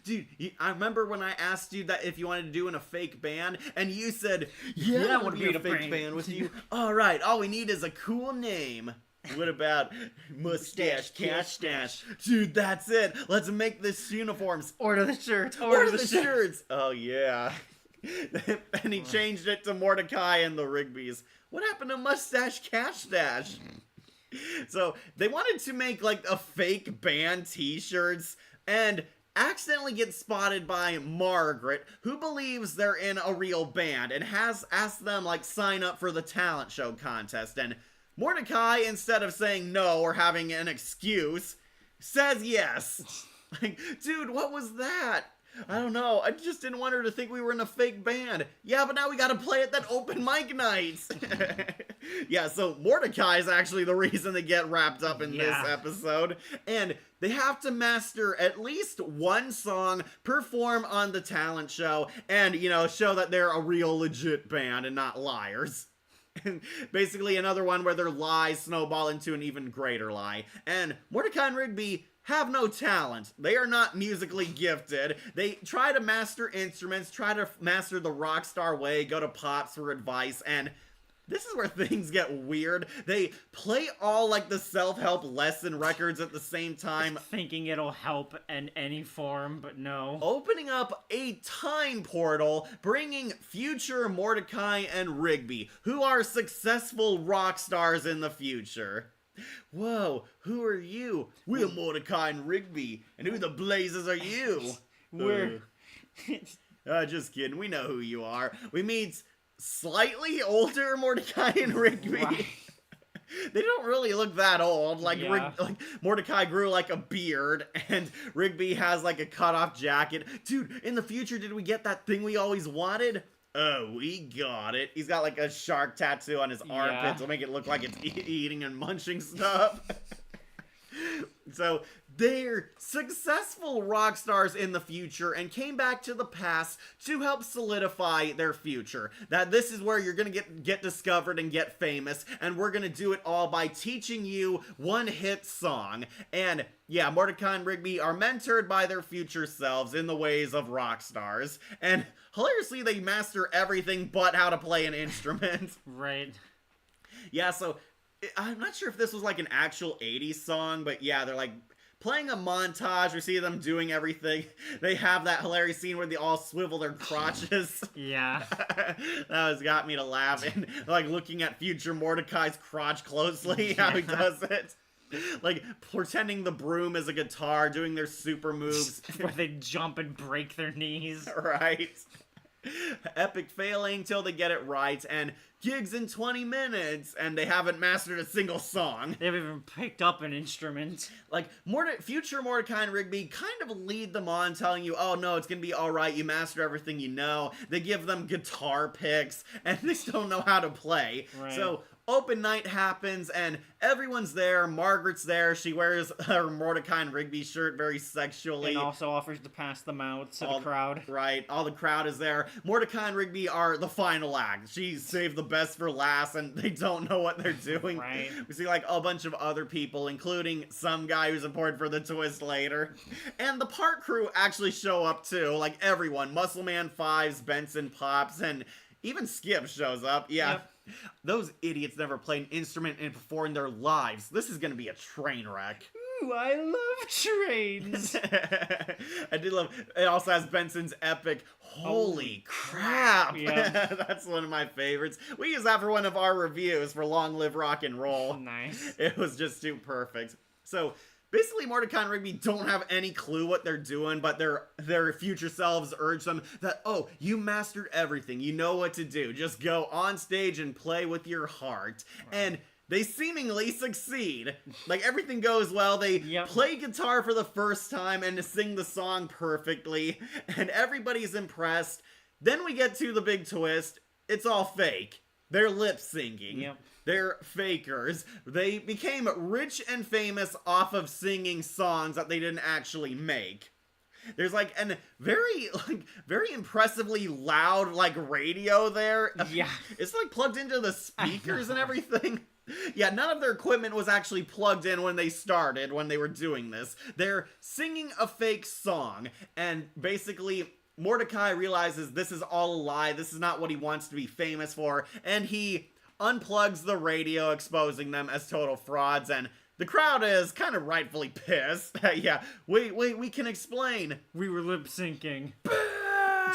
Dude, I remember when I asked you that if you wanted to do in a fake band, and you said, yeah, I want to be in a fake band with you. All right, all we need is a cool name. What about Mustache Cash Stash? Dude, that's it. Let's make this uniforms. Order the shirts. Order the shirts. Oh, yeah. And he changed it to Mordecai and the Rigby's. What happened to Mustache Cash Stash? So they wanted to make like a fake band t-shirts and accidentally get spotted by Margaret, who believes they're in a real band and has asked them like sign up for the talent show contest. And Mordecai, instead of saying no or having an excuse, says yes. Like, dude, what was that? I don't know. I just didn't want her to think we were in a fake band. Yeah, but now we gotta play at that open mic night. Yeah, so Mordecai is actually the reason they get wrapped up in this episode. And they have to master at least one song, perform on the talent show, and, you know, show that they're a real legit band and not liars. And basically another one where their lies snowball into an even greater lie. And Mordecai and Rigby have no talent. They are not musically gifted. They try to master instruments, try to master the rock star way, go to Pops for advice, and this is where things get weird. They play all like the self-help lesson records at the same time, thinking it'll help in any form, but no. Opening up a time portal, bringing future Mordecai and Rigby, who are successful rock stars in the future. Whoa, who are you? We're Mordecai and Rigby. And who the blazes are you? We're... just kidding. We know who you are. We meet slightly older Mordecai and Rigby. Right. They don't really look that old. Like, like Mordecai grew like a beard, and Rigby has like a cut-off jacket. Dude, in the future, did we get that thing we always wanted? Oh, we got it. He's got like a shark tattoo on his armpit to make it look like it's eating and munching stuff. So they're successful rock stars in the future and came back to the past to help solidify their future. That this is where you're gonna get discovered and get famous, and we're gonna do it all by teaching you one hit song. And yeah, Mordecai and Rigby are mentored by their future selves in the ways of rock stars. And hilariously, they master everything but how to play an instrument. Right. Yeah, so I'm not sure if this was like an actual 80s song, but yeah, they're like playing a montage. We see them doing everything. They have that hilarious scene where they all swivel their crotches. Yeah. That has got me to laugh. And like looking at future Mordecai's crotch closely, how he does it. Like pretending the broom is a guitar, doing their super moves. Where they jump and break their knees. Right. Epic failing till they get it right, and gigs in 20 minutes, and they haven't mastered a single song. They haven't even picked up an instrument. Like, future Mordecai and Rigby kind of lead them on, telling you, oh no, it's gonna be alright, you master everything you know. They give them guitar picks, and they still don't know how to play. Right. So, open night happens, and everyone's there. Margaret's there. She wears her Mordecai and Rigby shirt very sexually. And also offers to pass them out to the crowd. Right, all the crowd is there. Mordecai and Rigby are the final act. She saved the best for last, and they don't know what they're doing. Right. We see, like, a bunch of other people, including some guy who's important for the twist later. And the park crew actually show up, too. Like, everyone. Muscleman, Fives, Benson, Pops, and even Skip shows up. Yeah. Yep. Those idiots never played an instrument before in their lives. This is gonna be a train wreck. Ooh, I love trains. I did love. It also has Benson's epic. Holy crap! Yeah. That's one of my favorites. We use that for one of our reviews for Long Live Rock and Roll. Nice. It was just too perfect. So basically, Mordecai and Rigby don't have any clue what they're doing, but their future selves urge them that, oh, you mastered everything. You know what to do. Just go on stage and play with your heart. Right. And they seemingly succeed. Like, everything goes well. They play guitar for the first time and sing the song perfectly, and everybody's impressed. Then we get to the big twist. It's all fake. They're lip syncing. Yep. They're fakers. They became rich and famous off of singing songs that they didn't actually make. There's like a very impressively loud radio there. Yeah. It's like plugged into the speakers and everything. Yeah, none of their equipment was actually plugged in when they started, when they were doing this. They're singing a fake song, and basically Mordecai realizes this is all a lie. This is not what he wants to be famous for, and he unplugs the radio, exposing them as total frauds, and the crowd is kind of rightfully pissed. Yeah, wait, we can explain. We were lip syncing.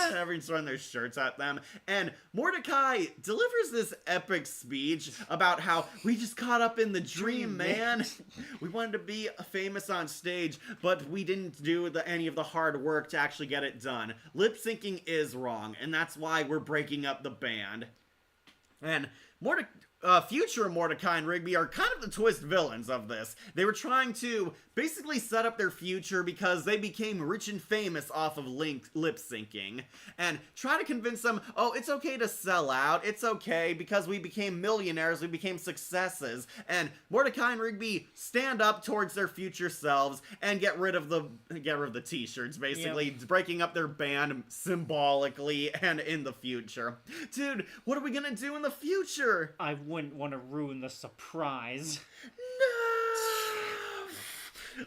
And everyone's throwing their shirts at them. And Mordecai delivers this epic speech about how we just caught up in the dream, man. We wanted to be famous on stage, but we didn't do any of the hard work to actually get it done. Lip syncing is wrong, and that's why we're breaking up the band. And future Mordecai and Rigby are kind of the twist villains of this. They were trying to basically set up their future because they became rich and famous off of lip syncing, and try to convince them, oh, it's okay to sell out, it's okay, because we became millionaires, we became successes, and Mordecai and Rigby stand up towards their future selves and get rid of the t-shirts, basically, breaking up their band symbolically and in the future. Dude, what are we gonna do in the future? I wouldn't want to ruin the surprise. No!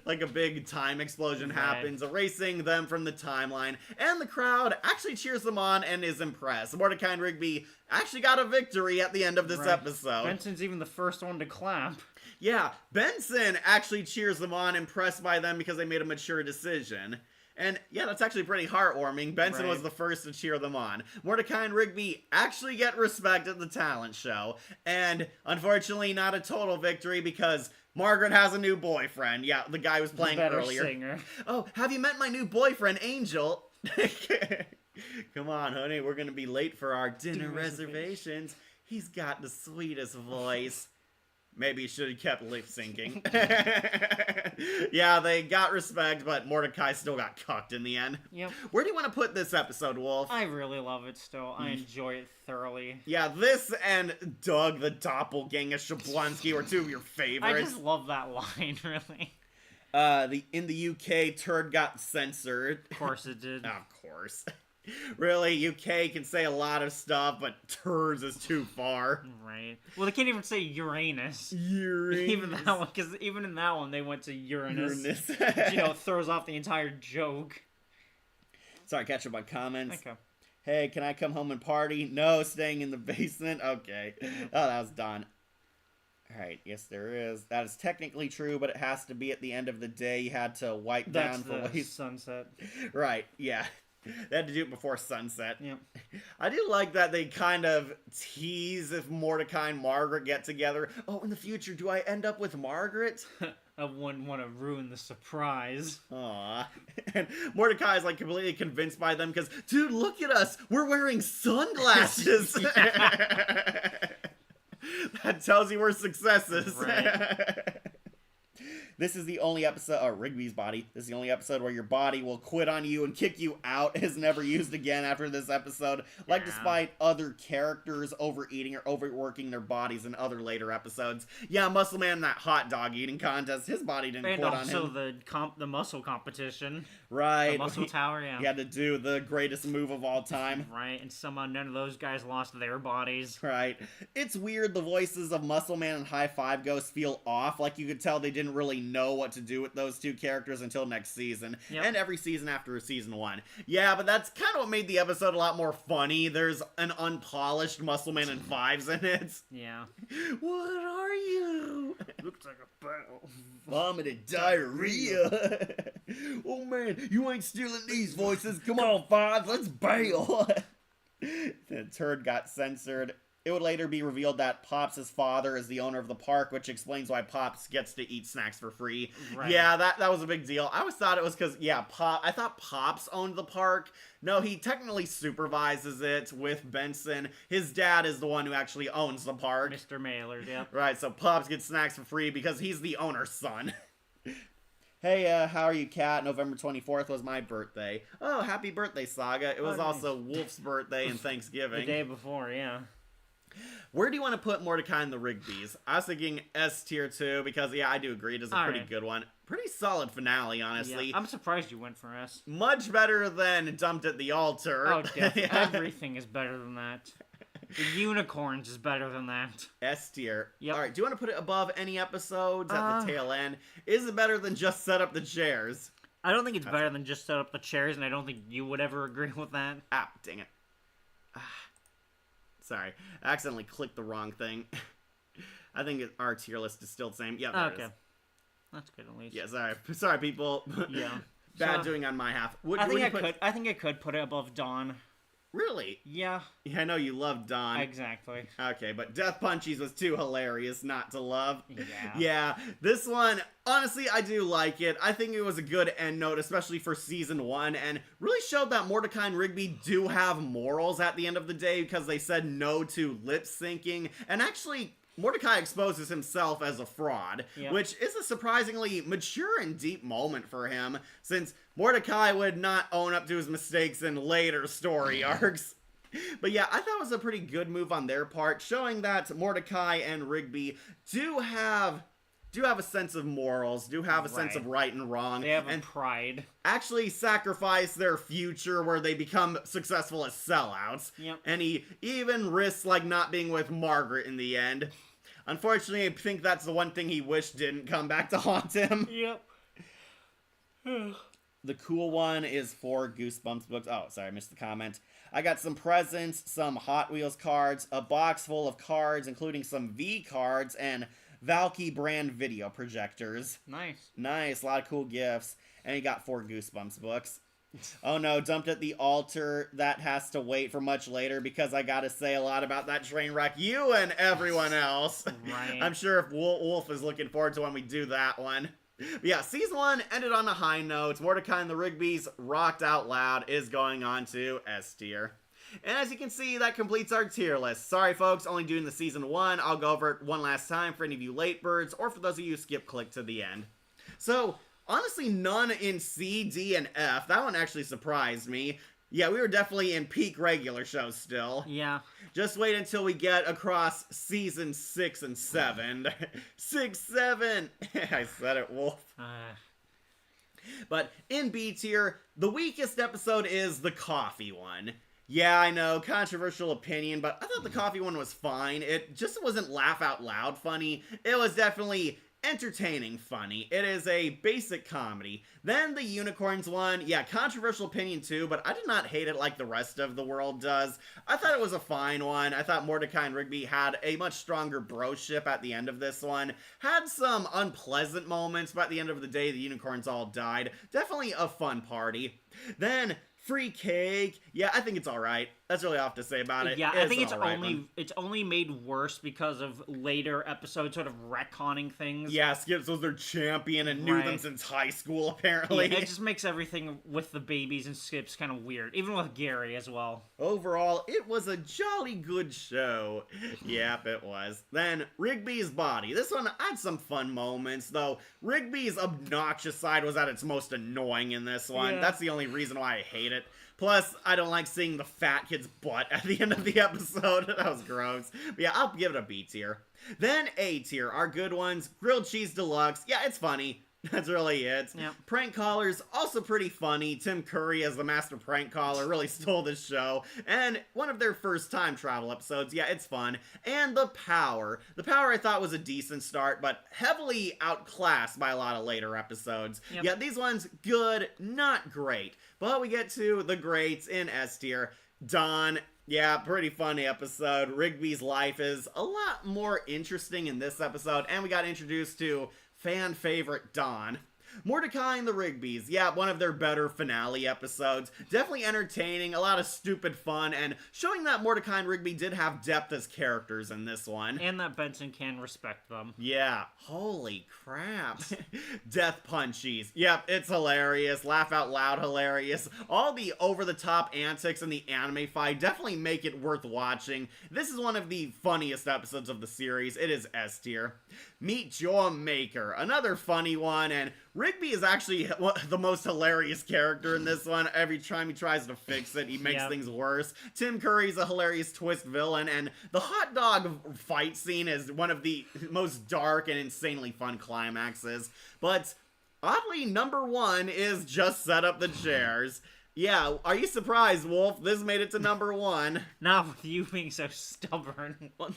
Like a big time explosion happens, erasing them from the timeline, and the crowd actually cheers them on and is impressed. Mordecai and Rigby actually got a victory at the end of this episode. Benson's even the first one to clap. Yeah, Benson actually cheers them on, impressed by them because they made a mature decision. And yeah, that's actually pretty heartwarming. Benson was the first to cheer them on. Mordecai and Rigby actually get respect at the talent show. And unfortunately, not a total victory because Margaret has a new boyfriend. Yeah, the guy was playing earlier. Singer. Oh, have you met my new boyfriend, Angel? Come on, honey, we're gonna be late for our dinner reservations. He's got the sweetest voice. Maybe you should have kept lip syncing. Yeah, they got respect, but Mordecai still got cucked in the end. Yep. Where do you want to put this episode, Wolf? I really love it still. I enjoy it thoroughly. Yeah, this and Doug the Doppelganger Shablonsky were two of your favorites. I just love that line, really. In the UK, turd got censored. Of course it did. Of course. Really, UK can say a lot of stuff, but turds is too far. Right. Well, they can't even say Uranus. Uranus. Even that one, because even in that one, they went to Uranus. Uranus. Which, throws off the entire joke. Sorry, catch up on comments. Okay. Hey, can I come home and party? No, staying in the basement? Okay. Oh, that was done. Alright, yes there is. That is technically true, but it has to be at the end of the day. You had to wipe down for waste. Sunset. Right, yeah. They had to do it before sunset. Yep. I do like that they kind of tease if Mordecai and Margaret get together. Oh, in the future, do I end up with Margaret? I wouldn't want to ruin the surprise. Aw. And Mordecai is like completely convinced by them because, dude, look at us. We're wearing sunglasses. That tells you we're successes. Right. This is the only episode, Rigby's body. This is the only episode where your body will quit on you and kick you out. Is never used again after this episode. Like, Yeah. despite other characters overeating or overworking their bodies in other later episodes. Yeah, Muscle Man in that hot dog eating contest, his body didn't And quit on also him. the muscle competition. Right. The muscle tower, yeah. He had to do the greatest move of all time. Right, and somehow none of those guys lost their bodies. Right. It's weird the voices of Muscle Man and High Five Ghost feel off. Like, you could tell they didn't really know what to do with those two characters until next season. Yep. And every season after season 1. Yeah, but that's kind of what made the episode a lot more funny. There's an unpolished Muscle Man and Fives in it. Yeah. What are you? Looks like a barrel. Vomited diarrhea. Oh man, you ain't stealing these voices. Come on, Fives, let's bail. The turd got censored. It would later be revealed that Pops' father is the owner of the park, which explains why Pops gets to eat snacks for free. Right. Yeah, that was a big deal. I always thought it was because, I thought Pops owned the park. No, he technically supervises it with Benson. His dad is the one who actually owns the park. Mr. Mailer, yep. Right, so Pops gets snacks for free because he's the owner's son. Hey, how are you, Cat? November 24th was my birthday. Oh, happy birthday, Saga. It was nice. also Wolf's birthday and The Thanksgiving. day before, yeah. Where do you want to put Mordecai and the Rigby's? I was thinking S tier 2 because, I do agree. It is a pretty Alright. good one. Pretty solid finale, honestly. Yeah. I'm surprised you went for S. Much better than Dumped at the Altar. Oh, definitely. Yeah. Everything is better than that. The unicorns is better than that. S tier. Yep. Alright, do you want to put it above any episodes at the tail end? Is it better than just set up the chairs? I don't think it's better than just set up the chairs, and I don't think you would ever agree with that. Ah, dang it. Sorry, I accidentally clicked the wrong thing. I think our tier list is still the same. Yeah, there it Okay. is. That's good at least. Yeah, sorry, people. Yeah. Bad So, doing on my half. I think I could put it above Dawn. Really? Yeah, Yeah, I know you love Dawn. exactly. Okay, but Death Punchies was too hilarious not to love. Yeah. Yeah, this one, honestly, I do like it. I think it was a good end note, especially for season 1, and really showed that Mordecai and Rigby do have morals at the end of the day because they said no to lip syncing, and actually Mordecai exposes himself as a fraud, Yep. which is a surprisingly mature and deep moment for him, since Mordecai would not own up to his mistakes in later story arcs. But yeah, I thought it was a pretty good move on their part, showing that Mordecai and Rigby do have a sense of morals, do have a sense Right. of right and wrong, They have and pride. actually sacrifice their future where they become successful as sellouts. Yep. And he even risks like not being with Margaret in the end. Unfortunately, I think that's the one thing he wished didn't come back to haunt him. Yep. The cool one is 4 Goosebumps books. Oh, sorry, I missed the comment. I got some presents, some Hot Wheels cards, a box full of cards, including some V cards, and Valky brand video projectors. Nice. Nice, a lot of cool gifts. And he got 4 Goosebumps books. Oh no, Dumped at the Altar. That has to wait for much later because I gotta say a lot about that train wreck. You and everyone else. Right. I'm sure if Wolf is looking forward to when we do that one. But yeah, season 1 ended on a high note. Mordecai and the Rigby's Rocked Out Loud is going on to S tier. And as you can see, that completes our tier list. Sorry folks, only doing the season 1. I'll go over it one last time for any of you late birds, or for those of you who skip click to the end. So, honestly, none in C, D, and F. That one actually surprised me. Yeah, we were definitely in peak regular shows still. Yeah. Just wait until we get across season 6 and 7. 6, 7! I said it, Wolf. But in B tier, the weakest episode is the coffee one. Yeah, I know, controversial opinion, but I thought the coffee one was fine. It just wasn't laugh out loud funny. It was definitely entertaining funny. It is a basic comedy. Then the unicorns one, yeah, controversial opinion too, but I did not hate it like the rest of the world does. I thought it was a fine one. I thought Mordecai and Rigby had a much stronger broship at the end of this one. Had some unpleasant moments, but at the end of the day, the unicorns all died. Definitely a fun party. Then Free Cake. Yeah, I think it's alright. That's really all I have to say about it. Yeah, I think it's an alright one. it's only made worse because of later episodes sort of retconning things. Yeah, Skips was their champion and knew them Right. since high school, apparently. Yeah, it just makes everything with the babies and Skips kind of weird, even with Gary as well. Overall, it was a jolly good show. Yep, it was. Then, Rigby's body. This one had some fun moments, though Rigby's obnoxious side was at its most annoying in this one. Yeah. That's the only reason why I hate it. Plus, I don't like seeing the fat kid's butt at the end of the episode. That was gross. But yeah, I'll give it a B tier. Then A tier, our good ones. Grilled Cheese Deluxe. Yeah, it's funny. That's really it. Yep. Prank callers, also pretty funny. Tim Curry as the master prank caller really stole this show. And one of their first time travel episodes. Yeah, it's fun. And The Power. The Power I thought was a decent start, but heavily outclassed by a lot of later episodes. Yep. Yeah, these ones, good, not great. But we get to the greats in S tier. Dawn. Yeah, pretty funny episode. Rigby's life is a lot more interesting in this episode, and we got introduced to fan favorite Dawn. Mordecai and the Rigbys, yeah, one of their better finale episodes. Definitely entertaining, a lot of stupid fun, and showing that Mordecai and Rigby did have depth as characters in this one. And that Benson can respect them. Yeah, holy crap. Death Punchies. Yep, it's hilarious. Laugh out loud hilarious. All the over-the-top antics in the anime fight definitely make it worth watching. This is one of the funniest episodes of the series. It is S tier. Meet Your Maker. Another funny one, and Rigby is actually the most hilarious character in this one. Every time he tries to fix it, he makes Yep. things worse. Tim Curry's a hilarious twist villain, and the hot dog fight scene is one of the most dark and insanely fun climaxes. But oddly, number one is Just Set Up the Chairs. Yeah, are you surprised, Wolf? This made it to number one. Not with you being so stubborn. Well,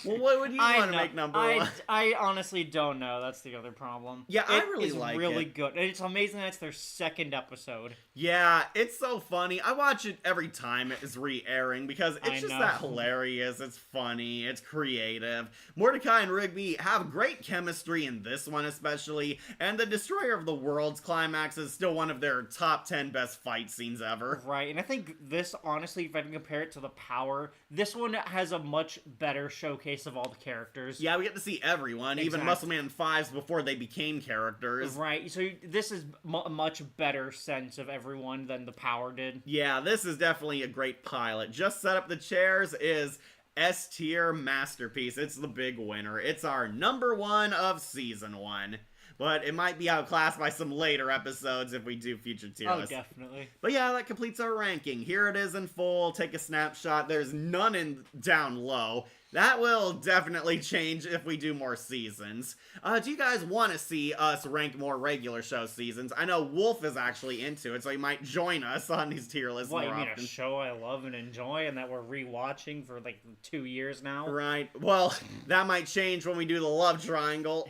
what would you want to make number one? I honestly don't know. That's the other problem. Yeah, I really like really it. good. It's amazing that's their second episode. Yeah, it's so funny. I watch it every time it is re-airing because I it's just know. that hilarious. It's funny. It's creative. Mordecai and Rigby have great chemistry in this one especially, and the Destroyer of the Worlds climax is still one of their top 10 best fight scenes ever. Right, and I think this, honestly, if I can compare it to The Power, this one has a much better showcase of all the characters. Yeah, we get to see everyone, even Exactly. Muscleman 5s before they became characters. Right, so this is a much better sense of everyone than The Power did. Yeah, this is definitely a great pilot. Just Set Up the Chairs is S tier masterpiece. It's the big winner. It's our number one of season one. But it might be outclassed by some later episodes if we do future tier Oh, lists. definitely. But yeah, that completes our ranking. Here it is in full. Take a snapshot. There's none in down low. That will definitely change if we do more seasons. Do you guys want to see us rank more regular show seasons? I know Wolf is actually into it, so he might join us on these tier lists What, more you mean often. a show I love and enjoy and that we're rewatching for like 2 years now? Right. Well, that might change when we do the love triangle.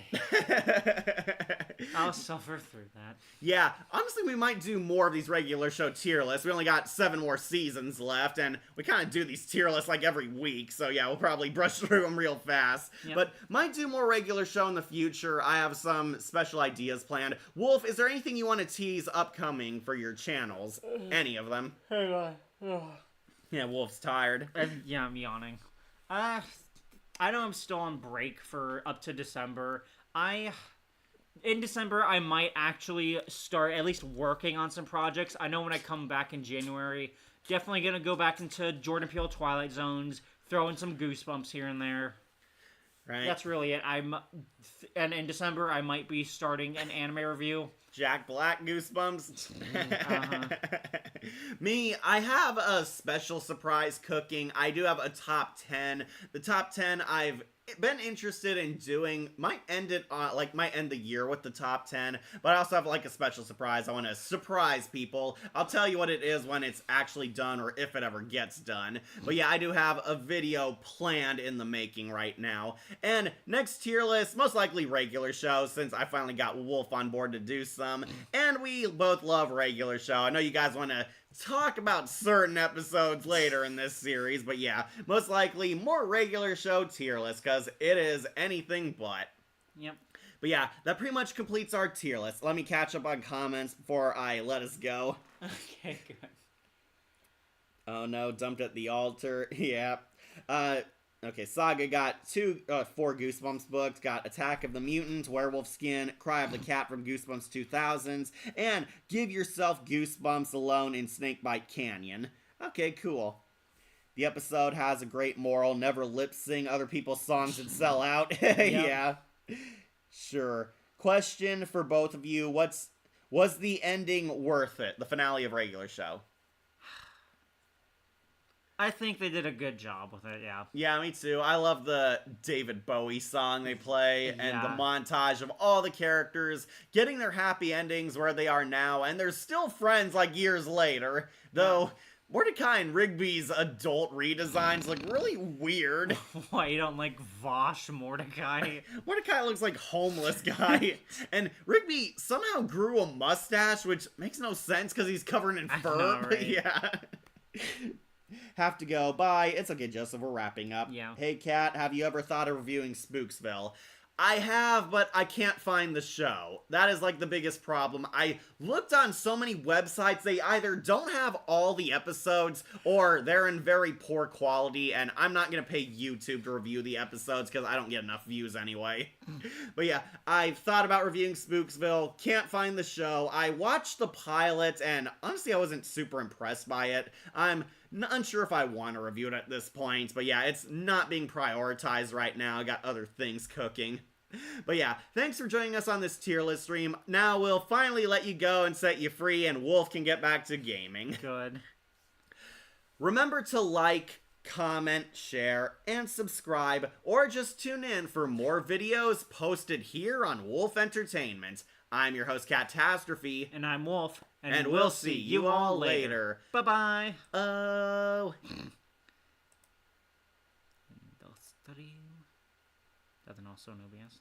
I'll suffer through that. Yeah, honestly, we might do more of these regular show tier lists. We only got 7 more seasons left, and we kind of do these tier lists like every week, so yeah, we'll probably brush through them real fast. Yep. But might do more regular show in the future. I have some special ideas planned. Wolf, is there anything you want to tease upcoming for your channels? Any of them? Hang on. Yeah, Wolf's tired. Yeah, I'm yawning. I know I'm still on break for up to December. In December, I might actually start at least working on some projects. I know when I come back in January, definitely gonna go back into Jordan Peele Twilight Zones, throw in some Goosebumps here and there. Right? That's really it. And in December, I might be starting an anime review. Jack Black Goosebumps. Uh-huh. Me, I have a special surprise cooking. I do have a top 10. The top 10 I've been interested in doing might end the year with the top 10, but I also have like a special surprise. I want to surprise people. I'll tell you what it is when it's actually done or if it ever gets done. But yeah, I do have a video planned in the making right now. And next tier list, most likely regular shows since I finally got Wolf on board to do some. And we both love regular show. I know you guys want to talk about certain episodes later in this series, but yeah, most likely more regular show tier list because it is anything but. Yep. But yeah, that pretty much completes our tier list. Let me catch up on comments before I let us go. Okay, good. Oh no, dumped at the altar. Yeah. Okay, Saga got 4 Goosebumps books, got Attack of the Mutants, Werewolf Skin, Cry of the Cat from Goosebumps 2000s, and Give Yourself Goosebumps Alone in Snakebite Canyon. Okay, cool. The episode has a great moral, never lip sing other people's songs and sell out. Yeah. Sure. Question for both of you, was the ending worth it? The finale of regular show. I think they did a good job with it, yeah. Yeah, me too. I love the David Bowie song they play and the Yeah. montage of all the characters getting their happy endings where they are now, and they're still friends like years later. Though Mordecai and Rigby's adult redesigns look really weird. Why, you don't like Vosh Mordecai? Mordecai looks like homeless guy, and Rigby somehow grew a mustache, which makes no sense because he's covered in fur. know, But right? yeah. Have to go. Bye. It's okay, Joseph. We're wrapping up. Yeah. Hey, Kat, have you ever thought of reviewing Spooksville? I have, but I can't find the show. That is like the biggest problem. I looked on so many websites, they either don't have all the episodes or they're in very poor quality, and I'm not gonna pay YouTube to review the episodes because I don't get enough views anyway. But yeah, I've thought about reviewing Spooksville, can't find the show. I watched the pilot, and honestly, I wasn't super impressed by it. I'm unsure if I want to review it at this point, but yeah, it's not being prioritized right now. I got other things cooking. But yeah, thanks for joining us on this tier list stream. Now we'll finally let you go and set you free, and Wolf can get back to gaming. Good. Remember to like, comment, share, and subscribe, or just tune in for more videos posted here on Wolf Entertainment. I'm your host, Catastrophe, And I'm Wolf. and we'll see you all later. Bye-bye. Oh. Dos, tres. Nothing else, so no BS.